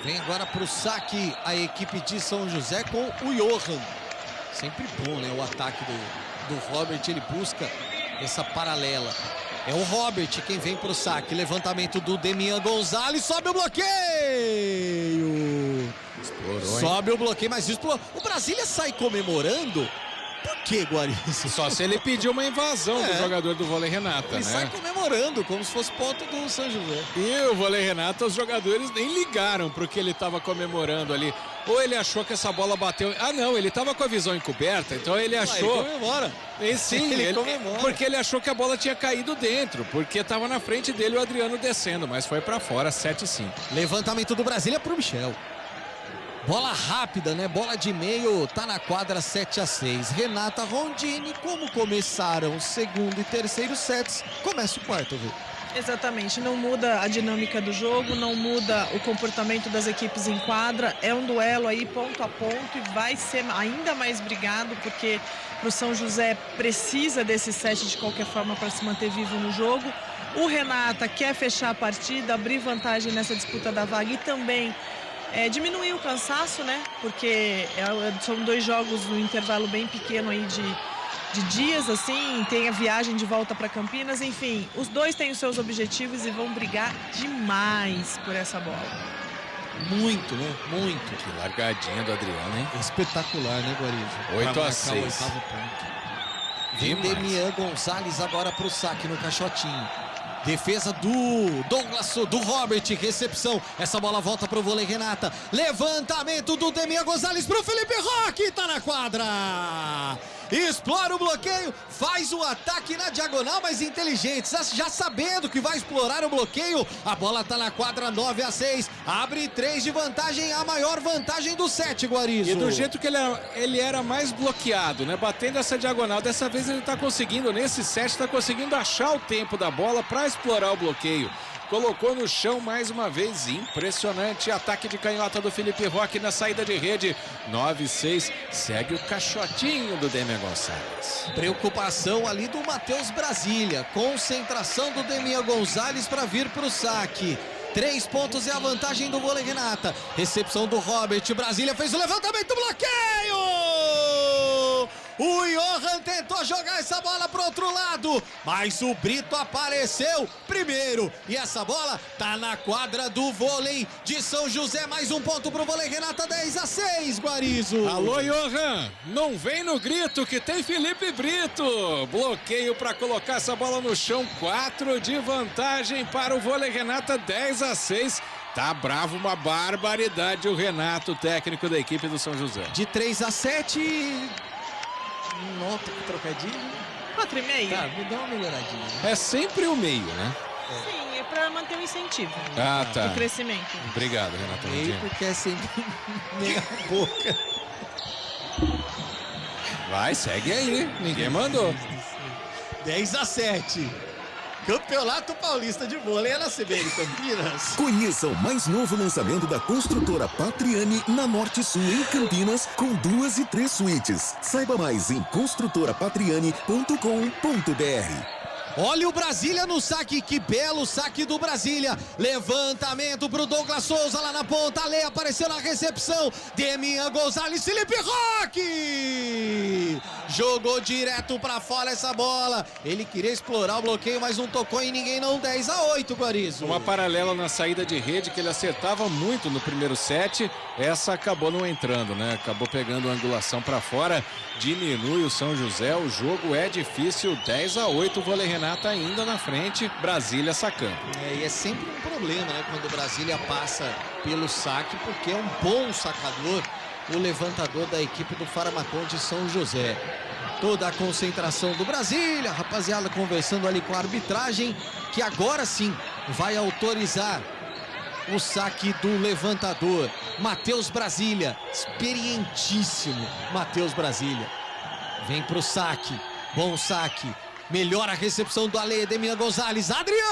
S3: Vem agora para o saque a equipe de São José com o Johan. Sempre bom, né? O ataque do Robert, ele busca essa paralela. É o Robert quem vem para o saque. Levantamento do Demian Gonzalez, sobe o bloqueio.
S2: Explorou,
S3: sobe o bloqueio, mas explorou. O Brasília sai comemorando. Por que, Guarizo?
S2: Só se ele pediu uma invasão do jogador do vôlei Renata,
S3: ele
S2: né?
S3: sai comemorando, como se fosse ponto do São José.
S2: E o vôlei Renata, os jogadores nem ligaram pro que ele estava comemorando ali. Ou ele achou que essa bola bateu... Ah, não, ele estava com a visão encoberta, então ele achou...
S3: Ele comemora.
S2: E sim,
S3: ele comemora.
S2: Porque ele achou que a bola tinha caído dentro, porque estava na frente dele o Adriano descendo, mas foi para fora, 7-5.
S3: Levantamento do Brasília pro Michel. Bola rápida, né? Bola de meio, tá na quadra, 7-6. Renata Rondini, como começaram o segundo e terceiro sets, começa o quarto, viu?
S1: Exatamente, não muda a dinâmica do jogo, não muda o comportamento das equipes em quadra. É um duelo aí ponto a ponto e vai ser ainda mais brigado, porque o São José precisa desse set de qualquer forma para se manter vivo no jogo. O Renata quer fechar a partida, abrir vantagem nessa disputa da vaga e também diminuir o cansaço, né? Porque são 2 jogos no intervalo bem pequeno aí de dias, assim, tem a viagem de volta para Campinas, enfim, os dois têm os seus objetivos e vão brigar demais por essa bola.
S3: Muito, né? Muito.
S2: Que largadinha do Adriano, hein?
S3: Espetacular, né, Guarizo?
S2: 8-6.
S3: Vem Demian Gonzalez agora pro saque no caixotinho. Defesa do Douglas, do Robert, recepção. Essa bola volta pro vôlei Renata. Levantamento do Demian Gonzalez pro Felipe Roque, tá na quadra. Explora o bloqueio, faz o ataque na diagonal, mas inteligente, já sabendo que vai explorar o bloqueio. A bola tá na quadra, 9-6. Abre 3 de vantagem, a maior vantagem do set, Guarizo.
S2: E do jeito que ele era mais bloqueado, né? Batendo essa diagonal. Dessa vez ele tá conseguindo, nesse set, tá conseguindo achar o tempo da bola para explorar o bloqueio. Colocou no chão mais uma vez, impressionante ataque de canhota do Felipe Roque na saída de rede, 9-6, segue o caixotinho do Demian Gonzalez.
S3: Preocupação ali do Matheus Brasília, concentração do Demian Gonzalez para vir para o saque. 3 pontos é a vantagem do vôlei Renata, recepção do Robert, Brasília fez o levantamento, bloqueio! O Johan tentou jogar essa bola pro outro lado, mas o Brito apareceu primeiro. E essa bola tá na quadra do vôlei de São José. Mais um ponto pro vôlei Renata, 10-6, Guarizo.
S2: Alô, Johan, não vem no grito que tem Felipe Brito. Bloqueio para colocar essa bola no chão, 4 de vantagem para o vôlei Renata, 10-6. Tá bravo, uma barbaridade o Renato, técnico da equipe do São José.
S3: De 3-7... Nota que trocadilho.
S1: 4,5.
S3: Tá, me dá uma melhoradinha.
S2: É sempre o meio, né?
S1: Sim, é para manter o incentivo.
S2: Ah, tá.
S1: O crescimento.
S2: Obrigado, Renato.
S3: Meio porque é sempre meia boca.
S2: Vai, segue aí. Ninguém mandou.
S3: 10-7. Campeonato Paulista de Vôlei é na CBN Campinas.
S4: Conheça o mais novo lançamento da construtora Patriani na Norte Sul em Campinas, com 2 e 3 suítes. Saiba mais em construtorapatriani.com.br.
S3: Olha o Brasília no saque, que belo saque do Brasília. Levantamento pro Douglas Souza lá na ponta. A Lei apareceu na recepção. Demian Gonzalez, Felipe Roque. jogou direto pra fora essa bola. Ele queria explorar o bloqueio, mas não tocou em ninguém, não. 10-8, Guarizo.
S2: Uma paralela na saída de rede que ele acertava muito no primeiro set. Essa acabou não entrando, né? Acabou pegando a angulação pra fora. Diminui o São José. O jogo é difícil. 10-8. O Vôlei Renata ainda na frente. Brasília sacando.
S3: E é sempre um problema, né? Quando o Brasília passa pelo saque, porque é um bom sacador, o levantador da equipe do Faramacon de São José. Toda a concentração do Brasília, rapaziada conversando ali com a arbitragem, que agora sim vai autorizar o saque do levantador. Matheus Brasília, experientíssimo Matheus Brasília. Vem pro saque, bom saque. Melhora a recepção do Ale, Demina Gonzalez, Adriano!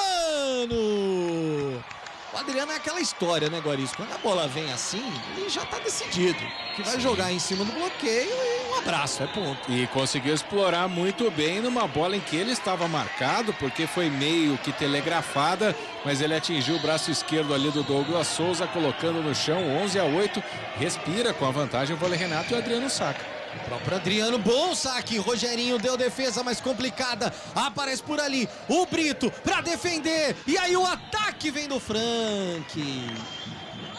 S3: O Adriano é aquela história, né, Guarizo? Quando a bola vem assim, ele já tá decidido. Que vai jogar em cima do bloqueio e um abraço, é ponto.
S2: E conseguiu explorar muito bem numa bola em que ele estava marcado, porque foi meio que telegrafada, mas ele atingiu o braço esquerdo ali do Douglas Souza, colocando no chão. 11-8, respira com a vantagem o Vôlei Renato e o Adriano saca.
S3: O próprio Adriano, bom saque. Rogerinho deu defesa mais complicada. Aparece por ali o Brito para defender. E aí o ataque vem do Frank.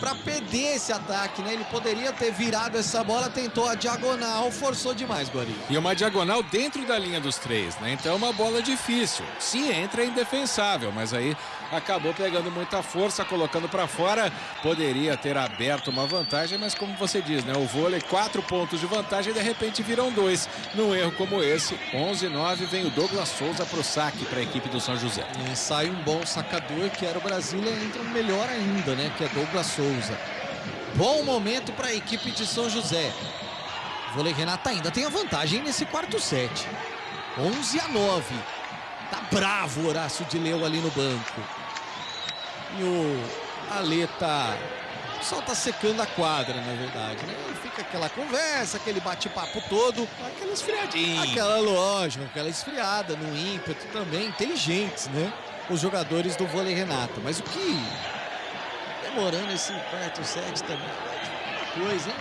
S3: Para perder esse ataque, né? Ele poderia ter virado essa bola, tentou a diagonal, forçou demais, Guari.
S2: E uma diagonal dentro da linha dos três, né? Então é uma bola difícil. Se entra é indefensável, mas aí acabou pegando muita força, colocando para fora. Poderia ter aberto uma vantagem, mas como você diz, né? O vôlei, 4 pontos de vantagem e de repente viram 2. Num erro como esse, 11-9, vem o Douglas Souza pro saque para a equipe do São José.
S3: E sai um bom sacador, que era o Brasília, entra um melhor ainda, né? Que é Douglas Souza. Bom momento para a equipe de São José. O Vôlei Renata ainda tem a vantagem nesse quarto set. 11-9. Tá bravo o Horácio de Leu ali no banco. E o Ale só tá secando a quadra, na verdade, né? Fica aquela conversa, aquele bate-papo todo.
S2: Aquela esfriadinha.
S3: Aquela, lógico, aquela esfriada no ímpeto também. Inteligentes, né? Os jogadores do Vôlei Renata. Mas o que... demorando esse quarto set também. Uma coisa, hein?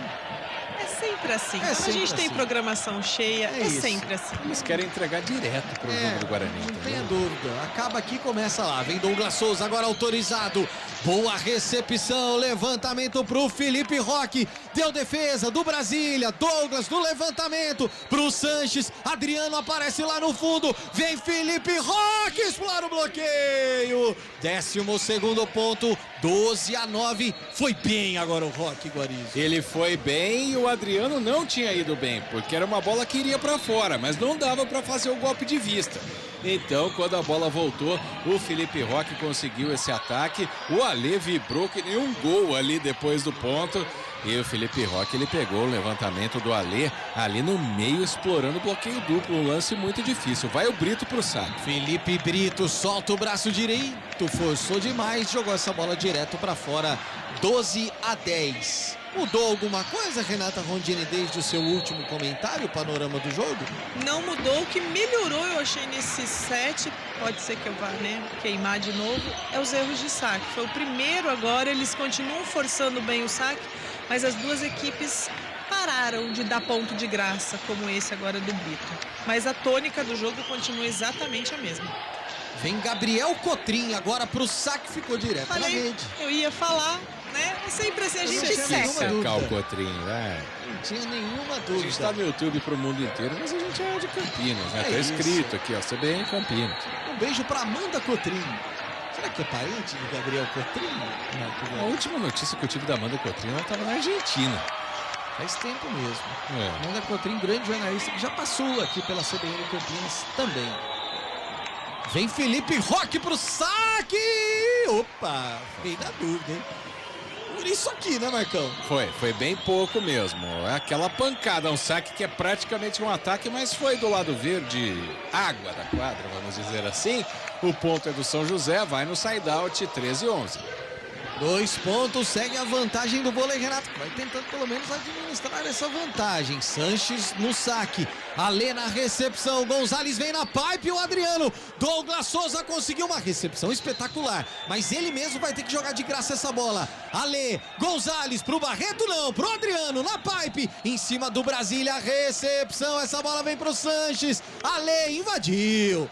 S1: É sempre assim.
S3: Quando
S1: a gente tem programação cheia, é sempre assim.
S2: Eles querem entregar direto pro jogo do Guarani.
S3: Não tenha dúvida. Acaba aqui, começa lá. Vem Douglas Souza, agora autorizado. Boa recepção, levantamento pro Felipe Roque. Deu defesa do Brasília. Douglas no levantamento pro Sanches. Adriano aparece lá no fundo. Vem Felipe Roque, explora o bloqueio. 12º ponto, 12-9. Foi bem agora o Roque, Guarizo.
S2: Ele foi bem e o Adriano não tinha ido bem, porque era uma bola que iria para fora, mas não dava para fazer o golpe de vista. Então, quando a bola voltou, o Felipe Roque conseguiu esse ataque. O Ale vibrou que nem um gol ali depois do ponto. E o Felipe Roque, ele pegou o levantamento do Ale ali no meio, explorando o bloqueio duplo. Um lance muito difícil. Vai o Brito pro saque.
S3: Felipe Brito solta o braço direito, forçou demais, jogou essa bola direto para fora. 12-10. Mudou alguma coisa, Renata Rondini, desde o seu último comentário, o panorama do jogo?
S1: Não mudou. O que melhorou, eu achei, nesse set, pode ser que eu vá, né, queimar de novo, é os erros de saque. Foi o primeiro agora, eles continuam forçando bem o saque, mas as duas equipes pararam de dar ponto de graça, como esse agora do Brito. Mas a tônica do jogo continua exatamente a mesma.
S3: Vem Gabriel Cotrim agora pro saque, ficou direto na rede.
S1: Eu ia falar, né? É sempre assim, a gente seca.
S2: Secar o Cotrim, né?
S3: Não tinha nenhuma dúvida.
S2: A gente tá no YouTube pro mundo inteiro, mas a gente é de Campinas, né?
S3: É
S2: tá
S3: isso.
S2: escrito aqui, ó, CBN Campinas.
S3: Um beijo pra Amanda Cotrim. Será que é parente do Gabriel Cotrim?
S2: A última notícia que eu tive da Amanda Cotrim, ela tava na Argentina.
S3: Faz tempo mesmo. Amanda Cotrim, grande jornalista, que já passou aqui pela CBN Campinas também. Vem Felipe Roque pro saque! Opa, fiquei na dúvida, hein? Por isso aqui, né, Marcão?
S2: Foi bem pouco mesmo. É aquela pancada, um saque que é praticamente um ataque, mas foi do lado verde, água da quadra, vamos dizer assim. O ponto é do São José, vai no side-out, 13-11.
S3: 2 pontos, segue a vantagem do Vôlei Renato, que vai tentando pelo menos administrar essa vantagem. Sanches no saque. Ale na recepção, Gonzalez vem na pipe, o Adriano. Douglas Souza conseguiu uma recepção espetacular, mas ele mesmo vai ter que jogar de graça essa bola. Ale, Gonzalez pro Barreto, não, pro Adriano na pipe, em cima do Brasília, recepção, essa bola vem pro Sanches. Ale invadiu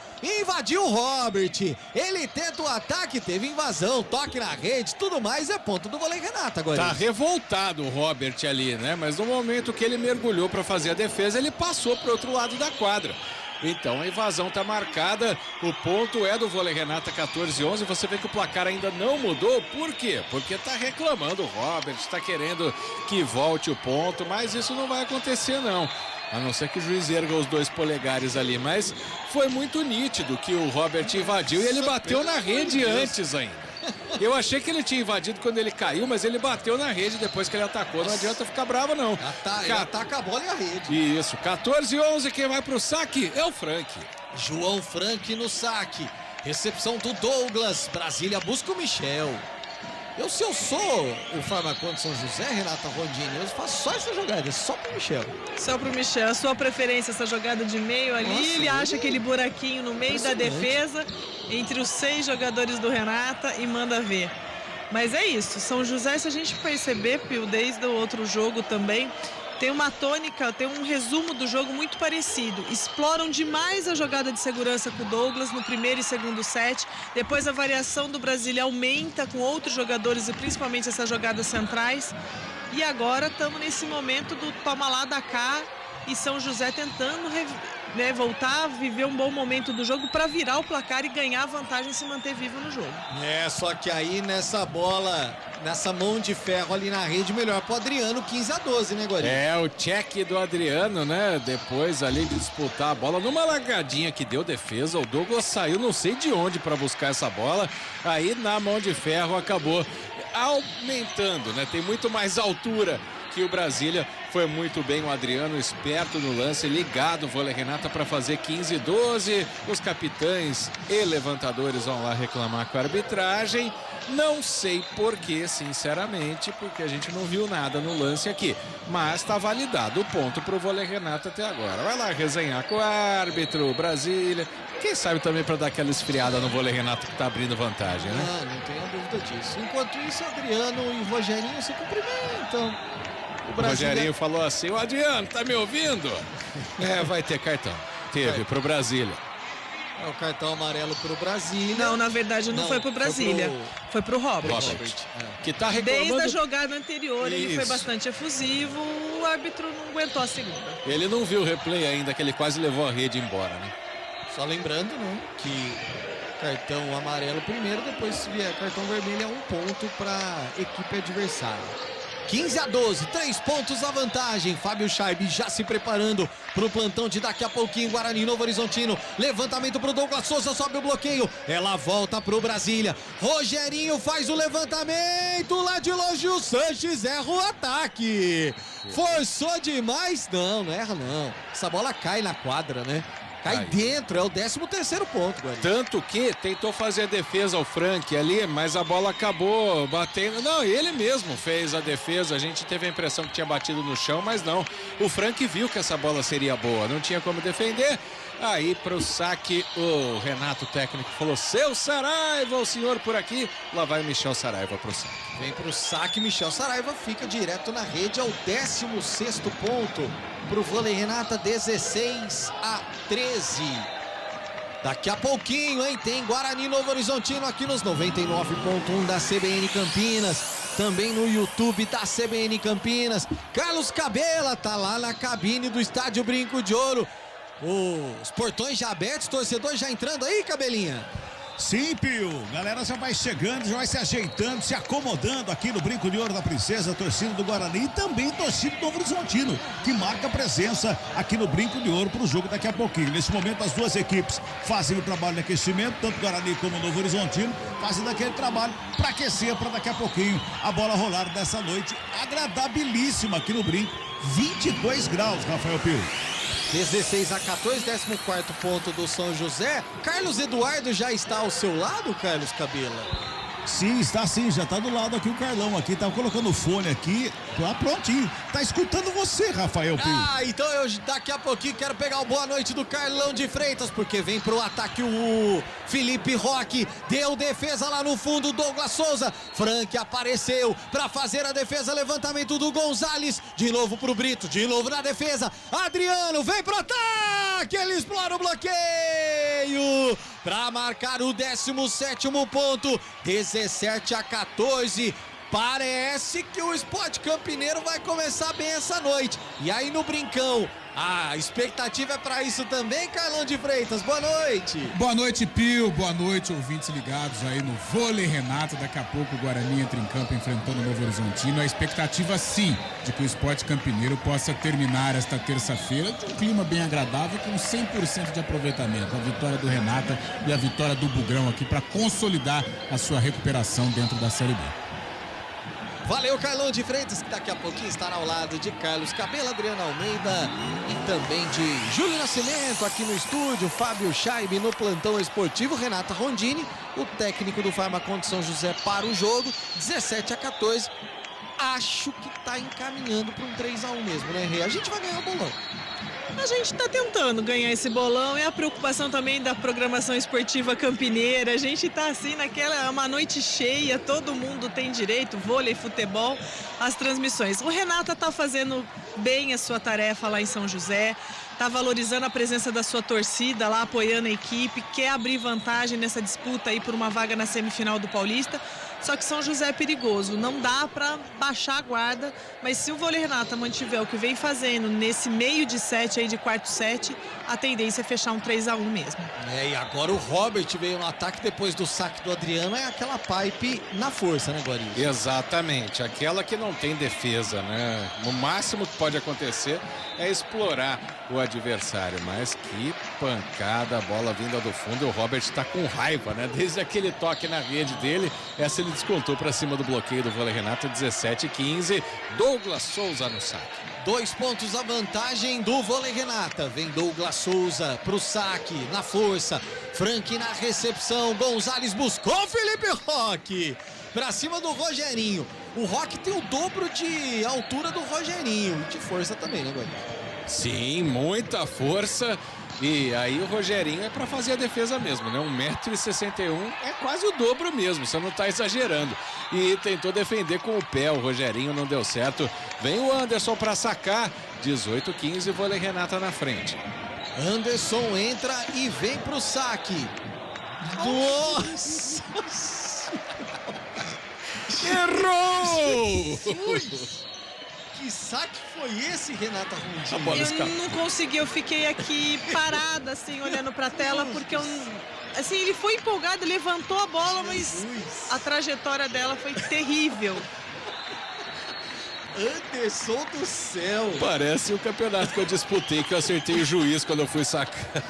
S3: o Robert, ele tenta o ataque, teve invasão, toque na rede, tudo mais, é ponto do goleiro Renato agora.
S2: Tá revoltado o Robert ali, né? Mas no momento que ele mergulhou para fazer a defesa, ele passou pro outro lado da quadra. Então a invasão tá marcada, o ponto é do vôlei Renata, 14-11. Você vê que o placar ainda não mudou, por quê? Porque tá reclamando o Robert, tá querendo que volte o ponto, mas isso não vai acontecer não. A não ser que o juiz erga os 2 polegares ali, mas foi muito nítido que o Robert invadiu e ele bateu na rede antes ainda. Eu achei que ele tinha invadido quando ele caiu, mas ele bateu na rede depois que ele atacou. Não adianta ficar bravo, não.
S3: Ele ataca a bola e a rede.
S2: Isso, 14-11, quem vai pro saque é o Frank.
S3: João Frank no saque. Recepção do Douglas. Brasília busca o Michel. Se eu sou o Farmacon de São José, Renata Rondini, eu faço só essa jogada, só pro Michel.
S1: Só pro Michel, a sua preferência, essa jogada de meio ali, nossa, ele acha aquele buraquinho no meio da defesa, entre os 6 jogadores do Renata e manda ver. Mas é isso, São José, se a gente perceber, Pio, desde o outro jogo também, tem uma tônica, tem um resumo do jogo muito parecido. Exploram demais a jogada de segurança com o Douglas no primeiro e segundo set. Depois a variação do Brasília aumenta com outros jogadores e principalmente essas jogadas centrais. E agora estamos nesse momento do toma lá da cá e São José tentando voltar a viver um bom momento do jogo para virar o placar e ganhar a vantagem e se manter vivo no jogo.
S3: Só que aí nessa bola, nessa mão de ferro ali na rede, melhor pro Adriano, 15-12, né, Guarinho?
S2: O check do Adriano, né? Depois ali de disputar a bola, numa largadinha que deu defesa, o Douglas saiu não sei de onde para buscar essa bola, aí na mão de ferro acabou aumentando, né? Tem muito mais altura que o Brasília. Foi muito bem o Adriano, esperto no lance, ligado o vôlei Renata para fazer 15-12. Os capitães e levantadores vão lá reclamar com a arbitragem. Não sei porquê, sinceramente, porque a gente não viu nada no lance aqui. Mas está validado o ponto para o vôlei Renata até agora. Vai lá resenhar com o árbitro, Brasília. Quem sabe também para dar aquela esfriada no vôlei Renata que está abrindo vantagem, né?
S3: Não tenho dúvida disso. Enquanto isso, Adriano e o Rogerinho se cumprimentam.
S2: O Rogerinho falou assim: o Adriano, tá me ouvindo? Vai ter cartão. Teve pro Brasília.
S3: O cartão amarelo pro Brasília.
S1: Não, na verdade não foi pro Brasília. Foi pro Robert.
S2: Que tá reclamando.
S1: Desde a jogada anterior ele foi bastante efusivo, o árbitro não aguentou a segunda.
S2: Ele não viu o replay ainda, que ele quase levou a rede embora, né?
S3: Só lembrando, né, que cartão amarelo primeiro, depois se vier cartão vermelho é 1 ponto pra equipe adversária. 15-12, 3 pontos a vantagem. Fábio Chaib já se preparando pro plantão de daqui a pouquinho. Guarani, Novo Horizontino. Levantamento pro Douglas Souza, sobe o bloqueio. Ela volta pro Brasília. Rogerinho faz o levantamento. Lá de longe o Sanches erra o ataque. Forçou demais. Não erra não. Essa bola cai na quadra, né? Cai dentro, é o 13º ponto, Guarinho.
S2: Tanto que tentou fazer a defesa ao Frank ali, mas a bola acabou batendo. Não, ele mesmo fez a defesa. A gente teve a impressão que tinha batido no chão, mas não. O Frank viu que essa bola seria boa, não tinha como defender. Aí pro saque, o Renato, técnico, falou: seu Saraiva, o senhor por aqui. Lá vai o Michel Saraiva pro saque.
S3: Vem pro saque, Michel Saraiva fica direto na rede, é o 16º ponto pro vôlei Renata, 16-13. Daqui a pouquinho, hein, tem Guarani, Novo Horizontino aqui nos 99.1 da CBN Campinas. Também no YouTube da CBN Campinas. Carlos Cabela tá lá na cabine do Estádio Brinco de Ouro. Os portões já abertos, torcedor já entrando aí, Cabelinha?
S6: Sim, Pio. Galera já vai chegando, já vai se ajeitando, se acomodando aqui no Brinco de Ouro da Princesa, torcida do Guarani e também torcida do Novo Horizontino, que marca presença aqui no Brinco de Ouro para o jogo daqui a pouquinho. Nesse momento, as duas equipes fazem o trabalho de aquecimento, tanto Guarani como Novo Horizontino, fazendo aquele trabalho para aquecer, para daqui a pouquinho a bola rolar dessa noite agradabilíssima aqui no Brinco. 22 graus, Rafael Pio.
S3: 16-14, 14º ponto do São José. Carlos Eduardo já está ao seu lado, Carlos Cabela?
S6: Sim, está sim, já tá do lado aqui o Carlão aqui, tá colocando o fone aqui, tá prontinho. Tá escutando você, Rafael Pio.
S3: Então eu daqui a pouquinho quero pegar o boa noite do Carlão de Freitas, porque vem pro ataque o Felipe Roque, deu defesa lá no fundo, Douglas Souza, Frank apareceu pra fazer a defesa, levantamento do Gonzalez, de novo pro Brito, de novo na defesa, Adriano vem pro ataque, ele explora o bloqueio pra marcar o 17º ponto, 17-14. Parece que o Sport Campineiro vai começar bem essa noite. E aí no Brincão, a expectativa é pra isso também, Carlão de Freitas. Boa noite.
S8: Boa noite, Pio. Boa noite, ouvintes ligados aí no Vôlei Renata. Daqui a pouco o Guarani entra em campo enfrentando o Novo Horizontino. A expectativa, sim, de que o Sport Campineiro possa terminar esta terça-feira de um clima bem agradável, com 100% de aproveitamento. A vitória do Renata e a vitória do Bugrão aqui para consolidar a sua recuperação dentro da Série B.
S3: Valeu, Carlão de Freitas, que daqui a pouquinho estará ao lado de Carlos Cabelo, Adriano Almeida e também de Júlio Nascimento aqui no estúdio, Fábio Scheibe no plantão esportivo, Renata Rondini, o técnico do Farmacon de São José para o jogo, 17-14. Acho que tá encaminhando para um 3-1 mesmo, né, Rê? A gente vai ganhar o bolão.
S1: A gente está tentando ganhar esse bolão, é a preocupação também da programação esportiva campineira. A gente está assim naquela, uma noite cheia, todo mundo tem direito, vôlei, futebol, as transmissões. O Renata está fazendo bem a sua tarefa lá em São José, está valorizando a presença da sua torcida lá, apoiando a equipe, quer abrir vantagem nessa disputa aí por uma vaga na semifinal do Paulista. Só que São José é perigoso, não dá para baixar a guarda, mas se o Vôlei Renata mantiver o que vem fazendo nesse meio de set aí, de quarto set, a tendência é fechar um 3-1 mesmo.
S3: E agora o Robert veio no ataque depois do saque do Adriano, é aquela pipe na força, né, Guarinho?
S2: Exatamente, aquela que não tem defesa, né? O máximo que pode acontecer é explorar o adversário, mas que pancada, a bola vinda do fundo, o Robert está com raiva, né? Desde aquele toque na rede dele, essa ele descontou para cima do bloqueio do Vôlei Renata, 17-15, Douglas Souza no saque.
S3: 2 pontos a vantagem do Vôlei Renata, vem Douglas Souza pro saque, na força, Frank na recepção, Gonzalez buscou Felipe Roque, pra cima do Rogerinho, o Roque tem o dobro de altura do Rogerinho, e de força também, né, Guarinho?
S2: Sim, muita força. E aí o Rogerinho é para fazer a defesa mesmo, né? 1,61 m é quase o dobro mesmo, você não tá exagerando. E tentou defender com o pé, o Rogerinho não deu certo. Vem o Anderson para sacar, 18-15, Vôlei Renata na frente.
S3: Anderson entra e vem pro saque. Nossa!
S2: Errou!
S3: Que saque foi esse, Renata Rondini?
S1: Eu não consegui, eu fiquei aqui parada, assim, olhando pra tela, porque assim, ele foi empolgado, levantou a bola, mas a trajetória dela foi terrível.
S3: Anderson do céu!
S2: Parece o campeonato que eu disputei, que eu acertei o juiz quando eu fui sacar.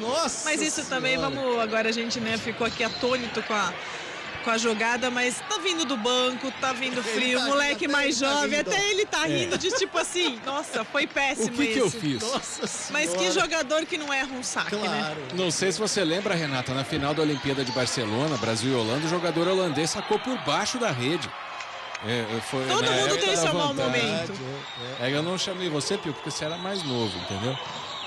S3: Nossa!
S1: Mas isso
S3: senhora.
S1: também, agora a gente, né, ficou aqui atônito com a jogada, mas tá vindo do banco, tá vindo frio, moleque mais jovem, até ele tá rindo de tipo assim, nossa, foi péssimo
S2: o que
S1: esse.
S2: Que eu fiz?
S1: Mas que jogador que não erra um saque, né?
S2: Não sei se você lembra, Renata, na final da Olimpíada de Barcelona, Brasil e Holanda, o jogador holandês sacou por baixo da rede.
S1: Todo mundo tem seu mau momento.
S2: Eu não chamei você, Pio, porque você era mais novo, entendeu?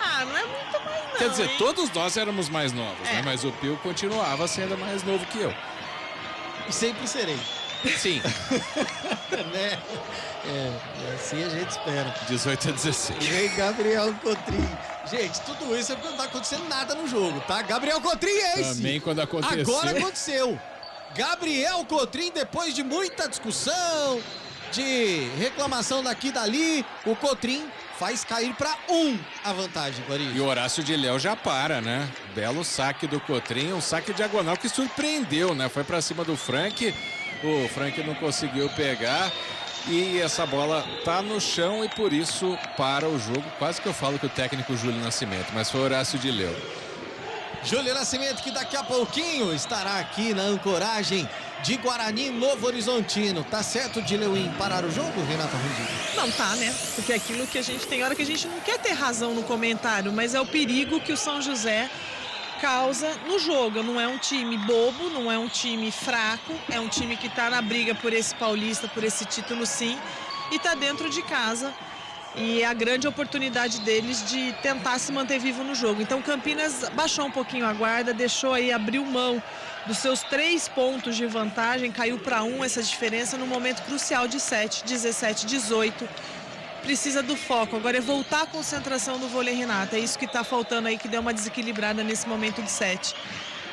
S1: Ah, não é muito mais não,
S2: Quer dizer,
S1: hein?
S2: todos nós éramos mais novos, né? Mas o Pio continuava sendo mais novo que eu.
S3: E sempre serei.
S2: Sim.
S3: Né? Assim a gente espera.
S2: 18-16.
S3: E vem Gabriel Cotrim. Gente, tudo isso é porque não tá acontecendo nada no jogo, tá? Gabriel Cotrim é esse.
S2: Também quando aconteceu.
S3: Agora aconteceu. Gabriel Cotrim, depois de muita discussão, de reclamação daqui e dali, o Cotrim faz cair para 1 a vantagem, Guarinho.
S2: E o Horácio de Léo já para, né? Belo saque do Cotrim, um saque diagonal que surpreendeu, né? Foi para cima do Frank, o Frank não conseguiu pegar e essa bola tá no chão e por isso para o jogo. Quase que eu falo que o técnico Júlio Nascimento, mas foi o Horácio de Léo.
S3: Júlio Nascimento, que daqui a pouquinho estará aqui na ancoragem de Guarani, Novo Horizontino. Tá certo de Leuim parar o jogo, Renata Rondini?
S1: Não tá, né? Porque aquilo que a gente tem hora que a gente não quer ter razão no comentário, mas é o perigo que o São José causa no jogo. Não é um time bobo, não é um time fraco, é um time que está na briga por esse Paulista, por esse título sim, e está dentro de casa. E é a grande oportunidade deles de tentar se manter vivo no jogo. Então Campinas baixou um pouquinho a guarda, deixou aí, abriu mão dos seus 3 pontos de vantagem, caiu para 1 essa diferença no momento crucial de 7, 17, 18. Precisa do foco, agora é voltar à concentração do vôlei Renata. É isso que está faltando aí, que deu uma desequilibrada nesse momento de 7.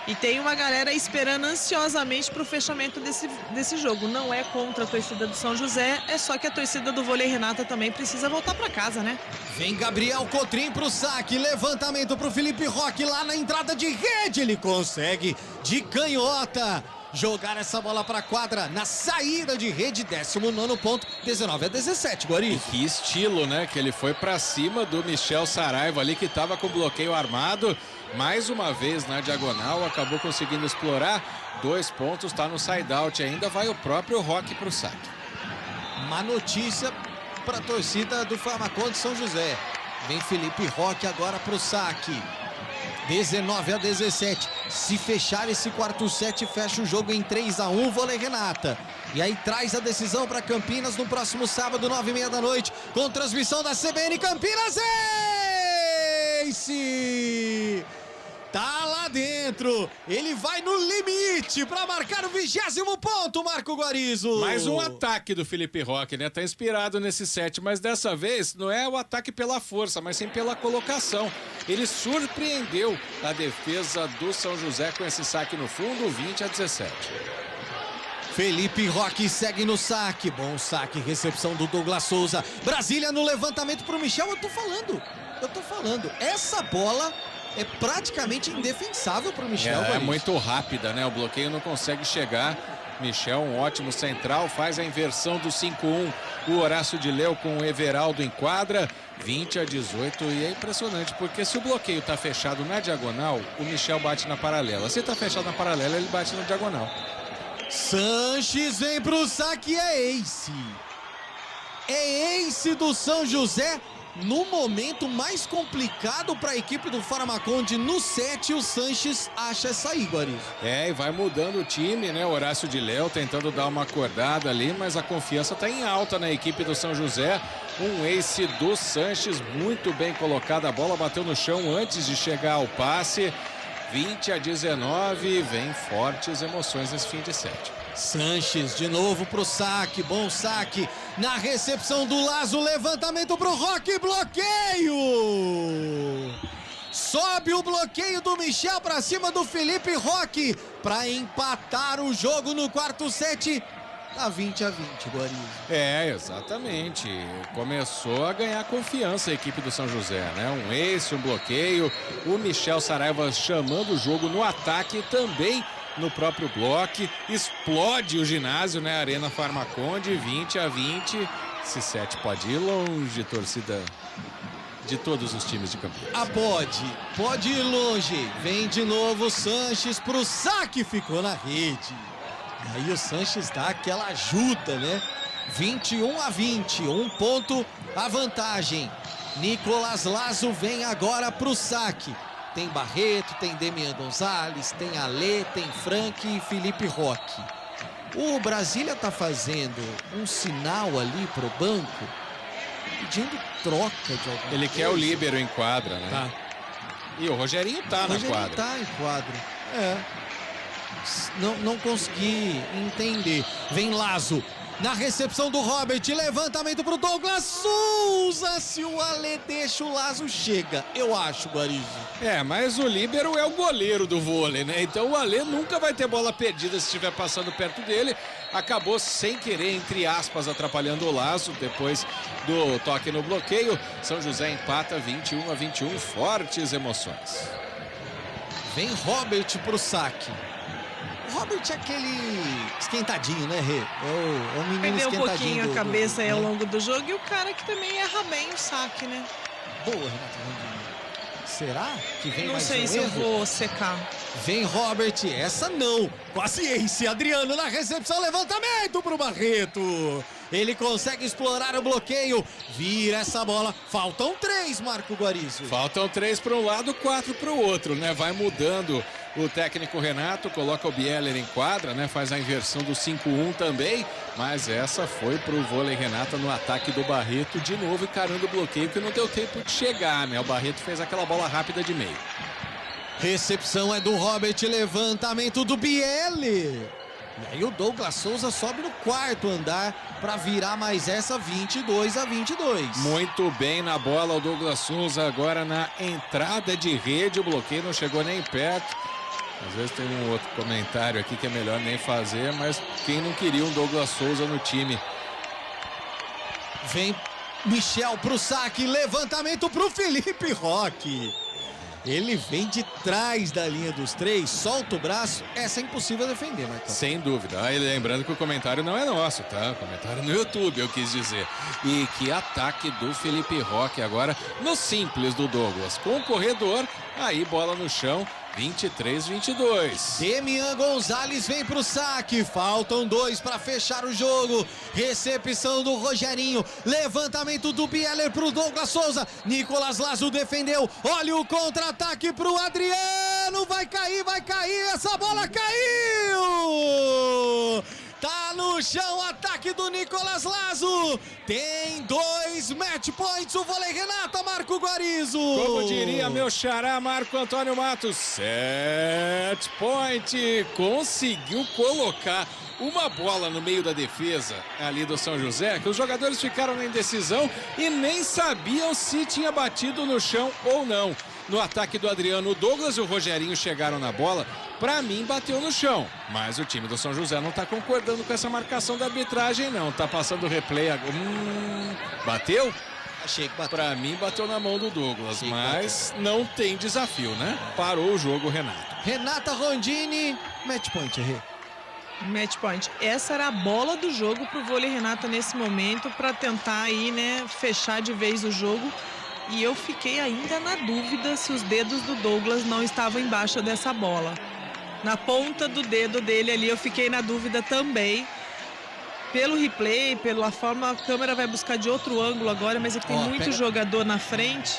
S1: E tem uma galera esperando ansiosamente para o fechamento desse jogo. Não é contra a torcida do São José, é só que a torcida do vôlei Renata também precisa voltar para casa, né?
S3: Vem Gabriel Cotrim pro saque, levantamento pro Felipe Roque lá na entrada de rede, ele consegue de canhota jogar essa bola para quadra na saída de rede, 19º ponto, 19-17, Guari.
S2: Que estilo, né? Que ele foi para cima do Michel Saraiva ali, que estava com bloqueio armado. Mais uma vez na diagonal, acabou conseguindo explorar 2 pontos, tá no side-out ainda, vai o próprio Roque pro saque.
S3: Má notícia para a torcida do Farmacon de São José. Vem Felipe Roque agora pro saque. 19-17. Se fechar esse quarto set, fecha o jogo em 3-1, vôlei Renata. E aí traz a decisão para Campinas no próximo sábado, 9h30 da noite, com transmissão da CBN Campinas. Ace! Tá lá dentro, ele vai no limite para marcar o 20º ponto, Marco Guarizo.
S2: Mais um ataque do Felipe Roque, né? Tá inspirado nesse set, mas dessa vez não é o ataque pela força, mas sim pela colocação. Ele surpreendeu a defesa do São José com esse saque no fundo, 20-17.
S3: Felipe Roque segue no saque, bom saque, recepção do Douglas Souza. Brasília no levantamento pro Michel, eu tô falando, essa bola é praticamente indefensável para o Michel.
S2: É muito rápida, né? O bloqueio não consegue chegar. Michel, um ótimo central, faz a inversão do 5-1. O Horácio de Leu com o Everaldo em quadra, 20-18. E é impressionante, porque se o bloqueio está fechado na diagonal, o Michel bate na paralela. Se está fechado na paralela, ele bate na diagonal.
S3: Sanches vem para o saque, é ace. É ace do São José. No momento mais complicado para a equipe do Farmaconde, no set, o Sanches acha essa aí, Guarizo.
S2: É, e vai mudando o time, né? Horácio de Léo tentando dar uma acordada ali, mas a confiança está em alta na equipe do São José. Um ace do Sanches, muito bem colocada. A bola bateu no chão antes de chegar ao passe. 20-19, vem fortes emoções nesse fim de set.
S3: Sanches de novo pro saque, bom saque. Na recepção do Lazo, levantamento pro Roque, bloqueio! Sobe o bloqueio do Michel para cima do Felipe Roque para empatar o jogo no quarto set. Tá 20-20, Guarizo.
S2: É, exatamente. Começou a ganhar confiança a equipe do São José, né? Um ace, um bloqueio. O Michel Saraiva chamando o jogo no ataque também. No próprio bloco, explode o ginásio, né? Arena Farmaconde, 20-20. Esse set pode ir longe, torcida de todos os times de Campinas.
S3: Ah, pode ir longe. Vem de novo o Sanches pro saque, ficou na rede. E aí o Sanches dá aquela ajuda, né? 21-20, 1 ponto a vantagem. Nicolas Lazo vem agora pro saque. Tem Barreto, tem Demian Gonzalez, tem Alê, tem Frank e Felipe Roque. O Brasília tá fazendo um sinal ali pro banco, pedindo troca de alguma coisa.
S2: Ele quer o líbero em quadra, né?
S3: Tá.
S2: E o Rogerinho tá na quadra.
S3: Tá em quadra. É. Não consegui entender. Vem Lazo. Na recepção do Robert, levantamento pro Douglas Souza. Se o Alê deixa, o Lazo chega. Eu acho, Guarizo.
S2: É, mas o líbero é o goleiro do vôlei, né? Então o Alê nunca vai ter bola perdida se estiver passando perto dele. Acabou sem querer, entre aspas, atrapalhando o Lazo depois do toque no bloqueio. São José empata 21-21. Fortes emoções.
S3: Vem Robert pro saque. Robert é aquele esquentadinho, né, Rê? É o menino
S1: perdeu
S3: esquentadinho.
S1: Um pouquinho a cabeça aí ao longo do jogo e o cara que também erra bem o saque, né?
S3: Boa, Renata. Será que vem
S1: não
S3: mais
S1: sei
S3: um
S1: se
S3: erro?
S1: eu vou secar.
S3: Vem Robert, essa não. Quase ace, Adriano na recepção, levantamento pro Barreto. Ele consegue explorar o bloqueio. Vira essa bola. Faltam 3, Marco Guarizo.
S2: Faltam 3 para um lado, 4 para o outro, né? Vai mudando o técnico Renato, coloca o Bieler em quadra, né? Faz a inversão do 5-1 também, mas essa foi pro vôlei Renata no ataque do Barreto, de novo encarando o bloqueio que não deu tempo de chegar, né? O Barreto fez aquela bola rápida de meio.
S3: Recepção é do Robert, levantamento do Bieler. E aí o Douglas Souza sobe no 4º andar para virar mais essa 22-22.
S2: Muito bem na bola o Douglas Souza, agora na entrada de rede, o bloqueio não chegou nem perto. Às vezes tem um outro comentário aqui que é melhor nem fazer, mas quem não queria um Douglas Souza no time?
S3: Vem Michel pro saque, levantamento pro Felipe Roque. Ele vem de trás da linha dos 3, solta o braço, essa é impossível defender, Marcão.
S2: Sem dúvida. Aí lembrando que o comentário não é nosso, tá? O comentário no YouTube, eu quis dizer. E que ataque do Felipe Roque agora no simples do Douglas. Com o corredor, aí bola no chão. 23-22.
S3: Demian Gonzalez vem pro saque. Faltam 2 para fechar o jogo. Recepção do Rogerinho. Levantamento do Bieler pro Douglas Souza. Nicolas Lazo defendeu. Olha o contra-ataque pro Adriano. Vai cair. Essa bola caiu. Tá no chão, ataque do Nicolas Lazo. Tem 2 match points o vôlei Renata, Marco Guarizo.
S2: Como diria meu xará Marco Antônio Matos, set point. Conseguiu colocar uma bola no meio da defesa ali do São José, que os jogadores ficaram na indecisão e nem sabiam se tinha batido no chão ou não. No ataque do Adriano, o Douglas e o Rogerinho chegaram na bola. Pra mim, bateu no chão. Mas o time do São José não tá concordando com essa marcação da arbitragem, não. Tá passando o replay agora. Bateu?
S3: Achei que bateu.
S2: Pra mim, bateu na mão do Douglas. Mas não tem desafio, né? Parou o jogo, Renato.
S3: Renata Rondini, match point, Rê.
S1: Match point. Essa era a bola do jogo pro vôlei Renata nesse momento, para tentar aí, né, fechar de vez o jogo. E eu fiquei ainda na dúvida se os dedos do Douglas não estavam embaixo dessa bola. Na ponta do dedo dele ali eu fiquei na dúvida também. Pelo replay, pela forma, a câmera vai buscar de outro ângulo agora, mas ele tem muito jogador na frente.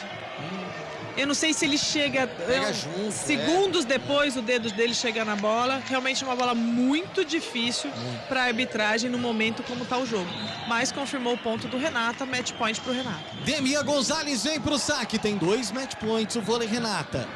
S1: Eu não sei se ele chega
S3: junto,
S1: segundos depois o dedo dele chega na bola. Realmente uma bola muito difícil para a arbitragem no momento como está o jogo. Mas confirmou o ponto do Renata, match point para o Renata.
S3: Demian Gonzalez vem para o saque, tem 2 match points o vôlei Renata.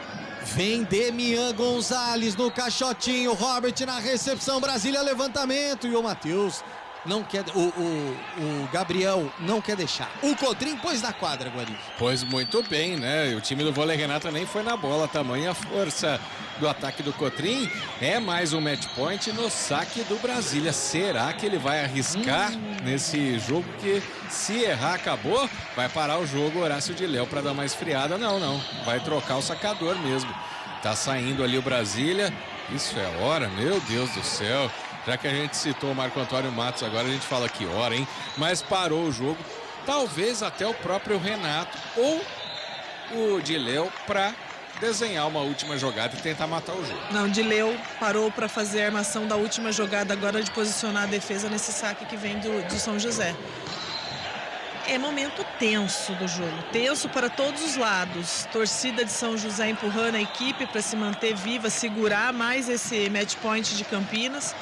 S3: Vem Demian Gonzalez no caixotinho, Robert na recepção, Brasília levantamento e o Matheus não quer, o Gabriel não quer deixar. O Cotrim pôs na quadra, Guarizo.
S2: Pois muito bem, né? O time do vôlei Renata nem foi na bola, tamanha força do ataque do Cotrim. É mais um match point no saque do Brasília. Será que ele vai arriscar nesse jogo que, se errar, acabou? Vai parar o jogo Horácio de Léo para dar uma esfriada? Não. Vai trocar o sacador mesmo. Tá saindo ali o Brasília. Isso é hora, meu Deus do céu. Já que a gente citou o Marco Antônio Matos, agora a gente fala que hora, hein? Mas parou o jogo. Talvez até o próprio Renato ou o Diléu para desenhar uma última jogada e tentar matar o jogo.
S1: Não, Diléu parou para fazer a armação da última jogada agora de posicionar a defesa nesse saque que vem do São José. É momento tenso do jogo, tenso para todos os lados. Torcida de São José empurrando a equipe para se manter viva, segurar mais esse match point de Campinas.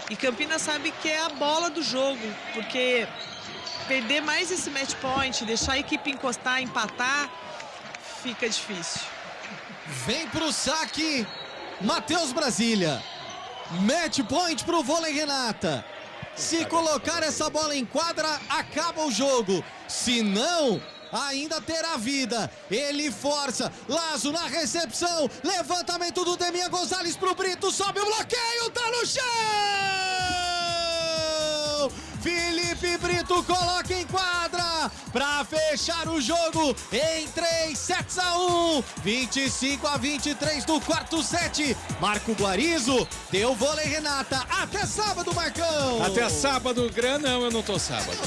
S1: E Campinas sabe que é a bola do jogo, porque perder mais esse match point, deixar a equipe encostar, empatar, fica difícil.
S3: Vem pro saque, Matheus Brasília. Match point pro vôlei Renata. Se colocar essa bola em quadra, acaba o jogo. Se não, ainda terá vida. Ele força. Lazo na recepção. Levantamento do Demian Gonzalez pro Brito. Sobe o bloqueio. Tá no chão. Felipe Brito coloca em quadra para fechar o jogo em 3-1, 25-23 do quarto set. Marco Guarizo deu vôlei Renata. Até sábado, Marcão.
S2: Até sábado, não, eu não tô sábado.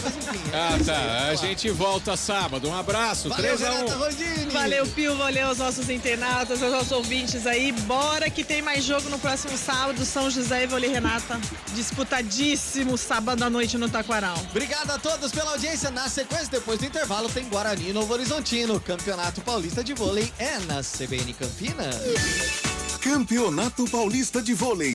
S2: Tá, a gente volta sábado. Um abraço, 3-1.
S1: Valeu, Pio, valeu aos nossos internautas, aos nossos ouvintes aí. Bora que tem mais jogo no próximo sábado. São José e vôlei Renata, disputadíssimo sábado à noite no no Taquaral.
S3: Obrigado a todos pela audiência. Na sequência, depois do intervalo, tem Guarani e Novo Horizontino. Campeonato Paulista de Vôlei é na CBN Campinas.
S4: Campeonato Paulista de Vôlei.